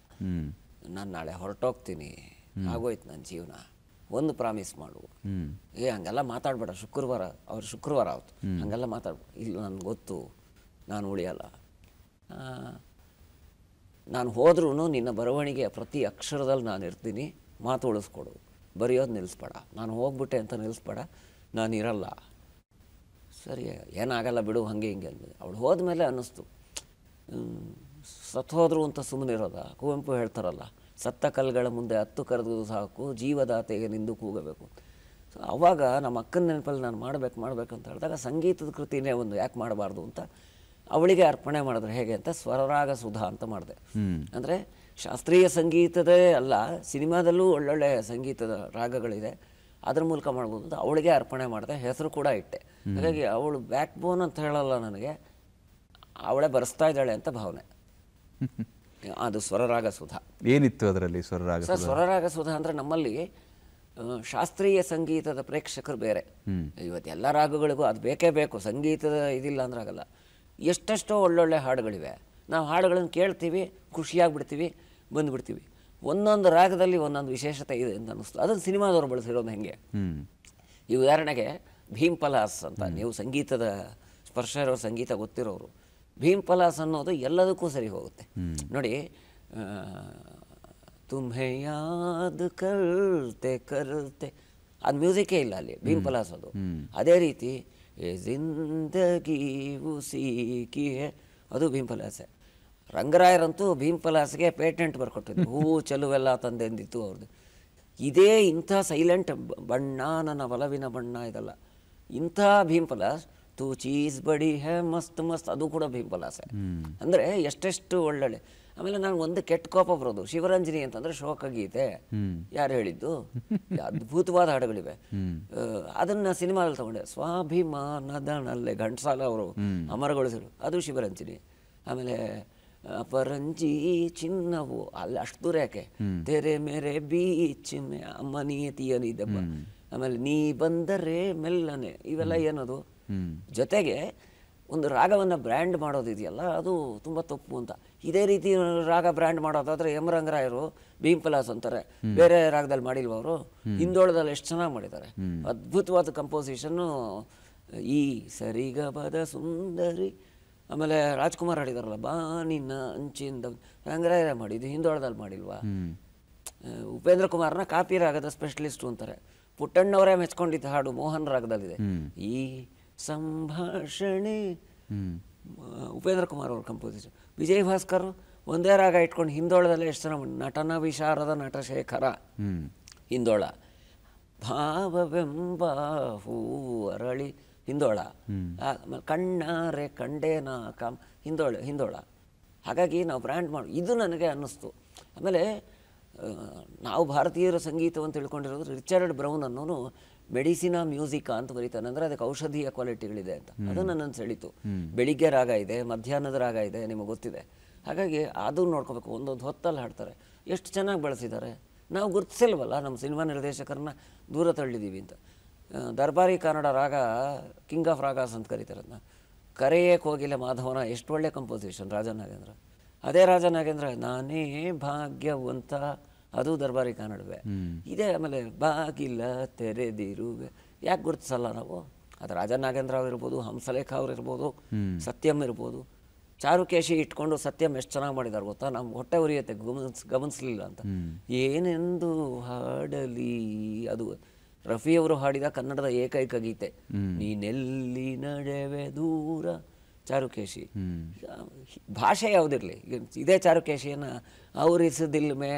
Speaker 3: ನಾನು ನಾಳೆ ಹೊರಟೋಗ್ತೀನಿ, ಆಗೋಯ್ತು ನನ್ನ ಜೀವನ, ಒಂದು ಪ್ರಾಮಿಸ್ ಮಾಡು. ಹಂಗೆಲ್ಲ ಮಾತಾಡಬೇಡ, ಶುಕ್ರವಾರ ಆಯ್ತು, ಹಂಗೆಲ್ಲ ಮಾತಾಡ್ಬೇಡ. ಇಲ್ಲ, ನನಗೆ ಗೊತ್ತು ನಾನು ಉಳಿಯಲ್ಲ. ನಾನು ಹೋದ್ರೂ ನಿನ್ನ ಬರವಣಿಗೆಯ ಪ್ರತಿ ಅಕ್ಷರದಲ್ಲಿ ನಾನು ಇರ್ತೀನಿ, ಮಾತು ಉಳಿಸ್ಕೊಡು, ಬರೆಯೋದು ನಿಲ್ಲಿಸ್ಬೇಡ. ನಾನು ಹೋಗ್ಬಿಟ್ಟೆ ಅಂತ ನಿಲ್ಲಿಸ್ಬೇಡ, ನಾನು ಇರಲ್ಲ. ಸರಿ, ಏನಾಗಲ್ಲ ಬಿಡು, ಹಾಗೆ ಹಿಂಗೆ ಅಂದಿದೆ. ಅವಳು ಹೋದ್ಮೇಲೆ ಅನ್ನಿಸ್ತು, ಸತ್ತು ಹೋದ್ರು ಅಂತ ಸುಮ್ಮನೆ ಇರೋದ. ಕುವೆಂಪು ಹೇಳ್ತಾರಲ್ಲ, ಸತ್ತ ಕಲ್ಲುಗಳ ಮುಂದೆ 10 ಕರೆದು ಸಾಕು, ಜೀವದಾತೆಗೆ ನಿಂದು ಕೂಗಬೇಕು. ಸೊ ಆವಾಗ ನಮ್ಮ ಅಕ್ಕನ ನೆನಪಲ್ಲಿ ನಾನು ಮಾಡಬೇಕಂತ ಹೇಳಿದಾಗ ಸಂಗೀತದ ಕೃತಿನೇ ಒಂದು ಯಾಕೆ ಮಾಡಬಾರ್ದು ಅಂತ ಅವಳಿಗೆ ಅರ್ಪಣೆ ಮಾಡಿದ್ರೆ ಹೇಗೆ ಅಂತ ಸ್ವರರಾಗ ಸುಧಾ ಅಂತ ಮಾಡಿದೆ. ಅಂದರೆ ಶಾಸ್ತ್ರೀಯ ಸಂಗೀತದೇ ಅಲ್ಲ, ಸಿನಿಮಾದಲ್ಲೂ ಒಳ್ಳೊಳ್ಳೆ ಸಂಗೀತದ ರಾಗಗಳಿದೆ, ಅದ್ರ ಮೂಲಕ ಮಾಡ್ಬೋದು ಅಂತ ಅವಳಿಗೆ ಅರ್ಪಣೆ ಮಾಡಿದೆ. ಹೆಸರು ಕೂಡ ಇಟ್ಟೆ. ಹಾಗಾಗಿ ಅವಳು ಬ್ಯಾಕ್ ಬೋನ್ ಅಂತ ಹೇಳಲ್ಲ, ನನಗೆ ಅವಳೇ ಬರೆಸ್ತಾ ಇದ್ದಾಳೆ ಅಂತ ಭಾವನೆ. ಅದು ಸ್ವರರಾಗ ಸುಧಾ.
Speaker 2: ಏನಿತ್ತು ಅದರಲ್ಲಿ ಸ್ವರರಾಗ?
Speaker 3: ಸರ್, ಸ್ವರರಾಗ ಸುಧಾ ಅಂದರೆ ನಮ್ಮಲ್ಲಿ ಶಾಸ್ತ್ರೀಯ ಸಂಗೀತದ ಪ್ರೇಕ್ಷಕರು ಬೇರೆ. ಇವತ್ತು ಎಲ್ಲ ರಾಗಗಳಿಗೂ ಅದು ಬೇಕೇ ಬೇಕು, ಸಂಗೀತದ ಇದಿಲ್ಲ ಅಂದ್ರೆ ಆಗಲ್ಲ. ಎಷ್ಟೆಷ್ಟೋ ಒಳ್ಳೊಳ್ಳೆ ಹಾಡುಗಳಿವೆ, ನಾವು ಹಾಡುಗಳನ್ನು ಕೇಳ್ತೀವಿ, ಖುಷಿಯಾಗಿಬಿಡ್ತೀವಿ, ಬಂದುಬಿಡ್ತೀವಿ. ಒಂದೊಂದು ರಾಗದಲ್ಲಿ ಒಂದೊಂದು ವಿಶೇಷತೆ ಇದೆ ಅಂತ ಅನ್ನಿಸ್ತು. ಅದನ್ನು ಸಿನಿಮಾದವರು ಬಳಸಿರೋದು ಹೆಂಗೆ? ಈ ಉದಾಹರಣೆಗೆ ಭೀಮ್ ಪಲಾಸ್ ಅಂತ, ನೀವು ಸಂಗೀತದ ಸ್ಪರ್ಶ ಇರೋ ಸಂಗೀತ ಗೊತ್ತಿರೋರು, ಭೀಮ್ ಪಲಾಸ್ ಅನ್ನೋದು ಎಲ್ಲದಕ್ಕೂ ಸರಿ ಹೋಗುತ್ತೆ ನೋಡಿ. ತುಮ್ಹೆ ಯಾದ್ ಕರ್ತೆ ಕರ್ತೆ ಅದು ಮ್ಯೂಸಿಕೇ ಇಲ್ಲ ಅಲ್ಲಿ, ಭೀಮ್ ಪಲಾಸ್ ಅದು. ಅದೇ ರೀತಿ ಜಿಂದಗಿ ಉಸಿ ಕಿ ಹೈ ಅದು ಭೀಮ್ ಪಲಾಸೆ. ರಂಗರಾಯರಂತೂ ಭೀಮ್ ಪಲಾಸ್ಗೆ ಪೇಟೆಂಟ್ ಬರ್ಕೊಟ್ಟಿದ್ದು, ಹೂವು ಚೆಲುವೆಲ್ಲ ತಂದೆಂದಿತ್ತು ಅವ್ರದ್ದು. ಇದೇ ಇಂಥ ಸೈಲೆಂಟ್ ಬಣ್ಣ, ನನ್ನ ಒಲವಿನ ಬಣ್ಣ ಇದಲ್ಲ, ಇಂಥ ಭೀಮ್ ಪಲಾಸ್ ತೂ ಚೀಸ್ ಬಡಿ ಹೇ ಮಸ್ತ್ ಮಸ್ತ್ ಅದು ಕೂಡ ಭೀಮ್ ಪಲಾಸೆ. ಅಂದರೆ ಎಷ್ಟೆಷ್ಟು ಒಳ್ಳೊಳ್ಳೆ. ಆಮೇಲೆ ನಾನು ಒಂದು ಕೆಟ್ಟ ಕೋಪ ಬರೋದು, ಶಿವರಂಜನಿ ಅಂತಂದರೆ ಶೋಕಗೀತೆ. ಯಾರು ಹೇಳಿದ್ದು? ಅದ್ಭುತವಾದ ಹಾಡುಗಳಿವೆ. ಅದನ್ನು ಸಿನಿಮಾದಲ್ಲಿ ತಗೊಂಡೆ. ಸ್ವಾಭಿಮಾನದನಲ್ಲೇ ಘಂಟಸಾಲ ಅವರು ಅಮರಗೊಳಿಸಿದ್ರು, ಅದು ಶಿವರಂಜನಿ. ಆಮೇಲೆ ಅಪರಂಜಿ ಚಿನ್ನವು, ಅಲ್ಲಿ ಅಷ್ಟು ದೂರ ಯಾಕೆ, ತೆರೆ ಮೇರೆ ಬೀಚ್ ಮೇ ಅಮ್ಮ ನೀತಿಯನಿ ದೆಬ್ಬ. ಆಮೇಲೆ ನೀ ಬಂದರೆ ಮೆಲ್ಲನೆ, ಇವೆಲ್ಲ ಏನದು? ಜೊತೆಗೆ ಒಂದು ರಾಗವನ್ನು ಬ್ರ್ಯಾಂಡ್ ಮಾಡೋದಿದೆಯಲ್ಲ, ಅದು ತುಂಬ ತಪ್ಪು ಅಂತ. ಇದೇ ರೀತಿ ರಾಗ ಬ್ರ್ಯಾಂಡ್ ಮಾಡೋದಾದ್ರೆ ಎಂ ರಂಗರಾಯರು ಭೀಮ್ ಪಲಾಸ್ ಅಂತಾರೆ, ಬೇರೆ ರಾಗದಲ್ಲಿ ಮಾಡಿಲ್ವ ಅವರು? ಹಿಂದೋಳದಲ್ಲಿ ಎಷ್ಟು ಚೆನ್ನಾಗಿ ಮಾಡಿದ್ದಾರೆ, ಅದ್ಭುತವಾದ ಕಂಪೋಸಿಷನ್ನು. ಈ ಸರಿಗಬದ ಸುಂದರಿ, ಆಮೇಲೆ ರಾಜ್ಕುಮಾರ್ ಹಾಡಿದಾರಲ್ಲ ಬಾನಿನ ಅಂಚಿಂದ, ರಂಗರಾಯರ ಮಾಡಿದ್ದು, ಹಿಂದೋಳದಲ್ಲಿ ಮಾಡಿಲ್ವಾ? ಉಪೇಂದ್ರ ಕುಮಾರ್ನ ಕಾಪಿ ರಾಗದ ಸ್ಪೆಷಲಿಸ್ಟು ಅಂತಾರೆ. ಪುಟ್ಟಣ್ಣವರೇ ಮೆಚ್ಕೊಂಡಿದ್ದ ಹಾಡು ಮೋಹನ್ ರಾಗದಲ್ಲಿದೆ, ಈ ಸಂಭಾಷಣೆ, ಉಪೇಂದ್ರ ಕುಮಾರ್ ಅವ್ರ ಕಂಪೋಸಿಷನ್. ವಿಜಯ್ ಭಾಸ್ಕರ್ ಒಂದೇ ರಾಗ ಇಟ್ಕೊಂಡು ಹಿಂದೋಳದಲ್ಲೇ ಎಷ್ಟು ಜನ ನಟನ ವಿಶಾರದ ನಟಶೇಖರ ಹಿಂದೋಳ, ಭಾವವೆಂಬ ಹೂ ಅರಳಿ ಹಿಂದೋಳ, ಆಮೇಲೆ ಕಣ್ಣಾರೆ ಕಂಡೇನ ಕಾಮ್ ಹಿಂದೋಳ. ಹಾಗಾಗಿ ನಾವು ಬ್ರ್ಯಾಂಡ್ ಮಾಡಿ ಇದು ನನಗೆ ಅನ್ನಿಸ್ತು. ಆಮೇಲೆ ನಾವು ಭಾರತೀಯರ ಸಂಗೀತವನ್ನು ತಿಳ್ಕೊಂಡಿರೋದು, ರಿಚರ್ಡ್ ಬ್ರೌನ್ ಅನ್ನೋನು ಮೆಡಿಸಿನಾ ಮ್ಯೂಸಿಕಾ ಅಂತ ಬರೀತಾನೆ, ಅಂದರೆ ಅದಕ್ಕೆ ಔಷಧೀಯ ಕ್ವಾಲಿಟಿಗಳಿದೆ ಅಂತ. ಅದು ನನ್ನನ್ನು ಸೆಳೀತು. ಬೆಳಿಗ್ಗೆ ರಾಗ ಇದೆ, ಮಧ್ಯಾಹ್ನದ ರಾಗ ಇದೆ, ನಿಮಗೆ ಗೊತ್ತಿದೆ. ಹಾಗಾಗಿ ಅದು ನೋಡ್ಕೋಬೇಕು. ಒಂದೊಂದು ಹೊತ್ತಲ್ಲಿ ಹಾಡ್ತಾರೆ, ಎಷ್ಟು ಚೆನ್ನಾಗಿ ಬಳಸಿದ್ದಾರೆ. ನಾವು ಗುರುತಿಸಿಲ್ವಲ್ಲ, ನಮ್ಮ ಸಿನಿಮಾ ನಿರ್ದೇಶಕರನ್ನ ದೂರ ತಳ್ಳಿದ್ದೀವಿ ಅಂತ. ದರ್ಬಾರಿ ಕನ್ನಡ ರಾಗ ಕಿಂಗ್ ಆಫ್ ರಾಗಾಸ್ ಅಂತ ಕರೀತಾರೆ ಅದನ್ನ. ಕರೆಯೇ ಕೋಗಿಲೆ ಮಾಧವನ ಎಷ್ಟು ಒಳ್ಳೆ ಕಂಪೋಸಿಷನ್, ರಾಜನಾಗೇಂದ್ರ. ಅದೇ ರಾಜನಾಗೇಂದ್ರ ನಾನೇ ಭಾಗ್ಯವಂತ, ಅದು ದರ್ಬಾರಿ ಕನ್ನಡವೇ ಇದೆ. ಆಮೇಲೆ ಬಾಗಿಲ ತೆರೆದಿರುವೆ, ಯಾಕೆ ಗುರುತಿಸಲ್ಲ ನಾವು? ಅದು ರಾಜನಾಗೇಂದ್ರ ಅವ್ರಿರ್ಬೋದು, ಹಂಸಲೇಖ ಅವ್ರಿರ್ಬೋದು, ಸತ್ಯಂ ಇರ್ಬೋದು. ಚಾರುಕೇಶಿ ಇಟ್ಕೊಂಡು ಸತ್ಯಂ ಎಷ್ಟು ಚೆನ್ನಾಗಿ ಮಾಡಿದಾರೆ ಗೊತ್ತಾ? ನಮ್ಮ ಹೊಟ್ಟೆ ಉರಿಯುತ್ತೆ ಗಮನಿಸಲಿಲ್ಲ ಅಂತ. ಏನೆಂದು ಹಾಡಲಿ, ಅದು ರಫಿಯವರು ಹಾಡಿದ ಕನ್ನಡದ ಏಕೈಕ ಗೀತೆ. ನೀನೆಲ್ಲಿ ನಡೆವೆ ದೂರ, ಚಾರುಕೇಶಿ. ಭಾಷೆ ಯಾವುದಿರಲಿ, ಇದೇ ಚಾರುಕೇಶಿಯನ್ನು ಅವ್ರಿಸ್ ದಿಲ್ ಮೇ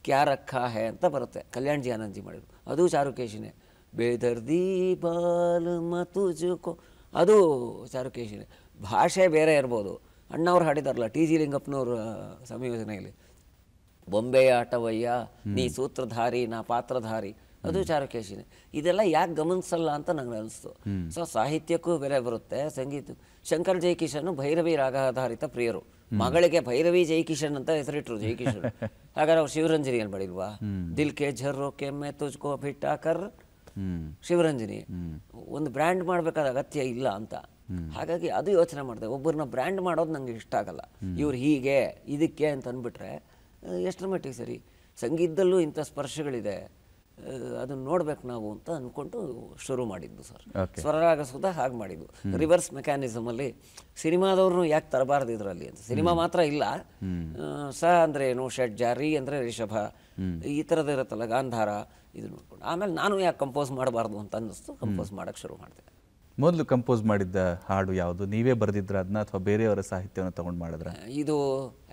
Speaker 3: ಕ್ಯಾ ರಖಾ ಹೇ ಅಂತ ಬರುತ್ತೆ, ಕಲ್ಯಾಣ್ ಜಿ ಆನಂದ್ ಜಿ ಮಾಡಿದ್ರು, ಅದು ಚಾರುಕೇಶಿನೇ. ಬೇದರ್ದಿ ಬಾಲ್ ಮತುಜುಕೋ, ಅದು ಚಾರುಕೇಶಿನೇ. ಭಾಷೆ ಬೇರೆ ಇರ್ಬೋದು. ಅಣ್ಣವ್ರು ಹಾಡಿದಾರಲ್ಲ, ಟಿ ಜಿ ಲಿಂಗಪ್ಪನವ್ರ ಸಂಯೋಜನೆಯಲ್ಲಿ, ಬೊಂಬೆಯ ಆಟವಯ್ಯ ನೀ ಸೂತ್ರಧಾರಿ ನಾ ಪಾತ್ರಧಾರಿ, ಅದು ಚಾರುಕೇಶಿನೇ. ಇದೆಲ್ಲ ಯಾಕೆ ಗಮನಿಸಲ್ಲ ಅಂತ ನಂಗೆ ಅನಿಸ್ತು. ಸೊ ಸಾಹಿತ್ಯಕ್ಕೂ ಬೆಲೆ ಬರುತ್ತೆ, ಸಂಗೀತ. ಶಂಕರ್ ಜೈಕಿಶನ್ ಭೈರವಿ ರಾಗಾಧಾರಿತ ಪ್ರಿಯರು, ಮಗಳಿಗೆ ಭೈರವಿ ಜೈಕಿಶನ್ ಅಂತ ಹೆಸರಿಟ್ರು, ಜೈಕಿಶನ್. ಹಾಗಾದ್ರೆ ಅವ್ರು ಶಿವರಂಜನಿ ಏನು ಮಾಡಿಲ್ವಾ? ದಿಲ್ ಕೆ ಝರ್ರೋ ಕೆಮ್ಮೆ ತುಜ್ಕೋ ಭಿಟ್ಟಾಕರ್ ಶಿವರಂಜನಿ. ಒಂದು ಬ್ರ್ಯಾಂಡ್ ಮಾಡಬೇಕಾದ ಅಗತ್ಯ ಇಲ್ಲ ಅಂತ. ಹಾಗಾಗಿ ಅದು ಯೋಚನೆ ಮಾಡಿದೆ. ಒಬ್ಬರನ್ನ ಬ್ರ್ಯಾಂಡ್ ಮಾಡೋದು ನಂಗೆ ಇಷ್ಟ ಆಗಲ್ಲ. ಇವ್ರು ಹೀಗೆ ಇದಕ್ಕೆ ಅಂತ ಅಂದ್ಬಿಟ್ರೆ ಎಷ್ಟರ ಮಟ್ಟಿಗೆ ಸರಿ? ಸಂಗೀತದಲ್ಲೂ ಇಂಥ ಸ್ಪರ್ಶಗಳಿದೆ, ಅದನ್ನು ನೋಡ್ಬೇಕು ನಾವು ಅಂತ ಅಂದ್ಕೊಂಡು ಶುರು ಮಾಡಿದ್ದು ಸರ್. ಸ್ವರರಾಗ ಸುಧಾ ಹಾಗೆ ಮಾಡಿದ್ದು. ರಿವರ್ಸ್ ಮೆಕ್ಯಾನಿಸಮಲ್ಲಿ ಸಿನಿಮಾದವ್ರನ್ನು ಯಾಕೆ ತರಬಾರ್ದು ಇದರಲ್ಲಿ ಅಂತ. ಸಿನಿಮಾ ಮಾತ್ರ ಇಲ್ಲ, ಸ ಅಂದರೆ ಏನು, ಷಡ್ಜ, ರಿ ಅಂದರೆ ರಿಷಭ, ಈ ಥರದ್ದು ಇರುತ್ತಲ್ಲ, ಗಾಂಧಾರ, ಇದು ನೋಡ್ಕೊಂಡು ಆಮೇಲೆ ನಾನು ಯಾಕೆ ಕಂಪೋಸ್ ಮಾಡಬಾರ್ದು ಅಂತ ಅನ್ನಿಸ್ತು. ಕಂಪೋಸ್ ಮಾಡೋಕ್ಕೆ ಶುರು ಮಾಡಿದೆ.
Speaker 2: ಮೊದಲು ಕಂಪೋಸ್ ಮಾಡಿದ್ದ ಹಾಡು ಯಾವುದು? ನೀವೇ ಬರೆದಿದ್ರ ಅದನ್ನ ಅಥವಾ ಬೇರೆಯವರ ಸಾಹಿತ್ಯವನ್ನು ತಗೊಂಡು ಮಾಡಿದ್ರ?
Speaker 3: ಇದು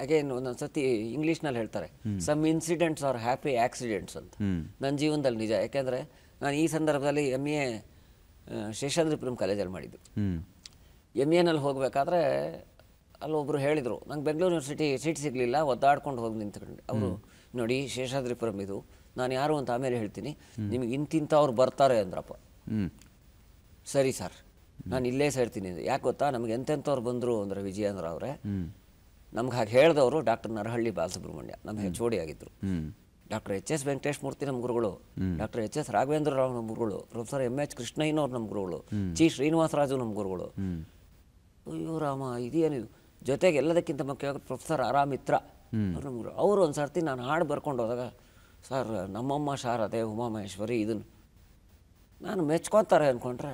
Speaker 3: ಅಗೇನ್ ಒಂದೊಂದು ಸತಿ ಇಂಗ್ಲೀಷ್ನಲ್ಲಿ ಹೇಳ್ತಾರೆ, some incidents are happy accidents ಅಂತ. ನನ್ನ ಜೀವನದಲ್ಲಿ ನಿಜ. ಯಾಕೆಂದರೆ ನಾನು ಈ ಸಂದರ್ಭದಲ್ಲಿ MA ಶೇಷಾದ್ರಿಪುರಂ ಕಾಲೇಜಲ್ಲಿ ಮಾಡಿದ್ದು. MA ನಲ್ಲಿ ಹೋಗಬೇಕಾದ್ರೆ ಅಲ್ಲೊಬ್ಬರು ಹೇಳಿದರು, ನಂಗೆ ಬೆಂಗಳೂರು ಯೂನಿವರ್ಸಿಟಿ ಸೀಟ್ ಸಿಗಲಿಲ್ಲ, ಒದ್ದಾಡ್ಕೊಂಡು ಹೋಗಿ ನಿಂತ್ಕೊಂಡು. ಅವರು ನೋಡಿ ಶೇಷಾದ್ರಿಪುರಂ ಇದು, ನಾನು ಯಾರು ಅಂತ ಆಮೇಲೆ ಹೇಳ್ತೀನಿ, ನಿಮಗೆ ಇಂತಿಂಥವ್ರು ಬರ್ತಾರೆ ಅಂದ್ರಪ್ಪ. ಸರಿ ಸರ್, ನಾನು ಇಲ್ಲೇ ಸೇರ್ತೀನಿ. ಯಾಕೆ ಗೊತ್ತಾ, ನಮ್ಗೆ ಎಂತೆಂಥವ್ರು ಬಂದರು ಅಂದರೆ ವಿಜಯೇಂದ್ರ ಅವರೇ, ನಮ್ಗೆ ಹಾಗೆ ಹೇಳಿದವರು ಡಾಕ್ಟರ್ ನರಹಳ್ಳಿ ಬಾಲಸುಬ್ರಹ್ಮಣ್ಯ, ನಮ್ಮ HOD ಆಗಿದ್ದರು. ಡಾಕ್ಟರ್ HS ವೆಂಕಟೇಶ್ ಮೂರ್ತಿ ನಮ್ಮ ಗುರುಗಳು, ಡಾಕ್ಟರ್ HS ರಾಘವೇಂದ್ರ ರಾವ್ ನಮ್ಮ ಗುರುಗಳು, ಪ್ರೊಫೆಸರ್ MH ಕೃಷ್ಣಯ್ಯನವ್ರು ನಮ್ಮ ಗುರುಗಳು, ಚಿ ಶ್ರೀನಿವಾಸರಾಜು ನಮ್ಮ ಗುರುಗಳು. ಅಯ್ಯೋ ರಾಮ, ಇದೇನಿದು. ಜೊತೆಗೆ ಎಲ್ಲದಕ್ಕಿಂತ ಮುಖ್ಯವಾಗಿ ಪ್ರೊಫೆಸರ್ ಆರಾಮಿತ್ರ ಅವ್ರು ನಮ್ಮ ಗುರು. ಅವರು ಒಂದು ಸರ್ತಿ ನಾನು ಹಾಡು ಬರ್ಕೊಂಡು ಹೋದಾಗ, ಸರ್ ನಮ್ಮಮ್ಮ ಶಾರದೆ ಉಮಾಮಹೇಶ್ವರಿ ಇದನ್ನು ನಾನು ಮೆಚ್ಕೊತಾರೆ ಅಂದ್ಕೊಂಡ್ರೆ,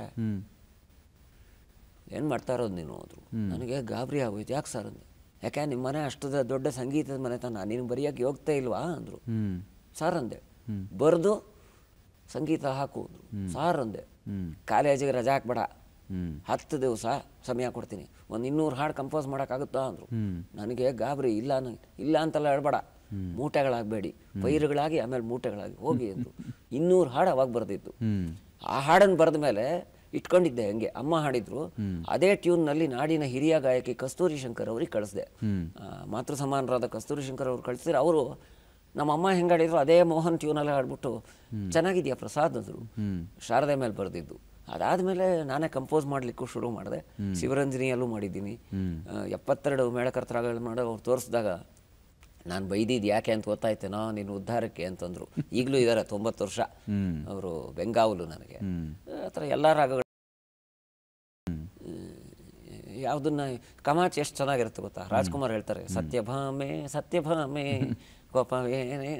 Speaker 3: ಏನು ಮಾಡ್ತಾ ಇರೋದು ನೀನು ಅಂದರು. ನನಗೆ ಗಾಬರಿ ಆಗೋಯ್ತು. ಯಾಕೆ ಸರ್ ಅಂದೆ. ಯಾಕೆ ನಿಮ್ಮ ಮನೆ ಅಷ್ಟು ದೊಡ್ಡ ಸಂಗೀತದ ಮನೆತನ, ನೀನು ಬರೆಯೋಕ್ಕೆ ಹೋಗ್ತಾ ಇಲ್ವಾ ಅಂದರು. ಸರ್ ಅಂದೆ. ಬರೆದು ಸಂಗೀತ ಹಾಕು ಅಂದರು. ಸಾರ್ ಅಂದೆ. ಕಾಲೇಜಿಗೆ ರಜಾ ಹಾಕ್ಬೇಡ, 10 ದಿವಸ ಸಮಯ ಕೊಡ್ತೀನಿ, ಒಂದು 200 ಹಾಡು ಕಂಪೋಸ್ ಮಾಡೋಕ್ಕಾಗುತ್ತಾ ಅಂದರು. ನನಗೆ ಗಾಬರಿ. ಇಲ್ಲ ಅಂತೆಲ್ಲ ಹೇಳ್ಬೇಡ, ಮೂಟೆಗಳಾಗಬೇಡಿ, ಪೈರುಗಳಾಗಿ ಆಮೇಲೆ ಮೂಟೆಗಳಾಗಿ ಹೋಗಿ ಅಂದರು. 200 ಹಾಡು ಅವಾಗ ಬರೆದಿತ್ತು. ಆ ಹಾಡನ್ನು ಬರೆದ ಮೇಲೆ ಇಟ್ಕೊಂಡಿದ್ದೆ ಹಂಗೆ. ಅಮ್ಮ ಹಾಡಿದ್ರು, ಅದೇ ಟ್ಯೂನ್ನಲ್ಲಿ ನಾಡಿನ ಹಿರಿಯ ಗಾಯಕಿ ಕಸ್ತೂರಿ ಶಂಕರ್ ಅವ್ರಿಗೆ ಕಳಿಸ್ದೆ. ಮಾತೃ ಸಮಾನರಾದ ಕಸ್ತೂರಿ ಶಂಕರ್ ಅವ್ರು ಕಳಿಸಿದ್ರೆ, ಅವರು ನಮ್ಮಮ್ಮ ಹೆಂಗೆ ಹಾಡಿದ್ರು ಅದೇ ಮೋಹನ್ ಟ್ಯೂನಲ್ಲಿ ಹಾಡ್ಬಿಟ್ಟು ಚೆನ್ನಾಗಿದೆಯಾ ಪ್ರಸಾದ್ ಅಂದರು. ಶಾರದೆ ಮೇಲೆ ಬರೆದಿದ್ದು. ಅದಾದಮೇಲೆ ನಾನೇ ಕಂಪೋಸ್ ಮಾಡಲಿಕ್ಕೂ ಶುರು ಮಾಡಿದೆ. ಶಿವರಂಜನಿಯಲ್ಲೂ ಮಾಡಿದ್ದೀನಿ. 72 ಮೇಳಕರ್ತರಾಗಳು ಮಾಡೋ ಅವ್ರು ತೋರಿಸಿದಾಗ ನಾನು ಬೈದಿದ್ದು ಯಾಕೆ ಅಂತ ಗೊತ್ತಾಯ್ತೇನೋ, ನೀನು ಉದ್ಧಾರಕ್ಕೆ ಅಂತಂದರು. ಈಗಲೂ ಇದ್ದಾರೆ, 90 ವರ್ಷ ಅವರು, ಬೆಂಗಾವಲು. ನನಗೆ ಆ ಥರ ಎಲ್ಲ ರಾಗಗಳು. ಯಾವುದನ್ನ ಕಮಾಚ್ ಎಷ್ಟು ಚೆನ್ನಾಗಿರುತ್ತೆ ಗೊತ್ತಾ, ರಾಜ್ಕುಮಾರ್ ಹೇಳ್ತಾರೆ, ಸತ್ಯಭಾಮೆ ಸತ್ಯಭಾಮೆ ಕೋಪವೇನೆ,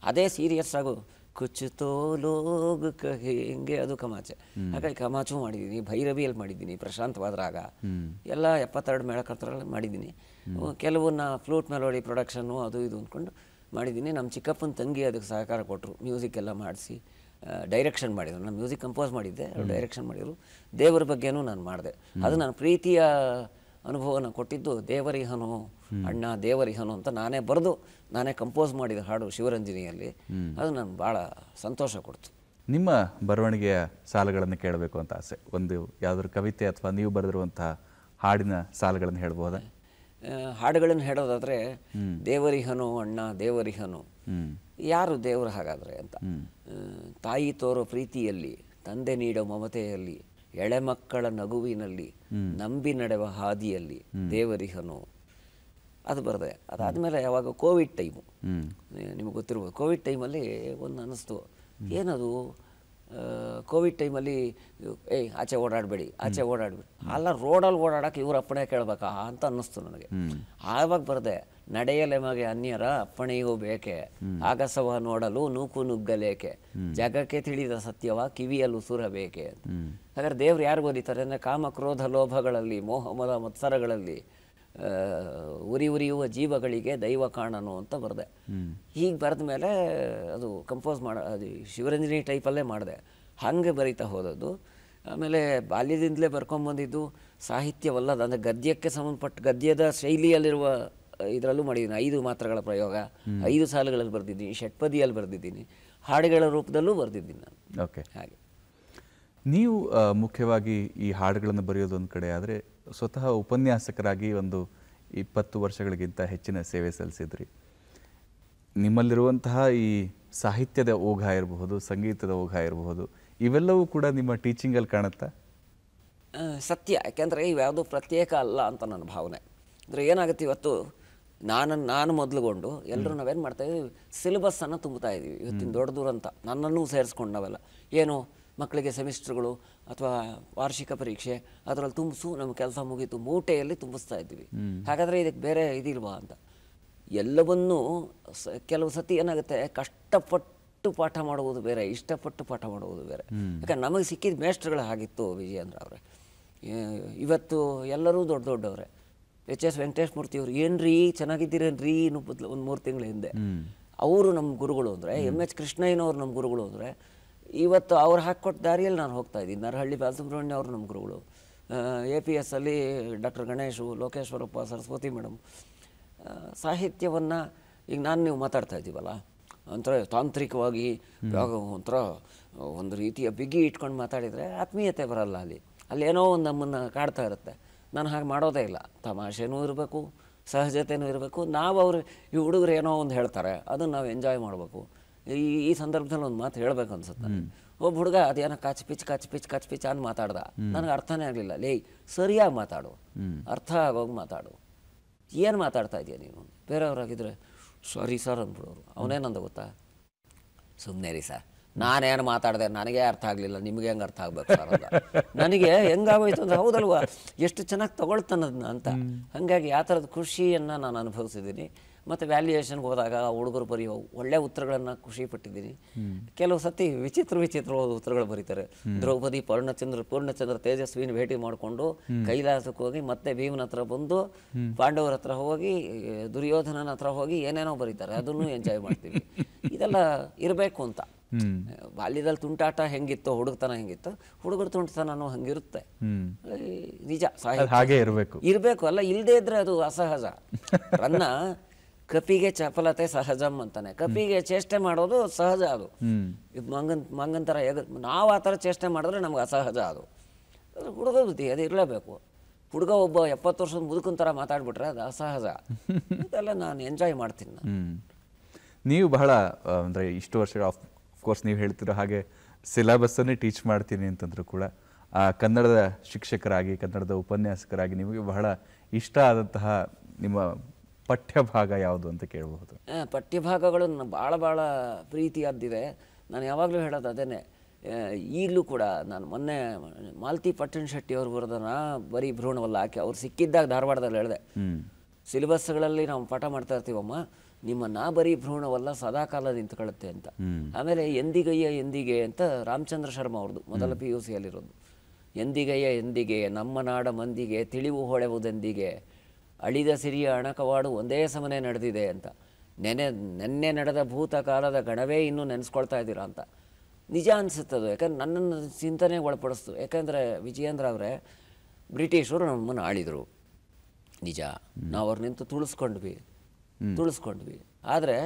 Speaker 3: ಅದೇ ಸೀರಿಯಸ್ ಆಗು, ಕುಚ್ಚುತೋ ಲೋಗ್ ಕಹೆಂಗೆ, ಅದು ಕಮಾಚೆ. ಹಾಗಾಗಿ ಕಮಾಚು ಮಾಡಿದ್ದೀನಿ, ಭೈರವಿಯಲ್ಲಿ ಮಾಡಿದ್ದೀನಿ, ಪ್ರಶಾಂತವಾದ ರಾಗ ಎಲ್ಲ 72 ಮೇಳಕರ್ತರಲ್ಲಿ ಮಾಡಿದ್ದೀನಿ. ಕೆಲವನ್ನ ಫ್ಲೂಟ್ ಮೆಲೋಡಿ ಪ್ರೊಡಕ್ಷನ್ನು ಅದು ಇದು ಅಂದ್ಕೊಂಡು ಮಾಡಿದ್ದೀನಿ. ನಮ್ಮ ಚಿಕ್ಕಪ್ಪನ ತಂಗಿ ಅದಕ್ಕೆ ಸಹಕಾರ ಕೊಟ್ಟರು, ಮ್ಯೂಸಿಕ್ ಎಲ್ಲ ಮಾಡಿಸಿ ಡೈರೆಕ್ಷನ್ ಮಾಡಿದರು. ನಾನು ಮ್ಯೂಸಿಕ್ ಕಂಪೋಸ್ ಮಾಡಿದ್ದೆ, ಅವ್ರು ಡೈರೆಕ್ಷನ್ ಮಾಡಿದರು. ದೇವರ ಬಗ್ಗೆನೂ ನಾನು ಮಾಡಿದೆ. ಅದು ನನ್ನ ಪ್ರೀತಿಯ ಅನುಭವನ ಕೊಟ್ಟಿದ್ದು ದೇವರಿಹನು ಅಣ್ಣ, ದೇವರಿಹನು ಅಂತ ನಾನೇ ಬರೆದು ನಾನೇ ಕಂಪೋಸ್ ಮಾಡಿದ ಹಾಡು ಶಿವರಂಜನಿಯಲ್ಲಿ. ಅದು ನನಗೆ ಭಾಳ ಸಂತೋಷ ಕೊಡ್ತು.
Speaker 2: ನಿಮ್ಮ ಬರವಣಿಗೆಯ ಸಾಲುಗಳನ್ನು ಕೇಳಬೇಕು ಅಂತ ಆಸೆ. ಒಂದು ಯಾವುದಾದ್ರು ಕವಿತೆ ಅಥವಾ ನೀವು ಬರೆದಿರುವಂತಹ ಹಾಡಿನ ಸಾಲುಗಳನ್ನು ಹೇಳ್ಬೋದಾ?
Speaker 3: ಹಾಡುಗಳನ್ನು ಹೇಳೋದಾದರೆ, ದೇವರಿಹನು ಅಣ್ಣ ದೇವರಿಹನು, ಯಾರು ದೇವರು ಹಾಗಾದರೆ ಅಂತ. ತಾಯಿ ತೋರೋ ಪ್ರೀತಿಯಲ್ಲಿ, ತಂದೆ ನೀಡೋ ಮಮತೆಯಲ್ಲಿ, ಎಳೆ ಮಕ್ಕಳ ನಗುವಿನಲ್ಲಿ, ನಂಬಿ ನಡೆವ ಹಾದಿಯಲ್ಲಿ ದೇವರಿಹನು, ಅದು ಬರೆದೆ. ಅದಾದಮೇಲೆ ಯಾವಾಗ ಕೋವಿಡ್ ಟೈಮು, ನಿಮಗೆ ಗೊತ್ತಿರ್ಬೋದು, ಕೋವಿಡ್ ಟೈಮಲ್ಲಿ ಒಂದು ಅನ್ನಿಸ್ತು, ಏನದು ಕೋವಿಡ್ ಟೈಮಲ್ಲಿ ಆಚೆ ಓಡಾಡಬೇಡಿ ಅಲ್ಲ, ರೋಡಲ್ಲಿ ಓಡಾಡೋಕೆ ಇವ್ರ ಅಪ್ಪಣೆ ಕೇಳಬೇಕಾ ಅಂತ ಅನ್ನಿಸ್ತು ನನಗೆ. ಆವಾಗ ಬರೆದೆ, ನಡೆಯಲೆ ಮಗೆ ಅನ್ಯರ ಅಪ್ಪಣೆಯೂ ಬೇಕೆ, ಆಗಸವ ನೋಡಲು ನೂಕು ನುಗ್ಗಲೇಕೆ, ಜಗಕ್ಕೆ ತಿಳಿದ ಸತ್ಯವ ಕಿವಿಯಲ್ಲೂ ಸುರಬೇಕೆ ಅಂತ. ಹಾಗಾದ್ರೆ ದೇವ್ರು ಯಾರು ಬರೀತಾರೆ ಅಂದರೆ, ಕಾಮ ಕ್ರೋಧ ಲೋಭಗಳಲ್ಲಿ, ಮೋಹ ಮದ ಮತ್ಸರಗಳಲ್ಲಿ ಉರಿಯುವ ಜೀವಗಳಿಗೆ ದೈವ ಕಾಣನು ಅಂತ ಬರೆದೆ. ಹೀಗೆ ಬರೆದ ಮೇಲೆ ಅದು ಕಂಪೋಸ್ ಅದು ಶಿವರಂಜನಿ ಟೈಪಲ್ಲೇ ಮಾಡಿದೆ. ಹಾಗೆ ಬರೀತಾ ಹೋದದ್ದು. ಆಮೇಲೆ ಬಾಲ್ಯದಿಂದಲೇ ಬರ್ಕೊಂಬಂದಿದ್ದು ಸಾಹಿತ್ಯವಲ್ಲದ, ಅಂದರೆ ಗದ್ಯಕ್ಕೆ ಸಂಬಂಧಪಟ್ಟ ಗದ್ಯದ ಶೈಲಿಯಲ್ಲಿರುವ ಇದರಲ್ಲೂ ಮಾಡಿದ್ದೀನಿ. 5 ಮಾತ್ರಗಳ ಪ್ರಯೋಗ, 5 ಸಾಲುಗಳಲ್ಲಿ ಬರೆದಿದ್ದೀನಿ, ಷಟ್ಪದಿಯಲ್ಲಿ ಬರೆದಿದ್ದೀನಿ, ಹಾಡುಗಳ ರೂಪದಲ್ಲೂ ಬರೆದಿದ್ದೀನಿ ನಾನು.
Speaker 2: ಓಕೆ.
Speaker 3: ಹಾಗೆ
Speaker 2: ನೀವು ಮುಖ್ಯವಾಗಿ ಈ ಹಾಡುಗಳನ್ನು ಬರೆಯೋದು ಒಂದು ಕಡೆ ಆದರೆ, ಸ್ವತಃ ಉಪನ್ಯಾಸಕರಾಗಿ ಒಂದು 20 ವರ್ಷಗಳಿಗಿಂತ ಹೆಚ್ಚಿನ ಸೇವೆ ಸಲ್ಲಿಸಿದ್ರಿ. ನಿಮ್ಮಲ್ಲಿರುವಂತಹ ಈ ಸಾಹಿತ್ಯದ ಓಘ ಇರಬಹುದು, ಸಂಗೀತದ ಓಘ ಇರಬಹುದು, ಇವೆಲ್ಲವೂ ಕೂಡ ನಿಮ್ಮ ಟೀಚಿಂಗಲ್ಲಿ ಕಾಣುತ್ತಾ?
Speaker 3: ಸತ್ಯ. ಯಾಕೆಂದರೆ ಇವ್ಯಾವುದೂ ಪ್ರತ್ಯೇಕ ಅಲ್ಲ ಅಂತ ನನ್ನ ಭಾವನೆ. ಅಂದರೆ ಏನಾಗುತ್ತೆ, ಇವತ್ತು ನಾನು ಮೊದಲುಗೊಂಡು ಎಲ್ಲರೂ ನಾವೇನು ಮಾಡ್ತಾಯಿದ್ದೀವಿ, ಸಿಲೆಬಸ್ಸನ್ನು ತುಂಬ್ತಾ ಇದ್ದೀವಿ ಇವತ್ತಿನ ದೊಡ್ಡ ದೂರಂತ. ನನ್ನನ್ನು ಸೇರಿಸ್ಕೊಂಡು ನಾವೆಲ್ಲ ಏನು ಮಕ್ಕಳಿಗೆ ಸೆಮಿಸ್ಟ್ರುಗಳು ಅಥವಾ ವಾರ್ಷಿಕ ಪರೀಕ್ಷೆ ಅದರಲ್ಲಿ ತುಂಬಿಸು, ನಮ್ಮ ಕೆಲಸ ಮುಗೀತು, ಮೂಟೆಯಲ್ಲಿ ತುಂಬಿಸ್ತಾ ಇದ್ದೀವಿ. ಹಾಗಾದರೆ ಇದಕ್ಕೆ ಬೇರೆ ಇದಿಲ್ವಾ ಅಂತ. ಎಲ್ಲವನ್ನೂ ಕೆಲವು ಸತಿ ಏನಾಗುತ್ತೆ, ಕಷ್ಟಪಟ್ಟು ಪಾಠ ಮಾಡುವುದು ಬೇರೆ, ಇಷ್ಟಪಟ್ಟು ಪಾಠ ಮಾಡುವುದು ಬೇರೆ. ಯಾಕಂದ್ರೆ ನಮಗೆ ಸಿಕ್ಕಿದ ಮೇಷ್ಟ್ರುಗಳು ಆಗಿತ್ತು ವಿಜಯೇಂದ್ರ ಅವರೇ. ಇವತ್ತು ಎಲ್ಲರೂ ದೊಡ್ಡವರೇ. HS ವೆಂಕಟೇಶ್ ಮೂರ್ತಿ ಅವರು, ಏನ್ರೀ ಚೆನ್ನಾಗಿದ್ದೀರೇನ್ರೀ ಇನ್ನೂ ಒಂದು 3 ತಿಂಗಳ ಹಿಂದೆ ಅವರು ನಮ್ಮ ಗುರುಗಳು ಅಂದರೆ, MH ಕೃಷ್ಣಯ್ಯನವ್ರು ನಮ್ಮ ಗುರುಗಳು ಅಂದರೆ, ಇವತ್ತು ಅವ್ರು ಹಾಕ್ಕೊಟ್ಟ ದಾರಿಯಲ್ಲಿ ನಾನು ಹೋಗ್ತಾ ಇದ್ದೀನಿ. ನರಹಳ್ಳಿ ಬಾಲಸುಬ್ರಹ್ಮಣ್ಯ ಅವರು ನಮ್ಮ ಗುರುಗಳು. APS ಅಲ್ಲಿ ಡಾಕ್ಟರ್ ಗಣೇಶು, ಲೋಕೇಶ್ವರಪ್ಪ, ಸರಸ್ವತಿ ಮೇಡಮ್. ಸಾಹಿತ್ಯವನ್ನು ಈಗ ನೀವು ಮಾತಾಡ್ತಾ ಇದ್ದೀವಲ್ಲ, ಒಂಥರ ತಾಂತ್ರಿಕವಾಗಿ ಒಂಥರ ಒಂದು ರೀತಿಯ ಬಿಗಿ ಇಟ್ಕೊಂಡು ಮಾತಾಡಿದರೆ ಆತ್ಮೀಯತೆ ಬರಲ್ಲ. ಅಲ್ಲಿ ಏನೋ ಒಂದು ನಮ್ಮನ್ನು ಕಾಡ್ತಾ ಇರುತ್ತೆ. ನಾನು ಹಾಗೆ ಮಾಡೋದೇ ಇಲ್ಲ. ತಮಾಷೆನೂ ಇರಬೇಕು, ಸಹಜತೆಯೂ ಇರಬೇಕು. ನಾವು ಈ ಹುಡುಗರು ಏನೋ ಒಂದು ಹೇಳ್ತಾರೆ, ಅದನ್ನು ನಾವು ಎಂಜಾಯ್ ಮಾಡಬೇಕು. ಈ ಸಂದರ್ಭದಲ್ಲಿ ಒಂದು ಮಾತು ಹೇಳಬೇಕು ಅನ್ಸುತ್ತೆ ನನಗೆ. ಒಬ್ಬ ಹುಡುಗ ಅದೇನೋ ಕಾಚ್ ಪಿಚ್ ಅಂತ ಮಾತಾಡ್ದ. ನನಗೆ ಅರ್ಥನೇ ಆಗಲಿಲ್ಲ. ಲೇ, ಸರಿಯಾಗಿ ಮಾತಾಡು, ಅರ್ಥ ಆಗೋಗಿ ಮಾತಾಡು. ಏನು ಮಾತಾಡ್ತಾ ಇದೆಯಾ ನೀನು? ಬೇರೆಯವ್ರಾಗಿದ್ದರೆ ಸಾರಿ ಸರ್ ಅಂದ್ಬಿಡೋರು. ಅವನೇನಂದ ಗೊತ್ತಾ, ಸುಮ್ಮನೆ ರೀ ಸರ್, ನಾನೇನು ಮಾತಾಡಿದೆ, ನನಗೆ ಅರ್ಥ ಆಗಲಿಲ್ಲ, ನಿಮಗೆ ಹೆಂಗೆ ಅರ್ಥ ಆಗ್ಬೇಕು ಸರ್ ಅಂತ. ನನಗೆ ಹೆಂಗಾಗೋಯ್ತು ಅಂದರೆ, ಹೌದಲ್ವಾ, ಎಷ್ಟು ಚೆನ್ನಾಗಿ ತೊಗೊಳ್ತಾನದನ್ನ ಅಂತ. ಹಾಗಾಗಿ ಆ ಥರದ ಖುಷಿಯನ್ನು ನಾನು ಅನುಭವಿಸಿದ್ದೀನಿ. ಮತ್ತು ವ್ಯಾಲ್ಯೂಯೇಷನ್ಗೆ ಹೋದಾಗ ಹುಡುಗರು ಬರೆಯೋ ಒಳ್ಳೆ ಉತ್ತರಗಳನ್ನು ಖುಷಿ ಪಟ್ಟಿದ್ದೀನಿ. ಕೆಲವು ಸತಿ ವಿಚಿತ್ರವಾದ ಉತ್ತರಗಳು ಬರೀತಾರೆ. ದ್ರೌಪದಿ ಪೂರ್ಣಚಂದ್ರ ತೇಜಸ್ವಿನ ಭೇಟಿ ಮಾಡಿಕೊಂಡು ಕೈಲಾಸಕ್ಕೆ ಹೋಗಿ ಮತ್ತೆ ಭೀಮನ ಹತ್ರ ಬಂದು ಪಾಂಡವರ ಹತ್ರ ಹೋಗಿ ದುರ್ಯೋಧನನ ಹತ್ರ ಹೋಗಿ ಏನೇನೋ ಬರೀತಾರೆ. ಅದನ್ನು ಎಂಜಾಯ್ ಮಾಡ್ತೀವಿ. ಇದೆಲ್ಲ ಇರಬೇಕು ಅಂತ. ಬಾಲ್ಯದಲ್ಲಿ ತುಂಟಾಟ ಹೆಂಗಿತ್ತು, ಹುಡುಗತನ ಹೆಂಗಿತ್ತು, ಹುಡುಗರ ತುಂಟತನೂ ಹಂಗಿರುತ್ತೆ. ನಿಜ,
Speaker 2: ಹಾಗೆ
Speaker 3: ಇರಬೇಕು. ಅಲ್ಲ, ಇಲ್ಲದೆ ಇದ್ರೆ ಅದು ಅಸಹಜ. ರನ್ನ ಕಪಿಗೆ ಚಪಲತೆ ಸಹಜಂ ಅಂತಾನೆ. ಕಪಿಗೆ ಚೇಷ್ಟೆ ಮಾಡೋದು ಸಹಜ. ಅದು ಮಂಗನ್ ಥರ ನಾವು ಆ ಥರ ಚೇಷ್ಟೆ ಮಾಡಿದ್ರೆ ನಮ್ಗೆ ಅಸಹಜ. ಅದು ಹುಡುಗ ಬುದ್ಧಿ, ಅದು ಇರಲೇಬೇಕು. ಹುಡುಗ ಒಬ್ಬ 70 ವರ್ಷದ ಮುದುಕನ ಥರ ಮಾತಾಡ್ಬಿಟ್ರೆ ಅದು ಅಸಹಜ. ಇದೆಲ್ಲ ನಾನು ಎಂಜಾಯ್ ಮಾಡ್ತೀನಿ.
Speaker 2: ನೀವು ಬಹಳ ಅಂದರೆ ಇಷ್ಟು ವರ್ಷ ಆಫ್ಕೋರ್ಸ್ ನೀವು ಹೇಳ್ತಿರೋ ಹಾಗೆ ಸಿಲೆಬಸ್ಸನ್ನೇ ಟೀಚ್ ಮಾಡ್ತೀನಿ ಅಂತಂದ್ರು ಕೂಡ ಕನ್ನಡದ ಶಿಕ್ಷಕರಾಗಿ, ಕನ್ನಡದ ಉಪನ್ಯಾಸಕರಾಗಿ ನಿಮಗೆ ಬಹಳ ಇಷ್ಟ ಆದಂತಹ ನಿಮ್ಮ ಪಠ್ಯಭಾಗ ಯಾವುದು ಅಂತ ಕೇಳಬಹುದು?
Speaker 3: ಪಠ್ಯಭಾಗಗಳು ಭಾಳ ಪ್ರೀತಿಯಾದ್ದಿದೆ. ನಾನು ಯಾವಾಗಲೂ ಹೇಳೋದು ಅದೇನೆ. ಈಗಲೂ ಕೂಡ ನಾನು ಮೊನ್ನೆ ಮಾಲತಿ ಪಟ್ಟಣ ಶೆಟ್ಟಿ ಅವ್ರು ಬರೆದನ ಬರೀ ಭ್ರೂಣವಲ್ಲ ಹಾಕಿ ಅವ್ರು ಸಿಕ್ಕಿದ್ದಾಗ ಧಾರವಾಡದಲ್ಲಿ ಹೇಳಿದೆ, ಸಿಲೆಬಸ್ಗಳಲ್ಲಿ ನಾವು ಪಾಠ ಮಾಡ್ತಾ ಇರ್ತೀವಮ್ಮ, ನಿಮ್ಮ ನಾ ಬರೀ ಭ್ರೂಣವಲ್ಲ ಸದಾಕಾಲ ನಿಂತ್ಕೊಳ್ಳುತ್ತೆ ಅಂತ. ಆಮೇಲೆ ಎಂದಿಗೆ ಅಂತ ರಾಮಚಂದ್ರ ಶರ್ಮಾ ಅವ್ರದ್ದು ಮೊದಲ PUC ಯಲ್ಲಿರೋದು. ಎಂದಿಗೆ ನಮ್ಮ ನಾಡ ಮಂದಿಗೆ ತಿಳಿವು ಹೊಳೆವುದೆಂದಿಗೆ, ಅಳಿದ ಸಿರಿಯ ಅಣಕವಾಡು ಒಂದೇ ಸಮನೆ ನಡೆದಿದೆ ಅಂತ. ನೆನ್ನೆ ನಡೆದ ಭೂತಕಾಲದ ಗಣವೇ ಇನ್ನೂ ನೆನೆಸ್ಕೊಳ್ತಾ ಇದ್ದೀರಾ ಅಂತ. ನಿಜ ಅನಿಸುತ್ತದು. ಯಾಕಂದ್ರೆ ನನ್ನನ್ನು ಚಿಂತನೆಗೆ ಒಳಪಡಿಸ್ತು. ಯಾಕಂದರೆ ವಿಜಯೇಂದ್ರ ಅವರೇ, ಬ್ರಿಟಿಷರು ನಮ್ಮನ್ನು ಆಳಿದರು ನಿಜ, ನಾವು ಅವ್ರು ನಿಂತು ತುಳಿಸ್ಕೊಂಡ್ವಿ. ಆದರೆ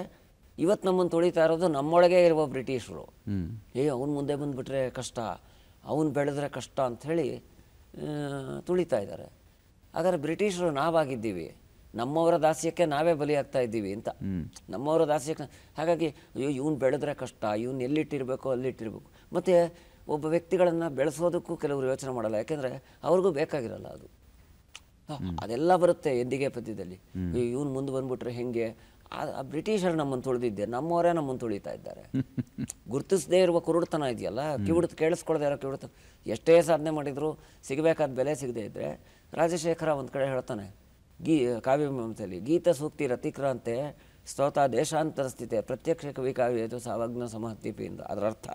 Speaker 3: ಇವತ್ತು ನಮ್ಮನ್ನು ತುಳಿತಾ ಇರೋದು ನಮ್ಮೊಳಗೆ ಇರುವ ಬ್ರಿಟಿಷರು. ಅವ್ನು ಮುಂದೆ ಬಂದುಬಿಟ್ರೆ ಕಷ್ಟ, ಅವನು ಬೆಳೆದ್ರೆ ಕಷ್ಟ ಅಂಥೇಳಿ ತುಳಿತಾ ಇದ್ದಾರೆ. ಹಾಗಾದ್ರೆ ಬ್ರಿಟಿಷರು ನಾವಾಗಿದ್ದೀವಿ, ನಮ್ಮವರ ದಾಸ್ಯಕ್ಕೆ ನಾವೇ ಬಲಿಯಾಗ್ತಾ ಇದ್ದೀವಿ ಅಂತ. ನಮ್ಮವರ ದಾಸ್ಯಕ್ಕೆ. ಹಾಗಾಗಿ ಇವನು ಬೆಳೆದ್ರೆ ಕಷ್ಟ, ಇವನು ಎಲ್ಲಿಟ್ಟಿರಬೇಕೋ ಅಲ್ಲಿಟ್ಟಿರ್ಬೇಕು. ಮತ್ತು ಒಬ್ಬ ವ್ಯಕ್ತಿಗಳನ್ನು ಬೆಳೆಸೋದಕ್ಕೂ ಕೆಲವರು ಯೋಚನೆ ಮಾಡಲ್ಲ. ಯಾಕೆಂದರೆ ಅವ್ರಿಗೂ ಬೇಕಾಗಿರಲ್ಲ ಅದು. ಅದೆಲ್ಲ ಬರುತ್ತೆ ಎಂದಿಗೆ ಪದ್ಯದಲ್ಲಿ. ಇವನು ಮುಂದೆ ಬಂದ್ಬಿಟ್ರೆ ಹೆಂಗೆ, ಆ ಬ್ರಿಟಿಷರು ನಮ್ಮನ್ನು ತುಳಿದಿದ್ದೆ, ನಮ್ಮವರೇ ನಮ್ಮನ್ನು ತುಳಿತಾ ಇದ್ದಾರೆ. ಗುರುತಿಸದೇ ಇರುವ ಕುರುಡ್ತನ ಇದೆಯಲ್ಲ, ಕೇಳಿಸ್ಕೊಳ್ದೇ ಇರೋ ಕಿವುಡ್ತನ. ಎಷ್ಟೇ ಸಾಧನೆ ಮಾಡಿದ್ರು ಸಿಗಬೇಕಾದ ಬೆಲೆ ಸಿಗದೇ ಇದ್ದರೆ, ರಾಜಶೇಖರ ಒಂದು ಕಡೆ ಹೇಳ್ತಾನೆ ಕಾವ್ಯಮೀಮಾಂಸೆಯಲ್ಲಿ, ಗೀತ ಸೂಕ್ತಿ ರತಿಕ್ರಾಂತೆ ಸ್ತೋತ ದೇಶಾಂತರ ಸ್ಥಿತಿ ಪ್ರತ್ಯಕ್ಷ ಕವಿ ಕಾವ್ಯದು ಸಾವಜ್ಞ ಸಮಹತ್ತೀಪಿಯಿಂದ. ಅದರ ಅರ್ಥ,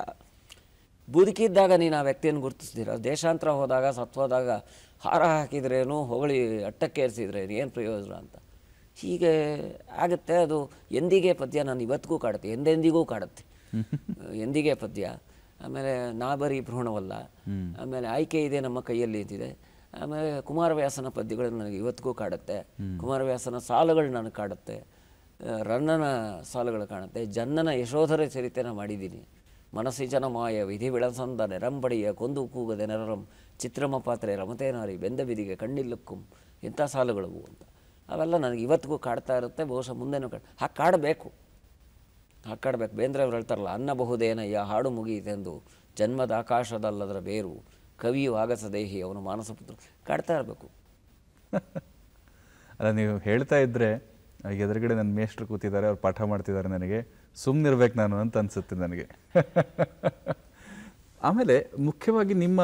Speaker 3: ಬದುಕಿದ್ದಾಗ ನೀನು ಆ ವ್ಯಕ್ತಿಯನ್ನು ಗುರುತಿಸ್ತೀರ, ದೇಶಾಂತರ ಹೋದಾಗ ಸತ್ವೋದಾಗ ಹಾರ ಹಾಕಿದ್ರೇನು, ಹೊಗಳಿ ಅಟ್ಟಕ್ಕೇರಿಸಿದ್ರೇನು, ಏನು ಪ್ರಯೋಜನ ಅಂತ. ಹೀಗೆ ಆಗುತ್ತೆ. ಅದು ಎಂದಿಗೆ ಪದ್ಯ ನಾನು ಇವತ್ತಿಗೂ ಕಾಡುತ್ತೆ, ಎಂದೆಂದಿಗೂ ಕಾಡುತ್ತೆ ಎಂದಿಗೆ ಪದ್ಯ. ಆಮೇಲೆ ನಾ ಬರೀ ಭ್ರೂಣವಲ್ಲ, ಆಮೇಲೆ ಆಯ್ಕೆ ಇದೆ ನಮ್ಮ ಕೈಯಲ್ಲಿ ಅಂತಿದೆ. ಆಮೇಲೆ ಕುಮಾರವ್ಯಾಸನ ಪದ್ಯಗಳು ನನಗೆ ಇವತ್ತಿಗೂ ಕಾಡುತ್ತೆ. ಕುಮಾರವ್ಯಾಸನ ಸಾಲುಗಳು ನನಗೆ ಕಾಡುತ್ತೆ, ರನ್ನನ ಸಾಲುಗಳು ಕಾಣುತ್ತೆ. ಜನ್ನನ ಯಶೋಧರ ಚರಿತೆನ ಮಾಡಿದ್ದೀನಿ. ಮನಸ್ಸಿಜನ ಮಾಯ ವಿಧಿ ಬೆಳಸಂದ ನೆರಂಬಡಿಯ ಕೊಂದು ಕೂಗದೆ ನೆರರಂ ಚಿತ್ರಮ ಪಾತ್ರೆ ರಮತೇನಾರಿ ಬೆಂದ ಬಿದಿಗೆ ಕಣ್ಣಿಲ್ಲಕ್ಕುಂ, ಇಂಥ ಸಾಲುಗಳು ಅಂತ. ಅವೆಲ್ಲ ನನಗೆ ಇವತ್ತಿಗೂ ಕಾಡ್ತಾ ಇರುತ್ತೆ. ಬಹುಶಃ ಮುಂದೆನೂ ಹಾಗೆ ಕಾಡಬೇಕು. ಬೇಂದ್ರೆ ಅವ್ರು ಹೇಳ್ತಾರಲ್ಲ, ಅನ್ನಬಹುದೇನಯ್ಯ ಹಾಡು ಮುಗಿಯಿತೆಂದು ಜನ್ಮದ ಆಕಾಶದಲ್ಲದರ ಬೇರು ಕವಿಯು ಆಗಸ ದೇಹಿ ಅವನು ಮಾನಸ ಪುತ್ರ. ಕಾಡ್ತಾ ಇರಬೇಕು.
Speaker 2: ಅಲ್ಲ, ನೀವು ಹೇಳ್ತಾ ಇದ್ದರೆ ಎದುರುಗಡೆ ನನ್ನ ಮೇಷ್ಟ್ರು ಕೂತಿದ್ದಾರೆ, ಅವ್ರು ಪಾಠ ಮಾಡ್ತಿದ್ದಾರೆ, ನನಗೆ ಸುಮ್ಮನಿರ್ಬೇಕು ನಾನು ಅಂತ ಅನಿಸುತ್ತೆ ನನಗೆ. ಆಮೇಲೆ ಮುಖ್ಯವಾಗಿ ನಿಮ್ಮ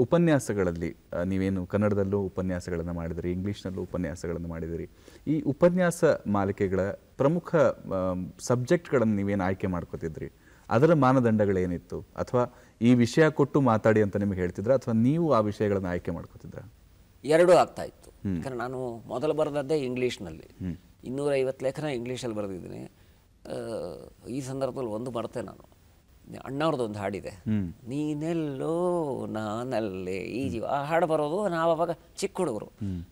Speaker 2: ಉಪನ್ಯಾಸಗಳಲ್ಲಿ, ನೀವೇನು ಕನ್ನಡದಲ್ಲೂ ಉಪನ್ಯಾಸಗಳನ್ನು ಮಾಡಿದಿರಿ, ಇಂಗ್ಲೀಷ್ನಲ್ಲೂ ಉಪನ್ಯಾಸಗಳನ್ನು ಮಾಡಿದಿರಿ. ಈ ಉಪನ್ಯಾಸ ಮಾಲಿಕೆಗಳ ಪ್ರಮುಖ ಸಬ್ಜೆಕ್ಟ್ಗಳನ್ನು ನೀವೇನು ಆಯ್ಕೆ ಮಾಡ್ಕೋತಿದ್ರಿ, ಅದರ ಮಾನದಂಡಗಳೇನಿತ್ತು? ಅಥವಾ ಈ ವಿಷಯ ಕೊಟ್ಟು ಮಾತಾಡಿ ಅಂತ ನಿಮಗೆ ಹೇಳ್ತಿದ್ರ, ಅಥವಾ ನೀವು ಆ ವಿಷಯಗಳನ್ನು ಆಯ್ಕೆ ಮಾಡ್ಕೋತಿದ್ರ?
Speaker 3: ಎರಡೂ ಆಗ್ತಾ ಇತ್ತು. ಯಾಕಂದ್ರೆ ನಾನು ಮೊದಲು ಬರೆದದ್ದೇ ಇಂಗ್ಲೀಷ್ನಲ್ಲಿ, 250 ಲೇಖನ ಇಂಗ್ಲೀಷಲ್ಲಿ ಬರೆದಿದ್ದೀನಿ. ಈ ಸಂದರ್ಭದಲ್ಲಿ ಒಂದು ಬರುತ್ತೆ, ನಾನು ಅಣ್ಣವ್ರದ್ದೊಂದು ಹಾಡಿದೆ, ನೀನೆಲ್ಲೋ ನಾನಲ್ಲೇ ಈ ಜೀವ. ಆ ಹಾಡು ಬರೋದು ನಾವು ಅವಾಗ ಚಿಕ್ಕ ಹುಡುಗರು.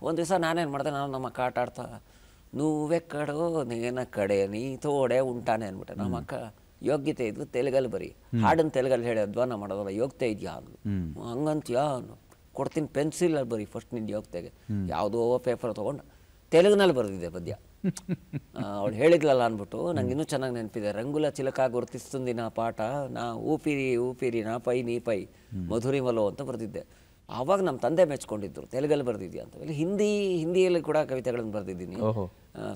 Speaker 3: ಒಂದು ದಿವಸ ನಾನೇನು ಮಾಡಿದೆ, ನಾನು ನಮ್ಮ ಅಕ್ಕ ಆಟ ಆಡ್ತಾ, ನೂವೆಕ್ಕಡೋ ನೇನ ಕಡೆ ನೀ ತೋಡೆ ಉಂಟಾನೆ ಅಂದ್ಬಿಟ್ಟೆ. ನಮ್ಮ ಅಕ್ಕ ಯೋಗ್ಯತೆ ಇದ್ದು ತೆಲುಗಲ್ಲಿ ಬರೀ ಹಾಡನ್ನು ತೆಲುಗಲ್ಲಿ ಹೇಳಿ ಅಧ್ವಾನ ಮಾಡೋದಲ್ಲ, ಯೋಗ್ಯತೆ ಇದೆಯಾ ಅಂದು. ಹಂಗಂತೀಯಾ ಅನ್ನು ಕೊಡ್ತೀನಿ ಪೆನ್ಸಿಲಲ್ಲಿ ಬರೀ ಫಸ್ಟ್ ನಿಂದು ಯೋಗ್ತೆಗೆ ಯಾವುದೋ ಪೇಪರ್ ತೊಗೊಂಡು ತೆಲುಗಿನಲ್ಲಿ ಬರೆದಿದ್ದೆ ಪದ್ಯ. ಅವಳು ಹೇಳಿದ್ಲಲ್ಲ ಅಂದ್ಬಿಟ್ಟು ನಂಗೆ ಇನ್ನೂ ಚೆನ್ನಾಗಿ ನೆನಪಿದೆ. ರಂಗುಲ ಚಿಲಕ ಗುರುತಿస్తుంది ನಾ ಪಾಠ, ನಾ ಊಪಿರಿ ಊಪಿರಿ ನಾ ಪೈ ನೀ ಪೈ ಮಧುರಿಮಲೋ ಅಂತ ಬರೆದಿದ್ದೆ. ಆವಾಗ ನಮ್ಮ ತಂದೆ ಮೆಚ್ಕೊಂಡಿದ್ರು, ತೆಲುಗಲ್ಲಿ ಬರೆದಿದ್ಯಾ ಅಂತ. ಇಲ್ಲಿ ಹಿಂದಿಯಲ್ಲಿ ಕೂಡ ಕವಿತೆಗಳನ್ನು ಬರೆದಿದ್ದೀನಿ.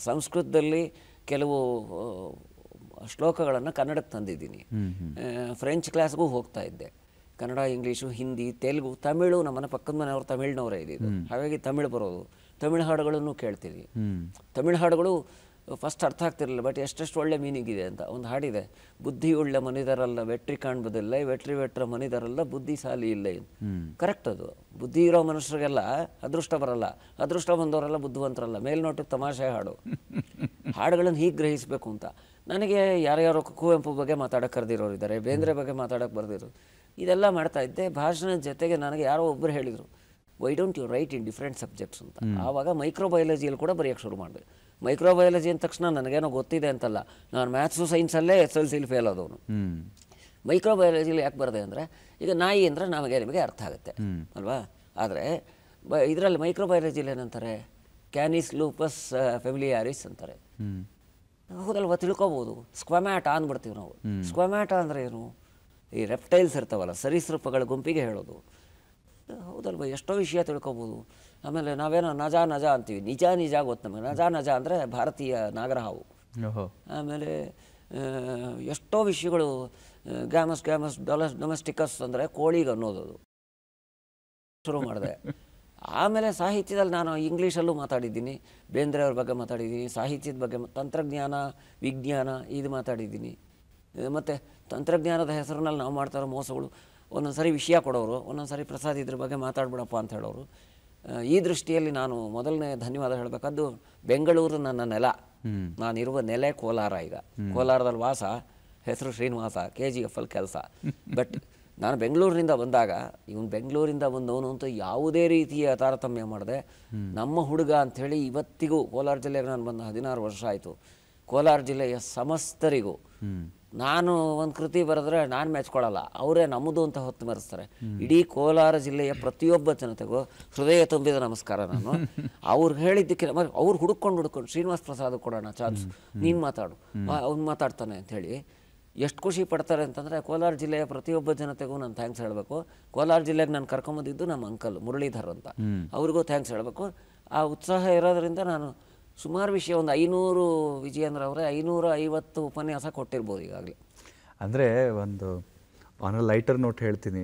Speaker 3: ಸಂಸ್ಕೃತದಲ್ಲಿ ಕೆಲವು ಶ್ಲೋಕಗಳನ್ನು ಕನ್ನಡಕ್ಕೆ ತಂದಿದ್ದೀನಿ. ಫ್ರೆಂಚ್ ಕ್ಲಾಸ್ಗೂ ಹೋಗ್ತಾ ಇದ್ದೆ. ಕನ್ನಡ, ಇಂಗ್ಲೀಷು, ಹಿಂದಿ, ತೆಲುಗು, ತಮಿಳು. ನಮ್ಮನೆ ಪಕ್ಕದ ಮನೆಯವರು ತಮಿಳ್ನವರೇ ಇದ್ದಿದ್ದು, ಹಾಗಾಗಿ ತಮಿಳು ಬರೋದು. ತಮಿಳು ಹಾಡುಗಳನ್ನು ಕೇಳ್ತೀವಿ. ತಮಿಳು ಹಾಡುಗಳು ಫಸ್ಟ್ ಅರ್ಥ ಆಗ್ತಿರಲಿಲ್ಲ, ಬಟ್ ಎಷ್ಟೆಷ್ಟು ಒಳ್ಳೆ ಮೀನಿಂಗ್ ಇದೆ ಅಂತ. ಒಂದು ಹಾಡಿದೆ, ಬುದ್ಧಿಯುಳ್ಳ ಮನಿದರಲ್ಲ ವೆಟ್ರಿ ಕಾಣ್ಬೋದಿಲ್ಲ, ವೆಟ್ರ ಮನಿದರಲ್ಲ ಬುದ್ಧಿ ಸಾಲಿ ಇಲ್ಲ. ಕರೆಕ್ಟ್ ಅದು. ಬುದ್ಧಿ ಇರೋ ಮನುಷ್ಯರಿಗೆಲ್ಲ ಅದೃಷ್ಟ ಬರಲ್ಲ, ಅದೃಷ್ಟ ಬಂದವರೆಲ್ಲ ಬುದ್ಧಿವಂತರಲ್ಲ. ಮೇಲ್ನೋಟಕ್ಕೆ ತಮಾಷೆ ಹಾಡುಗಳನ್ನು ಹೀಗೆ ಗ್ರಹಿಸಬೇಕು ಅಂತ. ನನಗೆ ಯಾರ್ಯಾರೋ ಕುವೆಂಪು ಬಗ್ಗೆ ಮಾತಾಡೋಕೆ ಕರೆದಿರೋರು ಇದ್ದಾರೆ, ಬೇಂದ್ರೆ ಬಗ್ಗೆ ಮಾತಾಡೋಕೆ ಬರೆದಿರೋರು. ಇದೆಲ್ಲ ಮಾಡ್ತಾ ಇದ್ದೆ. ಭಾಷಣದ ಜೊತೆಗೆ ನನಗೆ ಯಾರೋ ಒಬ್ಬರು ಹೇಳಿದರು, why don't you write in different subjects ಅಂತ. ಆವಾಗ ಮೈಕ್ರೋಬಯಾಲಜಿಯಲ್ಲಿ ಕೂಡ ಬರೆಯೋಕ್ಕೆ ಶುರು ಮಾಡಿದೆ. ಮೈಕ್ರೋಬಯಾಲಜಿ ಅಂದ ತಕ್ಷಣ ನನಗೇನೋ ಗೊತ್ತಿದೆ ಅಂತಲ್ಲ, ನಾನು ಮ್ಯಾಥ್ಸು ಸೈನ್ಸಲ್ಲೇ SLCಲಿ ಫೇಲ್ ಆದವನು. ಮೈಕ್ರೋಬಯಾಲಜಿಲಿ ಯಾಕೆ ಬರದೆ ಅಂದರೆ, ಈಗ ನಾಯಿ ಅಂದರೆ ನಿಮಗೆ ಅರ್ಥ ಆಗುತ್ತೆ ಅಲ್ವಾ. ಆದರೆ ಇದರಲ್ಲಿ ಮೈಕ್ರೋಬಯಾಲಜಿಲಿ ಏನಂತಾರೆ, ಕ್ಯಾನಿಸ್ ಲೂಪಸ್ ಫೆಮಿಲಿಯಾರಿಸ್ ಅಂತಾರೆ. ಹೌದಲ್ವ, ತಿಳ್ಕೊಬೋದು. ಸ್ಕ್ವಮ್ಯಾಟ ಅಂದ್ಬಿಡ್ತೀವಿ ನಾವು. ಸ್ಕ್ವಮ್ಯಾಟ ಅಂದರೆ ಏನು? ಈ ರೆಪ್ಟೈಲ್ಸ್ ಇರ್ತಾವಲ್ಲ, ಸರೀಸೃಪಗಳ ಗುಂಪಿಗೆ ಹೇಳೋದು. ಹೌದಲ್ವ, ಎಷ್ಟೋ ವಿಷಯ ತಿಳ್ಕೊಬೋದು. ಆಮೇಲೆ ನಾವೇನೋ ನಜ ಅಂತೀವಿ, ನಿಜ ಗೊತ್ತು ನಮಗೆ. ನಜ ಅಂದರೆ ಭಾರತೀಯ ನಾಗರಹಾವು. ಆಮೇಲೆ ಎಷ್ಟೋ ವಿಷಯಗಳು, ಗ್ಯಾಮಸ್ ಡೊಮೆಸ್ಟಿಕಸ್ ಅಂದರೆ ಕೋಳಿಗೆ ಅನ್ನೋದು ಶುರು ಮಾಡಿದೆ. ಆಮೇಲೆ ಸಾಹಿತ್ಯದಲ್ಲಿ ನಾನು ಇಂಗ್ಲೀಷಲ್ಲೂ ಮಾತಾಡಿದ್ದೀನಿ, ಬೇಂದ್ರೆ ಅವ್ರ ಬಗ್ಗೆ ಮಾತಾಡಿದ್ದೀನಿ, ಸಾಹಿತ್ಯದ ಬಗ್ಗೆ, ತಂತ್ರಜ್ಞಾನ, ವಿಜ್ಞಾನ ಇದು ಮಾತಾಡಿದ್ದೀನಿ. ಮತ್ತು ತಂತ್ರಜ್ಞಾನದ ಹೆಸರಿನಲ್ಲಿ ನಾವು ಮಾಡ್ತಾರೋ ಮೋಸಗಳು. ಒಂದೊಂದು ಸರಿ ವಿಷಯ ಕೊಡೋರು, ಒಂದೊಂದು ಸರಿ ಪ್ರಸಾದ್ ಇದ್ರ ಬಗ್ಗೆ ಮಾತಾಡ್ಬಿಡಪ್ಪ ಅಂತ ಹೇಳೋರು. ಈ ದೃಷ್ಟಿಯಲ್ಲಿ ನಾನು ಮೊದಲನೇ ಧನ್ಯವಾದ ಹೇಳಬೇಕಾದ್ದು, ಬೆಂಗಳೂರು ನನ್ನ ನೆಲ, ನಾನಿರುವ ನೆಲೆ ಕೋಲಾರ. ಈಗ ಕೋಲಾರದಲ್ಲಿ ವಾಸ, ಹೆಸರು ಶ್ರೀನಿವಾಸ, KGF ಕೆಲಸ. ಬಟ್ ನಾನು ಬೆಂಗಳೂರಿನಿಂದ ಬಂದಾಗ, ಇವನು ಬೆಂಗಳೂರಿಂದ ಬಂದವನು ಅಂತ ಯಾವುದೇ ರೀತಿಯ ತಾರತಮ್ಯ ಮಾಡಿದೆ. ನಮ್ಮ ಹುಡುಗ ಅಂಥೇಳಿ ಇವತ್ತಿಗೂ, ಕೋಲಾರ ಜಿಲ್ಲೆಗೆ ನಾನು ಬಂದ 16 ವರ್ಷ ಆಯಿತು. ಕೋಲಾರ ಜಿಲ್ಲೆಯ ಸಮಸ್ತರಿಗೂ ನಾನು ಒಂದು ಕೃತಿ ಬರೆದ್ರೆ ನಾನು ಮೆಚ್ಕೊಳ್ಳಲ್ಲ, ಅವರೇ ನಮ್ಮದು ಅಂತ ಹೊತ್ತು ಮರೆಸ್ತಾರೆ. ಇಡೀ ಕೋಲಾರ ಜಿಲ್ಲೆಯ ಪ್ರತಿಯೊಬ್ಬ ಜನತೆಗೂ ಹೃದಯ ತುಂಬಿದ ನಮಸ್ಕಾರ. ನಾನು ಅವ್ರು ಹೇಳಿದ್ದಕ್ಕೆ ಅವ್ರು ಹುಡ್ಕೊಂಡು ಶ್ರೀನಿವಾಸ್ ಪ್ರಸಾದ್ ಕೊಡೋಣ ಚಾನ್ಸ್, ನೀನು ಮಾತಾಡು, ಅವ್ನು ಮಾತಾಡ್ತಾನೆ ಅಂಥೇಳಿ ಎಷ್ಟು ಖುಷಿ ಪಡ್ತಾರೆ ಅಂತಂದರೆ, ಕೋಲಾರ ಜಿಲ್ಲೆಯ ಪ್ರತಿಯೊಬ್ಬ ಜನತೆಗೂ ನಾನು ಥ್ಯಾಂಕ್ಸ್ ಹೇಳಬೇಕು. ಕೋಲಾರ ಜಿಲ್ಲೆಗೆ ನಾನು ಕರ್ಕೊಂಬಂದಿದ್ದು ನಮ್ಮ ಅಂಕಲ್ ಮುರಳೀಧರ್ ಅಂತ, ಅವ್ರಿಗೂ ಥ್ಯಾಂಕ್ಸ್ ಹೇಳಬೇಕು. ಆ ಉತ್ಸಾಹ ಇರೋದರಿಂದ ನಾನು ಸುಮಾರು ವಿಷಯ, ಒಂದು 500 ವಿಜಯೇಂದ್ರ ಅವರೇ 550 ಉಪನ್ಯಾಸ ಕೊಟ್ಟಿರ್ಬೋದು ಈಗಾಗಲೇ.
Speaker 2: ಅಂದರೆ ಒಂದು ಆನ್ ಅ ಲೈಟರ್ ನೋಟ್ ಹೇಳ್ತೀನಿ,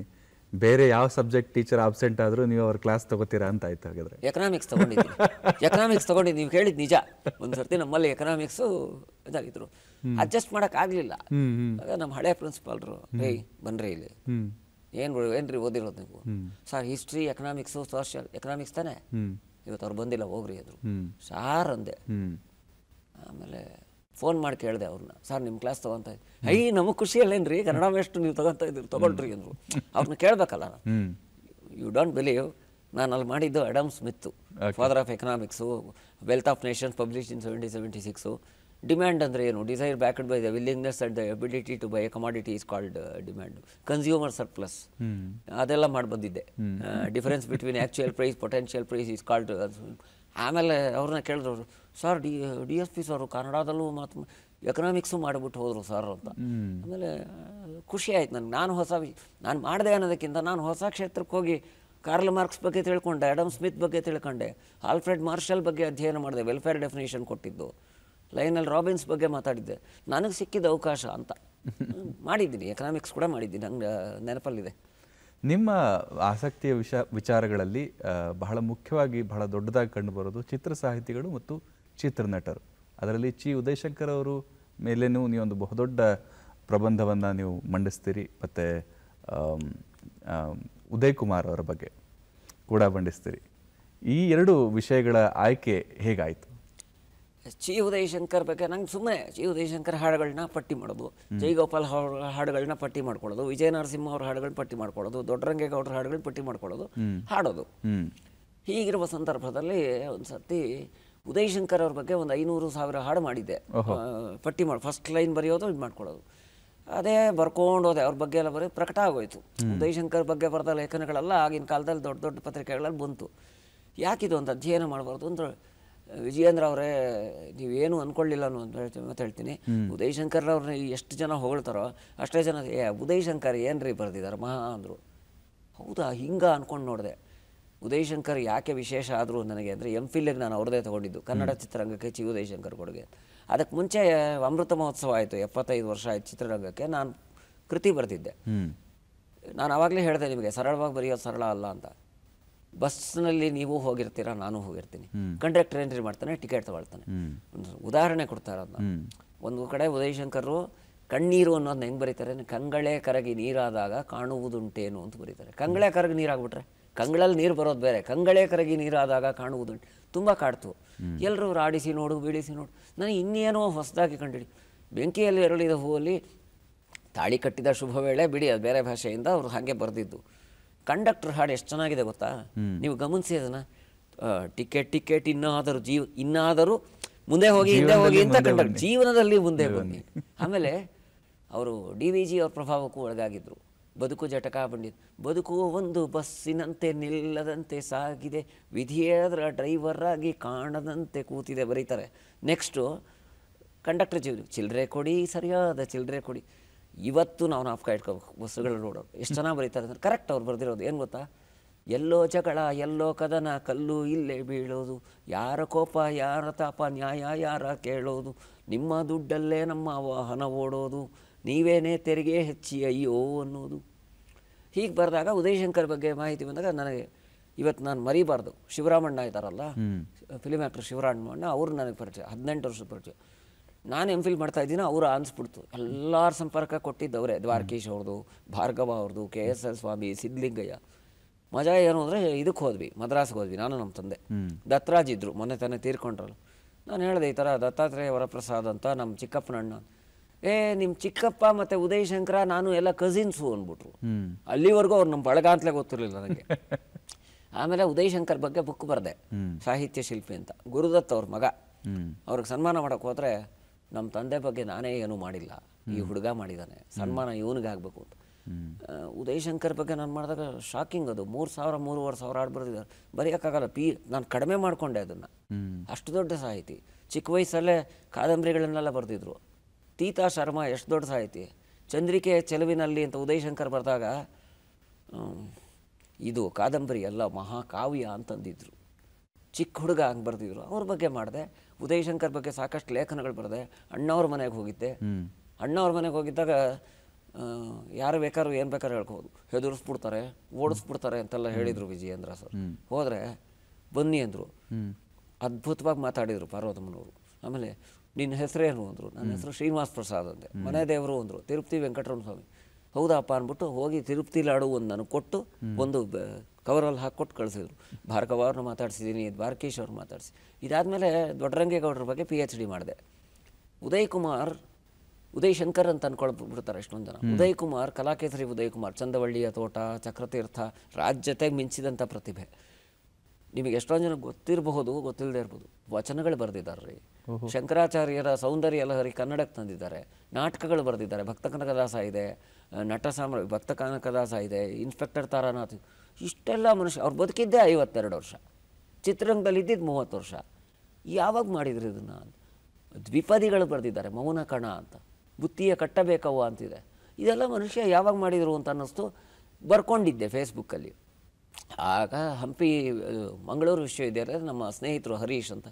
Speaker 2: ಬೇರೆ ಯಾವ ಸಬ್ಜೆಕ್ಟ್ ಟೀಚರ್ ಆಬ್ಸೆಂಟ್ ಆದರೂ ನೀವು ಅವ್ರ ಕ್ಲಾಸ್ ತಗೋತೀರಾ ಅಂತ ಆಯ್ತು. ಹಾಗಾದರೆ
Speaker 3: ಎಕನಾಮಿಕ್ಸ್ ತೊಗೊಂಡಿದ್ದೀನಿ. ನೀವು ಹೇಳಿದ್ದು ನಿಜ. ಒಂದು ಸರ್ತಿ ನಮ್ಮಲ್ಲಿ ಎಕನಾಮಿಕ್ಸು ಇದಾಗಿದ್ರು, ಅಡ್ಜಸ್ಟ್ ಮಾಡೋಕ್ಕಾಗಲಿಲ್ಲ. ಆಗ ನಮ್ಮ ಹಳೆ ಪ್ರಿನ್ಸಿಪಾಲ್ರು, ಬನ್ರಿ ಇಲ್ಲಿ, ಏನ್ರಿ ಓದಿರೋದು ನೀವು? Sir history, economics, social, economics ತಾನೇ, ಇವತ್ತು ಅವ್ರು ಬಂದಿಲ್ಲ ಹೋಗ್ರಿ ಅಂದರು. ಸಾರ್ ಅಂದೆ. ಆಮೇಲೆ ಫೋನ್ ಮಾಡಿ ಕೇಳಿದೆ ಅವ್ರನ್ನ, ಸರ್ ನಿಮ್ಮ ಕ್ಲಾಸ್ ತೊಗೊತಾ ಇದ್ದೆ. ನಮಗೆ ಖುಷಿಯಲ್ಲೇನ್ರಿ, ಕನ್ನಡ ಎಷ್ಟು ನೀವು ತೊಗೊತಾ ಇದ್ದೀರಿ, ತೊಗೊಳ್ರಿ ಅಂದರು. ಅವ್ರನ್ನ ಕೇಳಬೇಕಲ್ಲ. ಯು ಡೋಂಟ್ ಬಿಲೀವ್, ನಾನು ಅಲ್ಲಿ ಮಾಡಿದ್ದು Adam Smith, father of economics, wealth of nations published in 1776. Demand ಅಂದರೆ ಏನು? Desire backed by the willingness and the ability to buy a commodity is called demand. Consumer surplus ಅದೆಲ್ಲ ಮಾಡಿ ಬಂದಿದ್ದೆ. Difference between actual price, potential price is called. ಆಮೇಲೆ ಅವ್ರನ್ನ ಕೇಳಿದ್ರು, ಸರ್ DSP ಸರು ಕನ್ನಡದಲ್ಲೂ ಮಾತು ಎಕನಾಮಿಕ್ಸು ಮಾಡಿಬಿಟ್ಟು ಹೋದರು ಸರ್ ಅಂತ. ಆಮೇಲೆ ಖುಷಿ ಆಯ್ತು ನನಗೆ. ನಾನು ಮಾಡಿದೆ ಅನ್ನೋದಕ್ಕಿಂತ ನಾನು ಹೊಸ ಕ್ಷೇತ್ರಕ್ಕೆ ಹೋಗಿ ಕಾರ್ಲ್ ಮಾರ್ಕ್ಸ್ ಬಗ್ಗೆ ತಿಳ್ಕೊಂಡೆ, ಅಡಮ್ ಸ್ಮಿತ್ ಬಗ್ಗೆ ತಿಳ್ಕೊಂಡೆ, ಆಲ್ಫ್ರೆಡ್ ಮಾರ್ಷಲ್ ಬಗ್ಗೆ ಅಧ್ಯಯನ ಮಾಡಿದೆ, ವೆಲ್ಫೇರ್ ಡೆಫಿನೇಷನ್ ಕೊಟ್ಟಿದ್ದು, ಲೈನಲ್ ರಾಬಿನ್ಸ್ ಬಗ್ಗೆ ಮಾತಾಡಿದ್ದೆ. ನನಗೆ ಸಿಕ್ಕಿದ ಅವಕಾಶ ಅಂತ ಮಾಡಿದ್ದೀನಿ. ಎಕನಾಮಿಕ್ಸ್ ಕೂಡ ಮಾಡಿದ್ದೀನಿ, ನಂಗೆ ನೆನಪಲ್ಲಿದೆ.
Speaker 2: ನಿಮ್ಮ ಆಸಕ್ತಿಯ ವಿಚಾರಗಳಲ್ಲಿ ಬಹಳ ಮುಖ್ಯವಾಗಿ ಬಹಳ ದೊಡ್ಡದಾಗಿ ಕಂಡುಬರೋದು ಚಿತ್ರ ಸಾಹಿತಿಗಳು ಮತ್ತು ಚಿತ್ರನಟರು. ಅದರಲ್ಲಿ ಚಿ ಉದಯಶಂಕರ್ ಅವರು ಮೇಲೇನೂ ನೀವೊಂದು ಬಹುದೊಡ್ಡ ಪ್ರಬಂಧವನ್ನು ನೀವು ಮಂಡಿಸ್ತೀರಿ, ಮತ್ತು ಉದಯ್ ಕುಮಾರ್ ಅವರ ಬಗ್ಗೆ ಕೂಡ ಮಂಡಿಸ್ತೀರಿ. ಈ ಎರಡು ವಿಷಯಗಳ ಆಯ್ಕೆ ಹೇಗಾಯಿತು?
Speaker 3: ಚಿ ಉದಯಶಂಕರ್ ಬಗ್ಗೆ ನಂಗೆ ಸುಮ್ಮನೆ ಚಿ ಉದಯಶಂಕರ್ ಹಾಡುಗಳನ್ನ ಪಟ್ಟಿ ಮಾಡೋದು, ಜೈಗೋಪಾಲ್ ಅವ್ರ ಹಾಡುಗಳನ್ನ ಪಟ್ಟಿ ಮಾಡ್ಕೊಳ್ಳೋದು, ವಿಜಯ ನರಸಿಂಹ ಅವ್ರ ಹಾಡುಗಳನ್ನ ಪಟ್ಟಿ ಮಾಡ್ಕೊಳ್ಳೋದು, ದೊಡ್ಡರಂಗೇಗೌಡರ ಹಾಡುಗಳನ್ನ ಪಟ್ಟಿ ಮಾಡ್ಕೊಳ್ಳೋದು, ಹಾಡೋದು. ಹೀಗಿರುವ ಸಂದರ್ಭದಲ್ಲಿ ಒಂದು ಸರ್ತಿ ಉದಯಶಂಕರ್ ಅವ್ರ ಬಗ್ಗೆ ಒಂದು 500,000 ಹಾಡು ಮಾಡಿದ್ದೆ. ಪಟ್ಟಿ ಫಸ್ಟ್ ಲೈನ್ ಬರೆಯೋದು, ಇದು ಮಾಡ್ಕೊಳ್ಳೋದು. ಅದೇ ಬರ್ಕೊಂಡು ಹೋದೆ. ಅವ್ರ ಬಗ್ಗೆ ಎಲ್ಲ ಬರೀ ಪ್ರಕಟ ಆಗೋಯ್ತು. ಉದಯಶಂಕರ್ ಬಗ್ಗೆ ಬರೆದ ಲೇಖನಗಳೆಲ್ಲ ಆಗಿನ ಕಾಲದಲ್ಲಿ ದೊಡ್ಡ ದೊಡ್ಡ ಪತ್ರಿಕೆಗಳಲ್ಲಿ ಬಂತು. ಯಾಕಿದು ಅಂತ ಅಧ್ಯಯನ ಮಾಡಬಾರ್ದು ಅಂದ್ರೆ, ವಿಜಯೇಂದ್ರ ಅವರೇ ನೀವೇನು ಅಂದ್ಕೊಳ್ಳಿಲ್ಲ ಅಂತ ಹೇಳ್ತೀನಿ. ಉದಯಶಂಕರ್ರವ್ರನ್ನ ಎಷ್ಟು ಜನ ಹೊಗಳ್ತಾರೋ ಅಷ್ಟೇ ಜನ ಉದಯಶಂಕರ್ ಏನ್ರಿ ಬರೆದಿದ್ದಾರೆ ಮಹಾ ಅಂದರು. ಹೌದಾ ಹಿಂಗೆ ಅಂದ್ಕೊಂಡು ನೋಡಿದೆ. ಉದಯಶಂಕರ್ ಯಾಕೆ ವಿಶೇಷ ಆದರು ನನಗೆ ಅಂದರೆ, MPhilಗೆ ನಾನು ಅವ್ರದ್ದೇ ತೊಗೊಂಡಿದ್ದು, ಕನ್ನಡ ಚಿತ್ರರಂಗಕ್ಕೆ ಚಿ ಉದಯಶಂಕರ್ ಕೊಡುಗೆ. ಅದಕ್ಕೆ ಮುಂಚೆ ಅಮೃತ ಮಹೋತ್ಸವ ಆಯಿತು, 75 ವರ್ಷ ಆಯಿತು ಚಿತ್ರರಂಗಕ್ಕೆ. ನಾನು ಕೃತಿ ಬರೆದಿದ್ದೆ. ನಾನು ಆವಾಗಲೇ ಹೇಳಿದೆ ನಿಮಗೆ, ಸರಳವಾಗಿ ಬರೆಯೋದು ಸರಳ ಅಲ್ಲ ಅಂತ. ಬಸ್ನಲ್ಲಿ ನೀವು ಹೋಗಿರ್ತೀರ, ನಾನು ಹೋಗಿರ್ತೀನಿ. ಕಂಡಕ್ಟರ್ ಎಂಟ್ರಿ ಮಾಡ್ತಾನೆ, ಟಿಕೆಟ್ ತಗೊಳ್ತಾನೆ. ಒಂದು ಉದಾಹರಣೆ ಕೊಡ್ತಾರೆ ಅದನ್ನ. ಒಂದು ಕಡೆ ಉದಯಶಂಕರು ಕಣ್ಣೀರು ಅನ್ನೋದನ್ನ ಹೆಂಗೆ ಬರೀತಾರೆ, ಕಂಗಳೇ ಕರಗಿ ನೀರಾದಾಗ ಕಾಣುವುದುಂಟೇನು ಅಂತ ಬರೀತಾರೆ. ಕಂಗಳೇ ಕರಗಿ ನೀರಾಗ್ಬಿಟ್ರೆ, ಕಂಗಳಲ್ಲಿ ನೀರು ಬರೋದು ಬೇರೆ, ಕಂಗಳೇ ಕರಗಿ ನೀರಾದಾಗ ಕಾಣುವುದುಂಟು ತುಂಬ ಕಾಡ್ತು. ಎಲ್ಲರೂ ಆಡಿಸಿ ನೋಡು, ಬೀಳಿಸಿ ನೋಡು. ನನಗೆ ಇನ್ನೇನೋ ಹೊಸದಾಗಿ ಕಂಡಿಡಿ. ಬೆಂಕಿಯಲ್ಲಿ ಎರಳಿದ ಹೂವಲ್ಲಿ ತಾಳಿ ಕಟ್ಟಿದ ಶುಭ ವೇಳೆ ಬಿಡಿ, ಅದು ಬೇರೆ ಭಾಷೆಯಿಂದ ಅವರು ಹಾಗೆ ಬರೆದಿದ್ದು. ಕಂಡಕ್ಟರ್ ಹಾಡು ಎಷ್ಟು ಚೆನ್ನಾಗಿದೆ ಗೊತ್ತಾ, ನೀವು ಗಮನಿಸಿ ಅದನ್ನು. ಟಿಕೆಟ್ ಇನ್ನಾದರೂ ಮುಂದೆ ಹೋಗಿ ಹಿಂದೆ ಹೋಗಿ ಅಂತ ಕಂಡಕ್ಟರ್ ಜೀವನದಲ್ಲಿ ಮುಂದೆ ಬನ್ನಿ. ಆಮೇಲೆ ಅವರು DVG ಅವ್ರ ಪ್ರಭಾವಕ್ಕೂ ಒಳಗಾಗಿದ್ರು. ಬದುಕು ಜಟಕಾ ಬಂದಿದ್ದು. ಬದುಕು ಒಂದು ಬಸ್ಸಿನಂತೆ ನಿಲ್ಲದಂತೆ ಸಾಗಿದೆ, ವಿಧಿಯೇದ್ರ ಡ್ರೈವರ್ ಆಗಿ ಕಾಣದಂತೆ ಕೂತಿದೆ ಬರೀತಾರೆ. ನೆಕ್ಸ್ಟು ಕಂಡಕ್ಟರ್ ಚಿಲ್ಲರೆ ಕೊಡಿ, ಸರಿಯಾದ ಚಿಲ್ಲರೆ ಕೊಡಿ. ಇವತ್ತು ನಾವು ನಾಪ್ಕ ಇಟ್ಕೋಬೇಕು ಬಸ್ಸುಗಳು ನೋಡೋರು. ಎಷ್ಟು ಚೆನ್ನಾಗಿ ಬರೀತಾರೆ ಅಂದರೆ ಕರೆಕ್ಟ್ ಅವ್ರು ಬರೆದಿರೋದು. ಏನು ಗೊತ್ತಾ, ಎಲ್ಲೋ ಜಗಳ, ಎಲ್ಲೋ ಕದನ, ಕಲ್ಲು ಇಲ್ಲೇ ಬೀಳೋದು, ಯಾರ ಕೋಪ ಯಾರ ತಾಪ, ನ್ಯಾಯ ಯಾರ ಕೇಳೋದು, ನಿಮ್ಮ ದುಡ್ಡಲ್ಲೇ ನಮ್ಮ ವಾಹನ ಓಡೋದು, ನೀವೇನೇ ತೆರಿಗೆ ಹೆಚ್ಚಿ ಅಯ್ಯೋ ಅನ್ನೋದು. ಹೀಗೆ ಬರೆದಾಗ ಉದಯಶಂಕರ್ ಬಗ್ಗೆ ಮಾಹಿತಿ ಬಂದಾಗ ನನಗೆ ಇವತ್ತು ನಾನು ಮರಿಬಾರ್ದು. ಶಿವರಾಮಣ್ಣ ಇದ್ದಾರಲ್ಲ, ಫಿಲಿಮ್ ಆ್ಯಕ್ಟರ್ ಶಿವರಾಮಣ್ಣ, ಅವರು ನನಗೆ ಪರಿಚಯ, 18 ವರ್ಷದ ಪರಿಚಯ. ನಾನು MPhil ಮಾಡ್ತಾ ಇದ್ದೀನಿ, ಅವರು ಅನಿಸ್ಬಿಡ್ತು. ಎಲ್ಲರ ಸಂಪರ್ಕ ಕೊಟ್ಟಿದ್ದವರೇ, ದ್ವಾರಕೀಶ್ ಅವ್ರದ್ದು, ಭಾರ್ಗವ ಅವ್ರದ್ದು, KSL ಸ್ವಾಮಿ, ಸಿದ್ಧಲಿಂಗಯ್ಯ. ಮಜಾ ಏನು ಅಂದರೆ, ಇದಕ್ಕೆ ಹೋದ್ವಿ, ಮದ್ರಾಸ್ಗೆ ಹೋದ್ವಿ, ನಾನು ನಮ್ಮ ತಂದೆ. ದತ್ತರಾಜ್ ಇದ್ದರು, ಮೊನ್ನೆ ತಾನೇ ತೀರ್ಕೊಂಡ್ರಲ್ಲ. ನಾನು ಹೇಳಿದೆ ಈ ಥರ ದತ್ತಾತ್ರೇಯ ವರಪ್ರಸಾದ್ ಅಂತ ನಮ್ಮ ಚಿಕ್ಕಪ್ಪನ ಅಣ್ಣ. ನಿಮ್ಮ ಚಿಕ್ಕಪ್ಪ ಮತ್ತು ಉದಯಶಂಕರ ನಾನು ಎಲ್ಲ ಕಸಿನ್ಸು ಅಂದ್ಬಿಟ್ರು. ಅಲ್ಲಿವರೆಗೂ ಅವ್ರು ನಮ್ಮ ಬಳಗ ಅಂತಲೇ ಗೊತ್ತಿರಲಿಲ್ಲ ನನಗೆ. ಆಮೇಲೆ ಉದಯಶಂಕರ್ ಬಗ್ಗೆ ಬುಕ್ ಬರೆದೆ, ಸಾಹಿತ್ಯ ಶಿಲ್ಪಿ ಅಂತ. ಗುರುದತ್ ಅವ್ರ ಮಗ, ಅವ್ರಿಗೆ ಸನ್ಮಾನ ಮಾಡೋಕ್ಕೆ ಹೋದರೆ, ನಮ್ಮ ತಂದೆ ಬಗ್ಗೆ ನಾನೇ ಏನೂ ಮಾಡಿಲ್ಲ, ಈ ಹುಡುಗ ಮಾಡಿದ್ದಾನೆ, ಸನ್ಮಾನ ಇವನಿಗೆ ಆಗಬೇಕು ಅಂತ. ಉದಯಶಂಕರ್ ಬಗ್ಗೆ ನಾನು ಮಾಡಿದಾಗ ಶಾಕಿಂಗ್ ಅದು. 3,000-3,500 ಹಾಡು ಬರೆದಿದ್ದಾರೆ. ಬರೆಯೋಕ್ಕಾಗಲ್ಲ, ನಾನು ಕಡಿಮೆ ಮಾಡಿಕೊಂಡೆ ಅದನ್ನು. ಅಷ್ಟು ದೊಡ್ಡ ಸಾಹಿತಿ. ಚಿಕ್ಕ ವಯಸ್ಸಲ್ಲೇ ಕಾದಂಬರಿಗಳನ್ನೆಲ್ಲ ಬರೆದಿದ್ರು. ತೀತಾ ಶರ್ಮಾ ಎಷ್ಟು ದೊಡ್ಡ ಸಾಹಿತಿ. ಚಂದ್ರಿಕೆ ಚೆಲುವಿನಲ್ಲಿ ಅಂತ ಉದಯಶಂಕರ್ ಬರೆದಾಗ, ಇದು ಕಾದಂಬರಿ ಎಲ್ಲ ಮಹಾಕಾವ್ಯ ಅಂತಂದಿದ್ರು. ಚಿಕ್ಕ ಹುಡುಗ ಹಂಗೆ ಬರೆದಿದ್ರು. ಅವ್ರ ಬಗ್ಗೆ ಮಾಡಿದೆ. ಉದಯಶಂಕರ್ ಬಗ್ಗೆ ಸಾಕಷ್ಟು ಲೇಖನಗಳು ಬರೆದೆ. ಅಣ್ಣವ್ರ ಮನೆಗೆ ಹೋಗಿದ್ದೆ. ಅಣ್ಣವ್ರ ಮನೆಗೆ ಹೋಗಿದ್ದಾಗ ಯಾರು ಬೇಕಾದ್ರೂ ಏನು ಬೇಕಾದ್ರೂ ಹೇಳ್ಬೋದು, ಹೆದರ್ಸ್ಬಿಡ್ತಾರೆ, ಓಡಿಸ್ಬಿಡ್ತಾರೆ ಅಂತೆಲ್ಲ ಹೇಳಿದರು ವಿಜಯೇಂದ್ರ ಸರ್. ಹೋದರೆ ಬನ್ನಿ ಅಂದರು. ಅದ್ಭುತವಾಗಿ ಮಾತಾಡಿದರು ಪಾರ್ವತಮ್ಮನವರು. ಆಮೇಲೆ ನಿನ್ನ ಹೆಸರೇನು ಅಂದರು. ನನ್ನ ಹೆಸರು ಶ್ರೀನಿವಾಸ್ ಪ್ರಸಾದ್ ಅಂದೆ. ಮನೆ ದೇವರು ಅಂದರು, ತಿರುಪತಿ ವೆಂಕಟರಮಣ ಸ್ವಾಮಿ. ಹೌದಪ್ಪ ಅಂದ್ಬಿಟ್ಟು ಹೋಗಿ ತಿರುಪತಿ ಲಾಡು ಒಂದು ನನಗೆ ಕೊಟ್ಟು, ಒಂದು ಕವರಲ್ಲಿ ಹಾಕ್ಕೊಟ್ಟು ಕಳಿಸಿದ್ರು. ಭಾರ್ಗವ ಅವ್ರನ್ನ ಮಾತಾಡ್ಸಿದ್ದೀನಿ, ದ್ವಾರಕೀಶ್ ಅವ್ರನ್ನ ಮಾತಾಡಿಸಿ. ಇದಾದಮೇಲೆ ದೊಡ್ಡರಂಗೇಗೌಡರ ಬಗ್ಗೆ PhD ಮಾಡಿದೆ. ಉದಯಶಂಕರ್ ಅಂತ ಅಂದ್ಕೊಳ್ಬಿಡ್ತಾರೆ ಎಷ್ಟೊಂದು ಜನ. ಉದಯ್ ಕುಮಾರ್, ಕಲಾಕೇಸರಿ ಉದಯ್ ಕುಮಾರ್, ಚಂದವಳ್ಳಿಯ ತೋಟ, ಚಕ್ರತೀರ್ಥ, ರಾಜ್ಯತೆಗೆ ಮಿಂಚಿದಂಥ ಪ್ರತಿಭೆ. ನಿಮಗೆ ಎಷ್ಟೊಂದು ಜನ ಗೊತ್ತಿರಬಹುದು, ಗೊತ್ತಿಲ್ಲದೆ ಇರ್ಬೋದು. ವಚನಗಳು ಬರೆದಿದ್ದಾರೆ ರೀ. ಶಂಕರಾಚಾರ್ಯರ ಸೌಂದರ್ಯ ಲಹರಿ ಕನ್ನಡಕ್ಕೆ ತಂದಿದ್ದಾರೆ. ನಾಟಕಗಳು ಬರೆದಿದ್ದಾರೆ. ಭಕ್ತ ಕನಕದಾಸ ಇದೆ, ಭಕ್ತ ಕನಕದಾಸ ಇದೆ, ಇನ್ಸ್ಪೆಕ್ಟರ್ ತಾರಾನಾಥ್. ಇಷ್ಟೆಲ್ಲ ಮನುಷ್ಯ. ಅವ್ರು ಬದುಕಿದ್ದೇ 52 ವರ್ಷ, ಚಿತ್ರರಂಗದಲ್ಲಿ ಇದ್ದಿದ್ದು 30 ವರ್ಷ. ಯಾವಾಗ ಮಾಡಿದ್ರು ಇದನ್ನು? ದ್ವಿಪದಿಗಳು ಬರೆದಿದ್ದಾರೆ, ಮೌನ ಕಣ ಅಂತ, ಬುತ್ತಿಯ ಕಟ್ಟಬೇಕವ್ವ ಅಂತಿದೆ. ಇದೆಲ್ಲ ಮನುಷ್ಯ ಯಾವಾಗ ಮಾಡಿದರು ಅಂತ ಅನ್ನಿಸ್ತು. ಬರ್ಕೊಂಡಿದ್ದೆ ಫೇಸ್ಬುಕ್ಕಲ್ಲಿ. ಆಗ ಹಂಪಿ ಮಂಗಳೂರು ವಿಶ್ವವಿದ್ಯಾಲಯದ ನಮ್ಮ ಸ್ನೇಹಿತರು ಹರೀಶ್ ಅಂತ,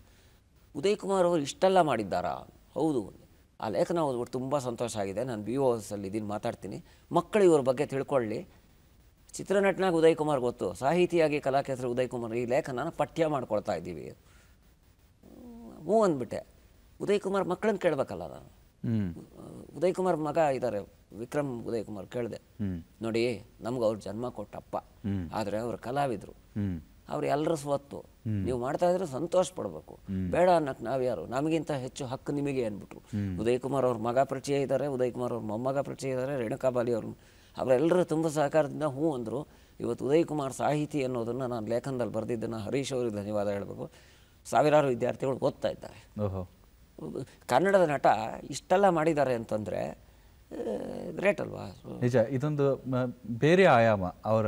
Speaker 3: ಉದಯ್ ಕುಮಾರ್ ಅವರು ಇಷ್ಟೆಲ್ಲ ಮಾಡಿದ್ದಾರಾ? ಹೌದು. ಆ ಲೇಖನ ಓದ್ಬಿಟ್ಟು ತುಂಬ ಸಂತೋಷ ಆಗಿದೆ. ನಾನು BOS ಇದ್ದೀನಿ, ಮಾತಾಡ್ತೀನಿ. ಮಕ್ಕಳು ಇವ್ರ ಬಗ್ಗೆ ತಿಳ್ಕೊಳ್ಳಿ. ಚಿತ್ರನಟನಾಗಿ ಉದಯ್ ಕುಮಾರ್ ಗೊತ್ತು, ಸಾಹಿತಿಯಾಗಿ ಕಲಾಕೇಸರಿ ಉದಯ್ ಕುಮಾರ್. ಈ ಲೇಖನ ಪಠ್ಯ ಮಾಡ್ಕೊಳ್ತಾ ಇದ್ದೀವಿ. ಹ್ಞೂ ಅಂದ್ಬಿಟ್ಟೆ. ಉದಯ್ ಕುಮಾರ್ ಮಕ್ಕಳನ್ನ ಕೇಳಬೇಕಲ್ಲ ನಾನು. ಉದಯ್ ಕುಮಾರ್ ಮಗ ಇದ್ದಾರೆ, ವಿಕ್ರಮ್ ಉದಯ್ ಕುಮಾರ್. ಕೇಳಿದೆ, ನೋಡಿ ನಮ್ಗೆ ಅವ್ರು ಜನ್ಮ ಕೊಟ್ಟಪ್ಪ, ಆದರೆ ಅವ್ರು ಕಲಾವಿದರು, ಅವ್ರು ಎಲ್ಲರ ಸ್ವತ್ತು. ನೀವು ಮಾಡ್ತಾ ಇದ್ರೆ ಸಂತೋಷ ಪಡಬೇಕು, ಬೇಡ ಅನ್ನಕ್ಕೆ ನಾವ್ಯಾರು, ನಮಗಿಂತ ಹೆಚ್ಚು ಹಕ್ಕು ನಿಮಗೆ ಅಂದ್ಬಿಟ್ರು. ಉದಯ್ ಕುಮಾರ್ ಅವ್ರ ಮಗ ಪರಿಚಯ ಇದ್ದಾರೆ, ಉದಯ್ ಕುಮಾರ್ ಅವ್ರ ಮೊಮ್ಮಗ ಪರಿಚಯ ಇದ್ದಾರೆ, ರೇಣುಕಾಬಾಲಿ ಅವರು. ಅವರೆಲ್ಲರೂ ತುಂಬ ಸಹಕಾರದಿಂದ ಹ್ಞೂ ಅಂದರು. ಇವತ್ತು ಉದಯ್ ಕುಮಾರ್ ಸಾಹಿತಿ ಅನ್ನೋದನ್ನು ನಾನು ಲೇಖನದಲ್ಲಿ ಬರೆದಿದ್ದನ್ನು ಹರೀಶ್ ಅವ್ರಿಗೆ ಧನ್ಯವಾದ ಹೇಳಬೇಕು. ಸಾವಿರಾರು ವಿದ್ಯಾರ್ಥಿಗಳು ಓದ್ತಾ ಇದ್ದಾರೆ. ಕನ್ನಡದ ನಟ ಇಷ್ಟೆಲ್ಲ ಮಾಡಿದ್ದಾರೆ ಅಂತಂದರೆ ಗ್ರೇಟ್ ಅಲ್ವಾ?
Speaker 2: ನಿಜ, ಇದೊಂದು ಬೇರೆ ಆಯಾಮ ಅವರ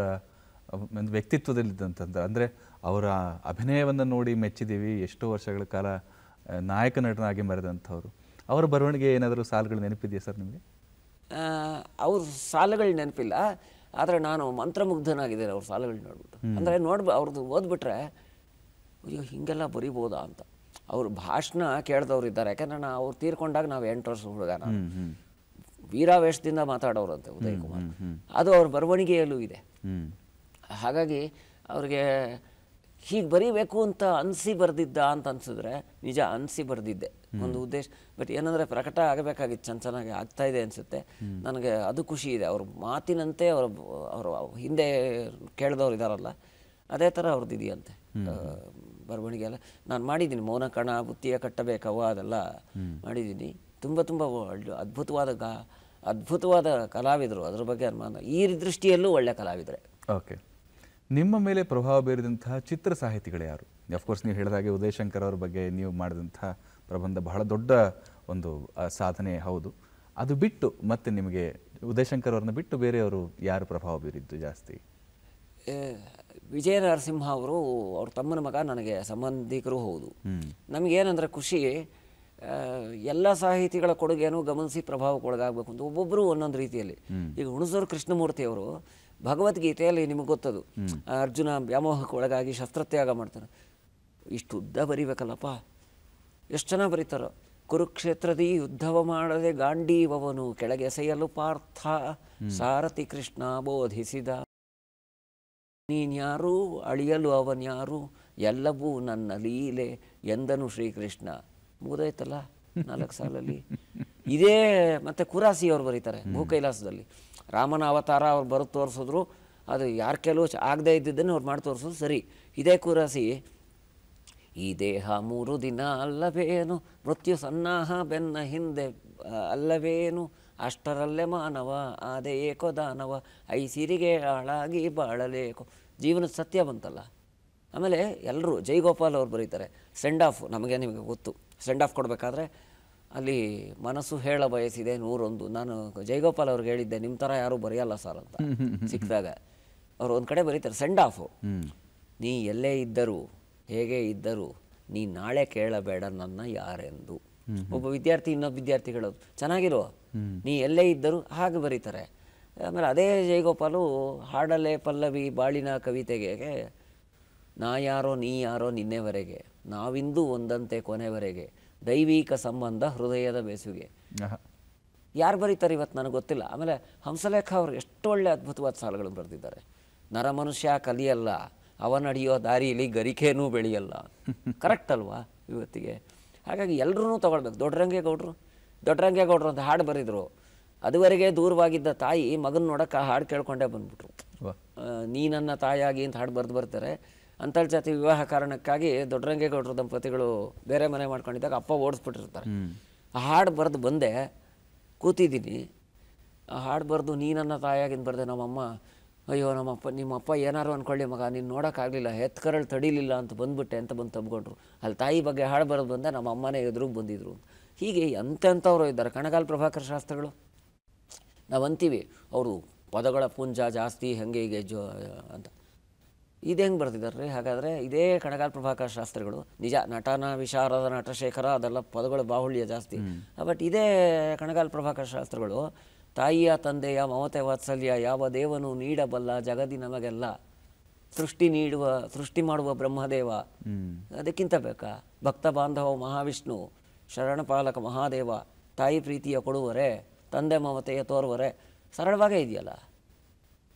Speaker 2: ಒಂದು ವ್ಯಕ್ತಿತ್ವದಲ್ಲಿದ್ದಂಥದ್ದು. ಅಂದರೆ ಅವರ ಅಭಿನಯವನ್ನು ನೋಡಿ ಮೆಚ್ಚಿದ್ದೀವಿ, ಎಷ್ಟೋ ವರ್ಷಗಳ ಕಾಲ ನಾಯಕ ನಟನಾಗಿ ಮೆರೆದಂಥವ್ರು. ಅವರ ಬರವಣಿಗೆ ಏನಾದರೂ ಸಾಲುಗಳು ನೆನಪಿದೆಯಾ ಸರ್ ನಿಮಗೆ?
Speaker 3: ಅವ್ರ ಸಾಲುಗಳು ನೆನಪಿಲ್ಲ, ಆದರೆ ನಾನು ಮಂತ್ರಮುಗ್ಧನಾಗಿದ್ದೇನೆ ಅವ್ರ ಸಾಲುಗಳು ನೋಡ್ಬಿಟ್ಟು. ಅಂದರೆ ಅವ್ರದ್ದು ಓದ್ಬಿಟ್ರೆ ಅಯ್ಯೋ ಹಿಂಗೆಲ್ಲ ಬರಿಬೋದಾ ಅಂತ. ಅವ್ರ ಭಾಷಣ ಕೇಳಿದವ್ರು ಇದ್ದಾರೆ. ಯಾಕಂದರೆ ಅವ್ರು ತೀರ್ಕೊಂಡಾಗ ನಾವು 8 ವರ್ಷ ಹುಡುಗ, ನಾನು ವೀರಾವೇಶದಿಂದ ಮಾತಾಡೋರಂತೆ ಉದಯ್ ಕುಮಾರ್. ಅದು ಅವ್ರ ಬರವಣಿಗೆಯಲ್ಲೂ ಇದೆ. ಹಾಗಾಗಿ ಅವ್ರಿಗೆ ಹೀಗೆ ಬರೀಬೇಕು ಅಂತ ಅನಿಸಿ ಬರೆದಿದ್ದ ಅಂತ ಅನಿಸಿದ್ರೆ ನಿಜ ಅನಿಸಿ ಬರೆದಿದ್ದೆ, ಒಂದು ಉದ್ದೇಶ. ಬಟ್ ಏನಂದರೆ ಪ್ರಕಟ ಆಗಬೇಕಾಗಿತ್ತು, ಚೆನ್ನಾಗಿ ಆಗ್ತಾಯಿದೆ ಅನಿಸುತ್ತೆ ನನಗೆ. ಅದು ಖುಷಿ ಇದೆ. ಅವ್ರ ಮಾತಿನಂತೆ ಅವರು ಹಿಂದೆ ಕೇಳಿದವ್ರು ಇದ್ದಾರಲ್ಲ, ಅದೇ ಥರ ಅವ್ರದ್ದು ಇದೆಯಂತೆ ಬರವಣಿಗೆ ಎಲ್ಲ. ನಾನು ಮಾಡಿದ್ದೀನಿ, ಮೌನ ಕಣ, ಬುತ್ತಿಯ ಕಟ್ಟಬೇಕವ್ವ, ಅದೆಲ್ಲ ಮಾಡಿದ್ದೀನಿ. ತುಂಬ ಅದ್ಭುತವಾದ ಕಲಾವಿದರು. ಅದ್ರ ಬಗ್ಗೆ ಅನುಮಾನ. ಈ ದೃಷ್ಟಿಯಲ್ಲೂ ಒಳ್ಳೆ ಕಲಾವಿದರೆ.
Speaker 2: ಓಕೆ, ನಿಮ್ಮ ಮೇಲೆ ಪ್ರಭಾವ ಬೀರಿದಂತಹ ಚಿತ್ರ ಸಾಹಿತಿಗಳು ಯಾರು? ಅಫ್ಕೋರ್ಸ್ ನೀವು ಹೇಳಿದಾಗೆ ಉದಯಶಂಕರ್ ಅವ್ರ ಬಗ್ಗೆ ನೀವು ಮಾಡಿದಂತಹ ಪ್ರಬಂಧ ಬಹಳ ದೊಡ್ಡ ಒಂದು ಸಾಧನೆ ಹೌದು. ಅದು ಬಿಟ್ಟು ಮತ್ತೆ ನಿಮಗೆ ಉದಯಶಂಕರ್ ಅವ್ರನ್ನ ಬಿಟ್ಟು ಬೇರೆಯವರು ಯಾರು ಪ್ರಭಾವ ಬೀರಿದ್ದು ಜಾಸ್ತಿ?
Speaker 3: ವಿಜಯ ನರಸಿಂಹ ಅವರು, ಅವ್ರ ತಮ್ಮನ ಮಗ, ನನಗೆ ಸಂಬಂಧಿಕರು ಹೌದು. ನಮಗೇನಂದರೆ ಖುಷಿ, ಎಲ್ಲ ಸಾಹಿತಿಗಳ ಕೊಡುಗೆನೂ ಗಮನಿಸಿ ಪ್ರಭಾವಕ್ಕೊಳಗಾಗಬೇಕು ಅಂತ ಒಬ್ಬೊಬ್ಬರು ಒಂದೊಂದು ರೀತಿಯಲ್ಲಿ. ಈಗ ಹುಣಸೂರು ಕೃಷ್ಣಮೂರ್ತಿಯವರು ಭಗವದ್ಗೀತೆಯಲ್ಲಿ ನಿಮಗೆ ಗೊತ್ತದು, ಅರ್ಜುನ ವ್ಯಾಮೋಹಕ್ಕೆ ಒಳಗಾಗಿ ಶಸ್ತ್ರತ್ಯಾಗ ಮಾಡ್ತಾರೆ. ಇಷ್ಟು ಉದ್ದ ಬರಿಬೇಕಲ್ಲಪ್ಪ, ಎಷ್ಟು ಚೆನ್ನಾಗಿ ಬರೀತಾರೋ. ಕುರುಕ್ಷೇತ್ರದಿ ಯುದ್ಧವ ಮಾಡದೆ ಗಾಂಡೀವವನು ಕೆಳಗೆಸೆಯಲು ಪಾರ್ಥ ಸಾರಥಿ ಕೃಷ್ಣ ಬೋಧಿಸಿದ. ನೀನ್ಯಾರು ಅಳಿಯಲು ಅವನ್ಯಾರು, ಎಲ್ಲವೂ ನನ್ನ ಲೀಲೆ ಎಂದನು ಶ್ರೀಕೃಷ್ಣ. ಮುಗಿದೋಯ್ತಲ್ಲ 4 ಸಾಲಲ್ಲಿ. ಇದೇ ಮತ್ತೆ ಕುರಾಸಿ ಅವ್ರು ಬರೀತಾರೆ ಭೂಕೈಲಾಸದಲ್ಲಿ. ರಾಮನ ಅವತಾರ ಅವ್ರು ಬರೆದು ತೋರಿಸಿದ್ರು, ಅದು ಯಾರು ಕೆಲವು ಆಗದೆ ಇದ್ದಿದ್ದನ್ನು ಅವ್ರು ಮಾಡಿ ತೋರಿಸೋದು ಸರಿ. ಇದೇ ಕುರಾಸಿ, ಈ ದೇಹ 3 ದಿನ ಅಲ್ಲವೇನು, ಮೃತ್ಯು ಸನ್ನಾಹ ಬೆನ್ನ ಹಿಂದೆ ಅಲ್ಲವೇನು, ಅಷ್ಟರಲ್ಲೇ ಮಾನವ ಆದೆ ಏಕೋ ದಾನವ, ಐಸಿರಿಗೆ ಹಾಳಾಗಿ ಬಾಳಲೇಕೋ. ಜೀವನದ ಸತ್ಯ ಬಂತಲ್ಲ. ಆಮೇಲೆ ಎಲ್ಲರೂ ಜೈಗೋಪಾಲ್ ಅವ್ರು ಬರೀತಾರೆ ಸೆಂಡ್ ಆಫ್. ನಿಮಗೆ ಗೊತ್ತು, ಸೆಂಡ್ ಆಫ್ ಕೊಡಬೇಕಾದ್ರೆ ಅಲ್ಲಿ ಮನಸ್ಸು ಹೇಳ ಬಯಸಿದೆ 101. ನಾನು ಜೈಗೋಪಾಲ್ ಅವ್ರಿಗೆ ಹೇಳಿದ್ದೆ, ನಿಮ್ಮ ಥರ ಯಾರೂ ಬರೆಯಲ್ಲ ಸರ್ ಅಂತ ಸಿಕ್ಕಿದಾಗ. ಅವ್ರು ಒಂದು ಕಡೆ ಬರೀತಾರೆ ಸೆಂಡ್ ಆಫು, ನೀ ಎಲ್ಲೇ ಇದ್ದರೂ ಹೇಗೆ ಇದ್ದರೂ ನೀ ನಾಳೆ ಕೇಳಬೇಡ ನನ್ನ ಯಾರೆಂದು. ಒಬ್ಬ ವಿದ್ಯಾರ್ಥಿ ಇನ್ನೊಬ್ಬ ವಿದ್ಯಾರ್ಥಿ ಹೇಳೋದು ಚೆನ್ನಾಗಿರೋ, ನೀ ಎಲ್ಲೇ ಇದ್ದರೂ ಹಾಗೆ ಬರೀತಾರೆ. ಆಮೇಲೆ ಅದೇ ಜೈಗೋಪಾಲು ಹಾಡಲೆ ಪಲ್ಲವಿ ಬಾಳಿನ ಕವಿತೆಗೆ, ನಾ ಯಾರೋ ನೀ ಯಾರೋ ನಿನ್ನೆವರೆಗೆ, ನಾವಿಂದು ಒಂದಂತೆ ಕೊನೆವರೆಗೆ, ದೈವಿಕ ಸಂಬಂಧ ಹೃದಯದ ಬೇಸುಗೆ. ಯಾರು ಬರೀತಾರೆ ಇವತ್ತು ನನಗೆ ಗೊತ್ತಿಲ್ಲ. ಆಮೇಲೆ ಹಂಸಲೇಖ ಅವರು ಎಷ್ಟು ಒಳ್ಳೆ ಅದ್ಭುತವಾದ ಸಾಲುಗಳನ್ನು ಬರೆದಿದ್ದಾರೆ. ನರ ಮನುಷ್ಯ ಕಲಿಯಲ್ಲ, ಅವನಡಿಯೋ ದಾರಿಯಲ್ಲಿ ಗರಿಕೆನೂ ಬೆಳೆಯಲ್ಲ. ಕರೆಕ್ಟ್ ಅಲ್ವಾ ಇವತ್ತಿಗೆ? ಹಾಗಾಗಿ ಎಲ್ಲರೂ ತೊಗೊಳ್ಬೇಕು. ದೊಡ್ಡರಂಗೇಗೌಡರು ಅಂತ ಹಾಡು ಬರೆದರು. ಅದುವರೆಗೆ ದೂರವಾಗಿದ್ದ ತಾಯಿ ಮಗನ ನೋಡೋಕೆ ಆ ಹಾಡು ಕೇಳ್ಕೊಂಡೇ ಬಂದ್ಬಿಟ್ರು. ನೀ ನನ್ನ ತಾಯಾಗಿ ಅಂತ ಹಾಡು ಬರ್ತಾರೆ. ಅಂತರ್ಜಾತಿ ವಿವಾಹ ಕಾರಣಕ್ಕಾಗಿ ದೊಡ್ಡರಂಗೇಗೌಡರು ದಂಪತಿಗಳು ಬೇರೆ ಮನೆ ಮಾಡ್ಕೊಂಡಿದ್ದಾಗ ಅಪ್ಪ ಓಡಿಸ್ಬಿಟ್ಟಿರ್ತಾರೆ. ಆ ಹಾಡು ಬರೆದು ಬಂದೆ, ಕೂತಿದ್ದೀನಿ. ಆ ಹಾಡು ಬರೆದು ನೀ ನನ್ನ ತಾಯಾಗಿಂದ ಬರೆದೆ. ನಮ್ಮಮ್ಮ, ಅಯ್ಯೋ ನಿಮ್ಮಪ್ಪ ಏನಾರು ಅಂದ್ಕೊಳ್ಳಿ ಮಗ, ನೀನು ನೋಡೋಕ್ಕಾಗಲಿಲ್ಲ, ಹೆತ್ಕರಳು ತಡಿಲಿಲ್ಲ ಅಂತ ಬಂದುಬಿಟ್ಟೆ ಅಂತ ಬಂದು ತಬ್ಕೊಂಡ್ರು. ಅಲ್ಲಿ ತಾಯಿ ಬಗ್ಗೆ ಹಾಡು ಬರೋದು ಬಂದೆ, ನಮ್ಮ ಅಮ್ಮನೇ ಎದುರಿಗೆ ಬಂದಿದ್ರು. ಹೀಗೆ ಎಂತೆಂಥವ್ರು ಇದ್ದಾರೆ. ಕಣಗಾಲ್ ಪ್ರಭಾಕರ್ ಶಾಸ್ತ್ರಿಗಳು ನಾವು ಅಂತೀವಿ, ಅವರು ಪದಗಳ ಪುಂಜ ಜಾಸ್ತಿ, ಹಾಗೆ ಹೀಗೆ ಅಂತ. ಇದು ಹೆಂಗೆ ಬರ್ತಿದ್ದಾರೆ ರೀ? ಹಾಗಾದರೆ ಇದೇ ಕಣಗಾಲ್ ಪ್ರಭಾಕರ್ ಶಾಸ್ತ್ರಿಗಳು. ನಿಜ, ನಟನ ವಿಶಾರದ ನಟಶೇಖರ ಅದೆಲ್ಲ ಪದಗಳು ಬಾಹುಳ್ಯ ಜಾಸ್ತಿ. ಬಟ್ ಇದೇ ಕಣಗಾಲ್ ಪ್ರಭಾಕರ್ ಶಾಸ್ತ್ರಿಗಳು, ತಾಯಿಯ ತಂದೆಯ ಮಮತೆ ವಾತ್ಸಲ್ಯ ಯಾವ ದೇವನು ನೀಡಬಲ್ಲ ಜಗದಿ ನಮಗೆಲ್ಲ, ಸೃಷ್ಟಿ ಮಾಡುವ ಬ್ರಹ್ಮದೇವ, ಅದಕ್ಕಿಂತ ಬೇಕಾ? ಭಕ್ತ ಬಾಂಧವ ಮಹಾವಿಷ್ಣು, ಶರಣಪಾಲಕ ಮಹಾದೇವ, ತಾಯಿ ಪ್ರೀತಿಯ ಕೊಡುವರೆ, ತಂದೆ ಮಮತೆಯ ತೋರುವರೆ. ಸರಳವಾಗೇ ಇದೆಯಲ್ಲ.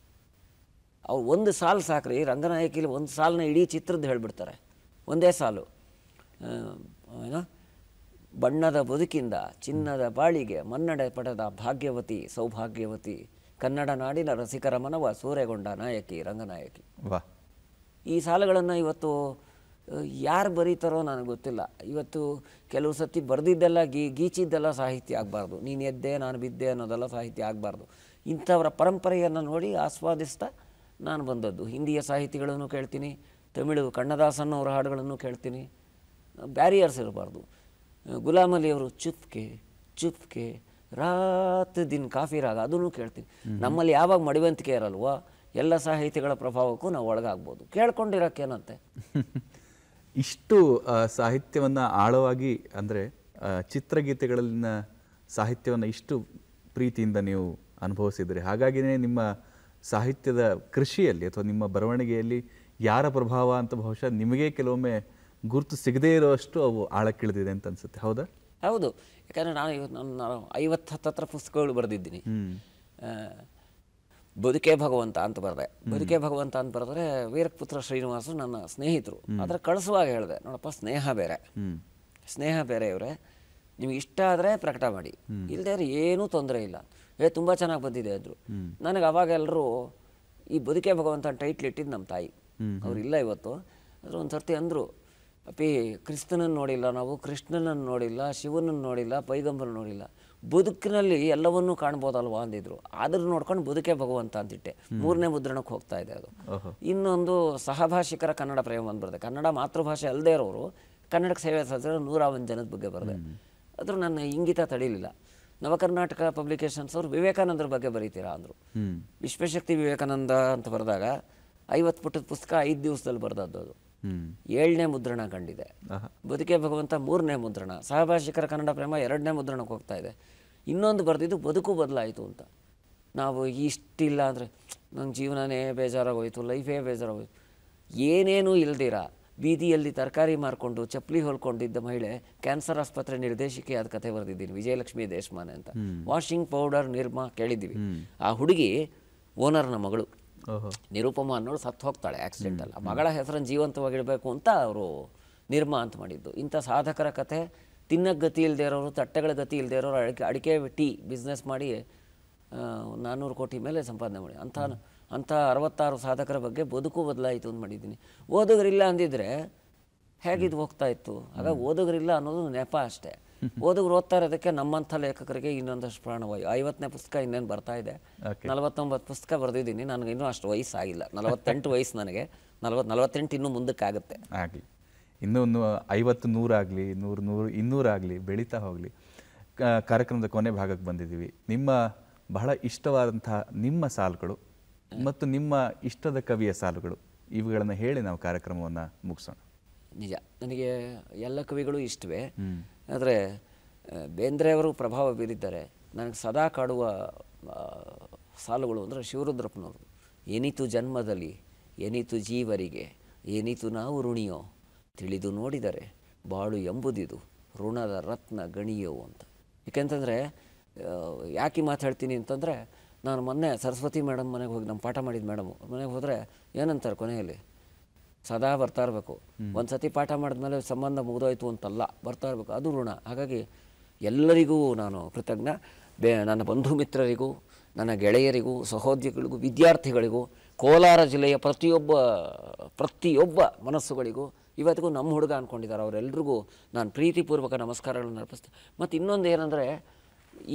Speaker 3: ಅವ್ರು ಒಂದು ಸಾಲು ಸಾಕ್ರಿ, ರಂಗನಾಯಕಿಲಿ ಒಂದು ಸಾಲನ್ನ ಇಡೀ ಚಿತ್ರದ್ದು ಹೇಳಿಬಿಡ್ತಾರೆ. ಒಂದೇ ಸಾಲು, ಏನೋ ಬಣ್ಣದ ಬದುಕಿಂದ ಚಿನ್ನದ ಬಾಳಿಗೆ ಮನ್ನಡೆ ಪಡೆದ ಭಾಗ್ಯವತಿ ಸೌಭಾಗ್ಯವತಿ, ಕನ್ನಡ ನಾಡಿನ ರಸಿಕರ ಮನವ ಸೂರೆಗೊಂಡ ನಾಯಕಿ ರಂಗನಾಯಕಿ. ಈ ಸಾಲುಗಳನ್ನು ಇವತ್ತು ಯಾರು ಬರೀತಾರೋ ನನಗೆ ಗೊತ್ತಿಲ್ಲ. ಇವತ್ತು ಕೆಲವು ಸತಿ ಬರೆದಿದ್ದೆಲ್ಲ ಗೀಚಿದ್ದೆಲ್ಲ ಸಾಹಿತ್ಯ ಆಗಬಾರ್ದು. ನೀನು ಎದ್ದೆ ನಾನು ಬಿದ್ದೆ ಅನ್ನೋದೆಲ್ಲ ಸಾಹಿತ್ಯ ಆಗಬಾರ್ದು. ಇಂಥವರ ಪರಂಪರೆಯನ್ನು ನೋಡಿ ಆಸ್ವಾದಿಸ್ತಾ ನಾನು ಬಂದದ್ದು. ಹಿಂದಿಯ ಸಾಹಿತಿಗಳನ್ನು ಕೇಳ್ತೀನಿ, ತಮಿಳು ಕಣ್ಣದಾಸನ್ ಅವರ ಹಾಡುಗಳನ್ನು ಕೇಳ್ತೀನಿ. ಬ್ಯಾರಿಯರ್ಸ್ ಇರಬಾರ್ದು. ಗುಲಾಮ್ ಅಲಿ ಅವರು ಚುಪ್ಕೆ ಚುಪ್ಕೆ ರಾತ್ ದಿನ ಕಾಫಿ ರಾಗ ಅದನ್ನು ಕೇಳ್ತೀನಿ. ನಮ್ಮಲ್ಲಿ ಯಾವಾಗ ಮಡಿವಂತಿಕೆ ಇರಲ್ವೋ ಎಲ್ಲ ಸಾಹಿತಿಗಳ ಪ್ರಭಾವಕ್ಕೂ ನಾವು ಒಳಗಾಗ್ಬೋದು. ಕೇಳ್ಕೊಂಡಿರೋಕ್ಕೇನಂತೆ.
Speaker 2: ಇಷ್ಟು ಸಾಹಿತ್ಯವನ್ನು ಆಳವಾಗಿ ಅಂದರೆ ಚಿತ್ರಗೀತೆಗಳಲ್ಲಿನ ಸಾಹಿತ್ಯವನ್ನು ಇಷ್ಟು ಪ್ರೀತಿಯಿಂದ ನೀವು ಅನುಭವಿಸಿದ್ರಿ. ಹಾಗಾಗಿನೇ ನಿಮ್ಮ ಸಾಹಿತ್ಯದ ಕೃಷಿಯಲ್ಲಿ ಅಥವಾ ನಿಮ್ಮ ಬರವಣಿಗೆಯಲ್ಲಿ ಯಾರ ಪ್ರಭಾವ ಅಂತ ಬಹುಶಃ ನಿಮಗೆ ಕೆಲವೊಮ್ಮೆ ಗುರುತು ಸಿಗದೇ ಇರೋಷ್ಟು ಅವು ಆಳಕ್ಕಿಳಿದಿದೆ ಅಂತ ಅನ್ಸುತ್ತೆ. ಹೌದಾ?
Speaker 3: ಹೌದು. ಯಾಕಂದರೆ ನಾನು 50 ಹತ್ತತ್ರ ಪುಸ್ತಕಗಳು ಬರೆದಿದ್ದೀನಿ. ಬದುಕೆ ಭಗವಂತ ಅಂತ ಬರೆದೆ. ಬದುಕೆ ಭಗವಂತ ಅಂತ ಬರೆದ್ರೆ ವೀರಪುತ್ರ ಶ್ರೀನಿವಾಸು ನನ್ನ ಸ್ನೇಹಿತರು. ಅದರ ಕಳಿಸುವಾಗ ಹೇಳಿದೆ, ನೋಡಪ್ಪ ಸ್ನೇಹ ಬೇರೆ, ಸ್ನೇಹ ಬೇರೆ ಇವರೇ, ನಿಮ್ಗೆ ಇಷ್ಟ ಆದರೆ ಪ್ರಕಟ ಮಾಡಿ, ಇಲ್ಲದೇ ಏನೂ ತೊಂದರೆ ಇಲ್ಲ. ತುಂಬ ಚೆನ್ನಾಗಿ ಬಂದಿದೆ ಅಂದರು. ನನಗೆ ಅವಾಗ ಎಲ್ಲರೂ ಈ ಬದುಕೆ ಭಗವಂತ ಟೈಟ್ಲ್ ಇಟ್ಟಿದ್ದು ನಮ್ಮ ತಾಯಿ, ಅವರಿಲ್ಲ ಇವತ್ತು. ಅದ್ರ ಒಂದು ಸರ್ತಿ ಅಂದರು, ಅಪ್ಪಿ ಕ್ರಿಸ್ತನನ್ನು ನೋಡಿಲ್ಲ ನಾವು, ಕೃಷ್ಣನನ್ನು ನೋಡಿಲ್ಲ, ಶಿವನನ್ನು ನೋಡಿಲ್ಲ, ಪೈಗಂಬರನ್ನು ನೋಡಿಲ್ಲ, ಬದುಕಿನಲ್ಲಿ ಎಲ್ಲವನ್ನೂ ಕಾಣ್ಬೋದಲ್ವಾ ಅಂದಿದ್ರು. ಆದ್ರೂ ನೋಡ್ಕೊಂಡು ಬದುಕೆ ಭಗವಂತ ಅಂತಿಟ್ಟೆ. 3ನೇ ಮುದ್ರಣಕ್ಕೆ ಹೋಗ್ತಾ ಇದೆ ಅದು. ಇನ್ನೊಂದು ಸಹಭಾಷಿಕರ ಕನ್ನಡ ಪ್ರೇಮ ಅಂತ ಬರೆದೆ. ಕನ್ನಡ ಮಾತೃಭಾಷೆ ಅಲ್ಲದೇ ಇರೋರು ಕನ್ನಡಕ್ಕೆ ಸೇವೆ ಸಲ್ಲಿಸಿರೋ 101 ಜನದ ಬಗ್ಗೆ ಬರೆದೆ. ಆದರೂ ನನ್ನ ಇಂಗಿತ ತಡೀಲಿಲ್ಲ. ನವಕರ್ನಾಟಕ ಪಬ್ಲಿಕೇಶನ್ಸ್ ಅವರು ವಿವೇಕಾನಂದರ ಬಗ್ಗೆ ಬರೀತೀರಾ ಅಂದರು. ವಿಶ್ವಶಕ್ತಿ ವಿವೇಕಾನಂದ ಅಂತ ಬರೆದಾಗ 50 ಪುಟದ ಪುಸ್ತಕ 5 ದಿವಸದಲ್ಲಿ ಬರೆದದ್ದು. ಅದು 7ನೇ ಮುದ್ರಣ ಕಂಡಿದೆ. ಬದುಕೆ ಭಗವಂತ 3ನೇ ಮುದ್ರಣ. ಸಹಭಾಷಿಕರ ಕನ್ನಡ ಪ್ರೇಮ 2ನೇ ಮುದ್ರಣಕ್ಕೆ ಹೋಗ್ತಾ ಇದೆ. ಇನ್ನೊಂದು ಬರೆದಿದ್ದು ಬದುಕು ಬದಲಾಯಿತು ಅಂತ. ನಾವು ಇಷ್ಟಿಲ್ಲ ಅಂದರೆ ನಂಗೆ ಜೀವನನೇ ಬೇಜಾರಾಗೋಯ್ತು, ಲೈಫೇ ಬೇಜಾರಾಗೋಯ್ತು, ಏನೇನೂ ಇಲ್ದಿರ ಬೀದಿಯಲ್ಲಿ ತರಕಾರಿ ಮಾರ್ಕೊಂಡು ಚಪ್ಪಲಿ ಹೊಲ್ಕೊಂಡಿದ್ದ ಮಹಿಳೆ ಕ್ಯಾನ್ಸರ್ ಆಸ್ಪತ್ರೆ ನಿರ್ದೇಶಕಿ ಆದ ಕಥೆ ಬರೆದಿದ್ದೀನಿ, ವಿಜಯಲಕ್ಷ್ಮಿ ದೇಶಮಾನೆ ಅಂತ. ವಾಷಿಂಗ್ ಪೌಡರ್ ನಿರ್ಮಾ ಕೇಳಿದ್ದೀವಿ. ಆ ಹುಡುಗಿ ಓನರ್ನ ಮಗಳು ನಿರುಪಮ ಅನ್ನೋಳು ಸತ್ತು ಹೋಗ್ತಾಳೆ ಆಕ್ಸಿಡೆಂಟಲ್ಲಿ. ಆ ಮಗಳ ಹೆಸರನ್ನು ಜೀವಂತವಾಗಿಡಬೇಕು ಅಂತ ಅವರು ನಿರ್ಮಾ ಅಂತ ಮಾಡಿದ್ದು. ಇಂಥ ಸಾಧಕರ ಕಥೆ, ತಿನ್ನಕ್ಕೆ ಗತಿ ಇಲ್ಲದೆ ಇರೋರು, ತಟ್ಟೆಗಳ ಗತಿ ಇಲ್ಲದೆ ಇರೋರು ಅಡಿಕೆ ಟೀ ಬಿಸ್ನೆಸ್ ಮಾಡಿ 400 ಕೋಟಿ ಮೇಲೆ ಸಂಪಾದನೆ ಮಾಡಿ ಅಂಥ 66 ಸಾಧಕರ ಬಗ್ಗೆ ಬದುಕು ಬದಲಾಯಿತು ಅಂತ ಮಾಡಿದ್ದೀನಿ. ಓದುಗರಿಲ್ಲ ಅಂದಿದ್ರೆ ಹೇಗಿದ್ದು ಹೋಗ್ತಾ ಇತ್ತು. ಆಗ ಓದುಗರಿಲ್ಲ ಅನ್ನೋದು ನೆಪ ಅಷ್ಟೇ. ಓದುಗರು ಓದ್ತಾ ಇರೋದಕ್ಕೆ ನಮ್ಮಂಥ ಲೇಖಕರಿಗೆ ಇನ್ನೊಂದಷ್ಟು ಪ್ರಾಣವಾಯು. 50ನೇ ಪುಸ್ತಕ ಇನ್ನೇನು ಬರ್ತಾ ಇದೆ. 49 ಪುಸ್ತಕ ಬರೆದಿದ್ದೀನಿ. ನನಗೆ ಇನ್ನೂ ಅಷ್ಟು ವಯಸ್ಸಾಗಿಲ್ಲ. 48 ವಯಸ್ಸು ನನಗೆ. 48 ಇನ್ನೂ ಮುಂದಕ್ಕಾಗುತ್ತೆ.
Speaker 2: ಆಗಲಿ, ಇನ್ನೂ 50, 100 ಆಗಲಿ, 100, 200 ಆಗಲಿ, ಬೆಳೀತಾ ಹೋಗಲಿ. ಕಾರ್ಯಕ್ರಮದ ಕೊನೆ ಭಾಗಕ್ಕೆ ಬಂದಿದ್ದೀವಿ. ನಿಮ್ಮ ಬಹಳ ಇಷ್ಟವಾದಂಥ ನಿಮ್ಮ ಸಾಲುಗಳು ಮತ್ತು ನಿಮ್ಮ ಇಷ್ಟದ ಕವಿಯ ಸಾಲುಗಳು, ಇವುಗಳನ್ನು ಹೇಳಿ ನಾವು ಕಾರ್ಯಕ್ರಮವನ್ನು ಮುಗಿಸೋಣ.
Speaker 3: ನಿಜ, ನನಗೆ ಎಲ್ಲ ಕವಿಗಳು ಇಷ್ಟವೇ. ಆದರೆ ಬೇಂದ್ರೆಯವರು ಪ್ರಭಾವ ಬೀರಿದ್ದಾರೆ. ನನಗೆ ಸದಾ ಕಾಡುವ ಸಾಲುಗಳು ಅಂದರೆ ಶಿವರುದ್ರಪ್ಪನವರು. ಏನಿತು ಜನ್ಮದಲ್ಲಿ, ಏನಿತು ಜೀವರಿಗೆ, ಏನಿತು ನಾವು ಋಣಿಯೋ, ತಿಳಿದು ನೋಡಿದರೆ ಬಾಳು ಎಂಬುದಿದು ಋಣದ ರತ್ನ ಗಣಿಯೋ ಅಂತ. ಏಕೆಂತಂದರೆ ಯಾಕೆ ಮಾತಾಡ್ತೀನಿ ಅಂತಂದರೆ, ನಾನು ಮೊನ್ನೆ ಸರಸ್ವತಿ ಮೇಡಮ್ ಮನೆಗೆ ಹೋಗಿ, ನಮ್ಮ ಪಾಠ ಮಾಡಿದ ಮೇಡಮು ಮನೆಗೆ ಹೋದರೆ ಏನಂತಾರೆ ಕೊನೆಯಲ್ಲಿ, ಸದಾ ಬರ್ತಾ ಇರಬೇಕು. ಒಂದು ಸತಿ ಪಾಠ ಮಾಡಿದ್ಮೇಲೆ ಸಂಬಂಧ ಮುಗಿದೋಯ್ತು ಅಂತಲ್ಲ, ಬರ್ತಾ ಇರಬೇಕು, ಅದು ಋಣ. ಹಾಗಾಗಿ ಎಲ್ಲರಿಗೂ ನಾನು ಕೃತಜ್ಞ. ನನ್ನ ಬಂಧು ಮಿತ್ರರಿಗೂ, ನನ್ನ ಗೆಳೆಯರಿಗೂ, ಸಹೋದ್ಯೋಗಿಗಳಿಗೂ, ವಿದ್ಯಾರ್ಥಿಗಳಿಗೂ, ಕೋಲಾರ ಜಿಲ್ಲೆಯ ಪ್ರತಿಯೊಬ್ಬ ಮನಸ್ಸುಗಳಿಗೂ, ಇವತ್ತಿಗೂ ನಮ್ಮ ಹುಡುಗ ಅಂದ್ಕೊಂಡಿದ್ದಾರೆ ಅವರೆಲ್ಲರಿಗೂ ನಾನು ಪ್ರೀತಿಪೂರ್ವಕ ನಮಸ್ಕಾರಗಳನ್ನು ಅರ್ಪಿಸ್ತೀನಿ. ಮತ್ತು ಇನ್ನೊಂದು ಏನಂದರೆ,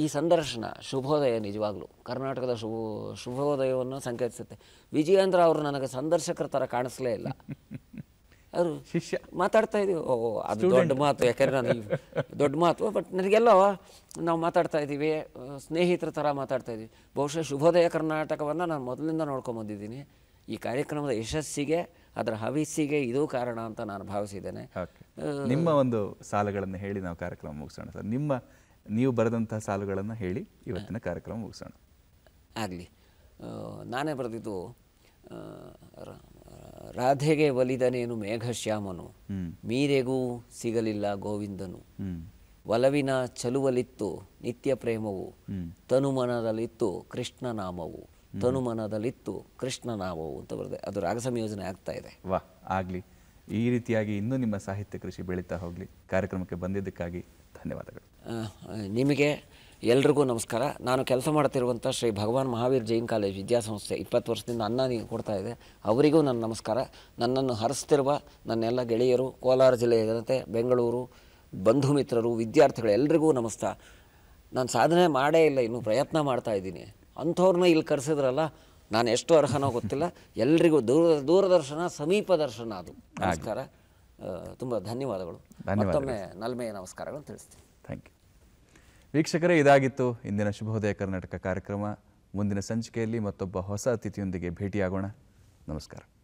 Speaker 3: ಈ ಸಂದರ್ಶನ ಶುಭೋದಯ ನಿಜವಾಗ್ಲೂ ಕರ್ನಾಟಕದ ಶುಭೋದಯವನ್ನು ಸಂಕೇತಿಸುತ್ತೆ. ವಿಜಯೇಂದ್ರ ಅವರು ನನಗೆ ಸಂದರ್ಶಕರ ಥರ ಕಾಣಿಸ್ಲೇ ಇಲ್ಲ. ಅವರು ಶಿಷ್ಯ ಮಾತಾಡ್ತಾ ಇದ್ದೀವಿ, ಅದು ದೊಡ್ಡ ಮಾತು. ಯಾಕೆಂದರೆ ನಾನು ದೊಡ್ಡ ಮಾತು, ಬಟ್ ನನಗೆಲ್ಲ ನಾವು ಮಾತಾಡ್ತಾ ಇದ್ದೀವಿ, ಸ್ನೇಹಿತರ ಥರ ಮಾತಾಡ್ತಾ ಇದ್ದೀವಿ. ಬಹುಶಃ ಶುಭೋದಯ ಕರ್ನಾಟಕವನ್ನು ನಾನು ಮೊದಲಿಂದ ನೋಡ್ಕೊಂಬಂದಿದ್ದೀನಿ. ಈ ಕಾರ್ಯಕ್ರಮದ ಯಶಸ್ಸಿಗೆ, ಅದರ ಹವಿಸ್ಸಿಗೆ ಇದು ಕಾರಣ ಅಂತ ನಾನು ಭಾವಿಸಿದ್ದೇನೆ.
Speaker 2: ನಿಮ್ಮ ಒಂದು ಸಾಲುಗಳನ್ನು ಹೇಳಿ ನಾವು ಕಾರ್ಯಕ್ರಮ ಮುಗಿಸೋಣ ಸರ್. ನೀವು ಬರೆದಂಥ ಸಾಲುಗಳನ್ನು ಹೇಳಿ ಇವತ್ತಿನ ಕಾರ್ಯಕ್ರಮ ಮುಗಿಸೋಣ.
Speaker 3: ಆಗಲಿ. ನಾನೇ ಬರೆದಿದ್ದು, ರಾಧೆಗೆ ಒಲಿದನೇನು ಮೇಘಶ್ಯಾಮನು, ಮೀರೆಗೂ ಸಿಗಲಿಲ್ಲ ಗೋವಿಂದನು, ಒಲವಿನ ಚಲುವಲಿತ್ತು ನಿತ್ಯ ಪ್ರೇಮವು, ತನುಮನದಲ್ಲಿತ್ತು ಕೃಷ್ಣ ನಾಮವು, ತನುಮನದಲ್ಲಿತ್ತು ಕೃಷ್ಣ ನಾಮವು ಅಂತ ಬರೆದೆ. ಅದು ರಾಗ ಸಂಯೋಜನೆ ಆಗ್ತಾ ಇದೆ.
Speaker 2: ವಾ, ಆಗಲಿ. ಈ ರೀತಿಯಾಗಿ ಇನ್ನೂ ನಿಮ್ಮ ಸಾಹಿತ್ಯ ಕೃಷಿ ಬೆಳೀತಾ ಹೋಗಲಿ. ಕಾರ್ಯಕ್ರಮಕ್ಕೆ ಬಂದಿದ್ದಕ್ಕಾಗಿ ಧನ್ಯವಾದಗಳು.
Speaker 3: ನಿಮಗೆ ಎಲ್ರಿಗೂ ನಮಸ್ಕಾರ. ನಾನು ಕೆಲಸ ಮಾಡ್ತಿರುವಂಥ ಶ್ರೀ ಭಗವಾನ್ ಮಹಾವೀರ್ ಜೈನ್ ಕಾಲೇಜ್ ವಿದ್ಯಾಸಂಸ್ಥೆ 20 ವರ್ಷದಿಂದ ಅನ್ನ ನೀವು ಕೊಡ್ತಾ ಇದೆ. ಅವರಿಗೂ ನನ್ನ ನಮಸ್ಕಾರ. ನನ್ನನ್ನು ಹರಿಸ್ತಿರುವ ನನ್ನೆಲ್ಲ ಗೆಳೆಯರು, ಕೋಲಾರ ಜಿಲ್ಲೆಯ ಜನತೆ, ಬೆಂಗಳೂರು ಬಂಧು ಮಿತ್ರರು, ವಿದ್ಯಾರ್ಥಿಗಳು ಎಲ್ರಿಗೂ ನಮಸ್ಕಾರ. ನಾನು ಸಾಧನೆ ಮಾಡೇ ಇಲ್ಲ, ಇನ್ನೂ ಪ್ರಯತ್ನ ಮಾಡ್ತಾ ಇದ್ದೀನಿ. ಅಂಥವ್ರನ್ನ ಇಲ್ಲಿ ಕರೆಸಿದ್ರಲ್ಲ, ನಾನು ಎಷ್ಟು ಅರ್ಹನೋ ಗೊತ್ತಿಲ್ಲ. ಎಲ್ರಿಗೂ ದೂರದರ್ಶನ ಸಮೀಪ ದರ್ಶನ ಅದು. ನಮಸ್ಕಾರ, ತುಂಬ ಧನ್ಯವಾದಗಳು. ಮತ್ತೊಮ್ಮೆ ನಲ್ಮೆಯ ನಮಸ್ಕಾರಗಳನ್ನು ತಿಳಿಸ್ತೀನಿ.
Speaker 2: Thank you. ವೀಕ್ಷಕರೇ, ಇದಾಗಿತ್ತು ಇಂದಿನ ಶುಭೋದಯ ಕರ್ನಾಟಕ ಕಾರ್ಯಕ್ರಮ. ಮುಂದಿನ ಸಂಚಿಕೆಯಲ್ಲಿ ಮತ್ತೊಬ್ಬ ಹೊಸ ಅತಿಥಿಯೊಂದಿಗೆ ಭೇಟಿಯಾಗೋಣ. ನಮಸ್ಕಾರ.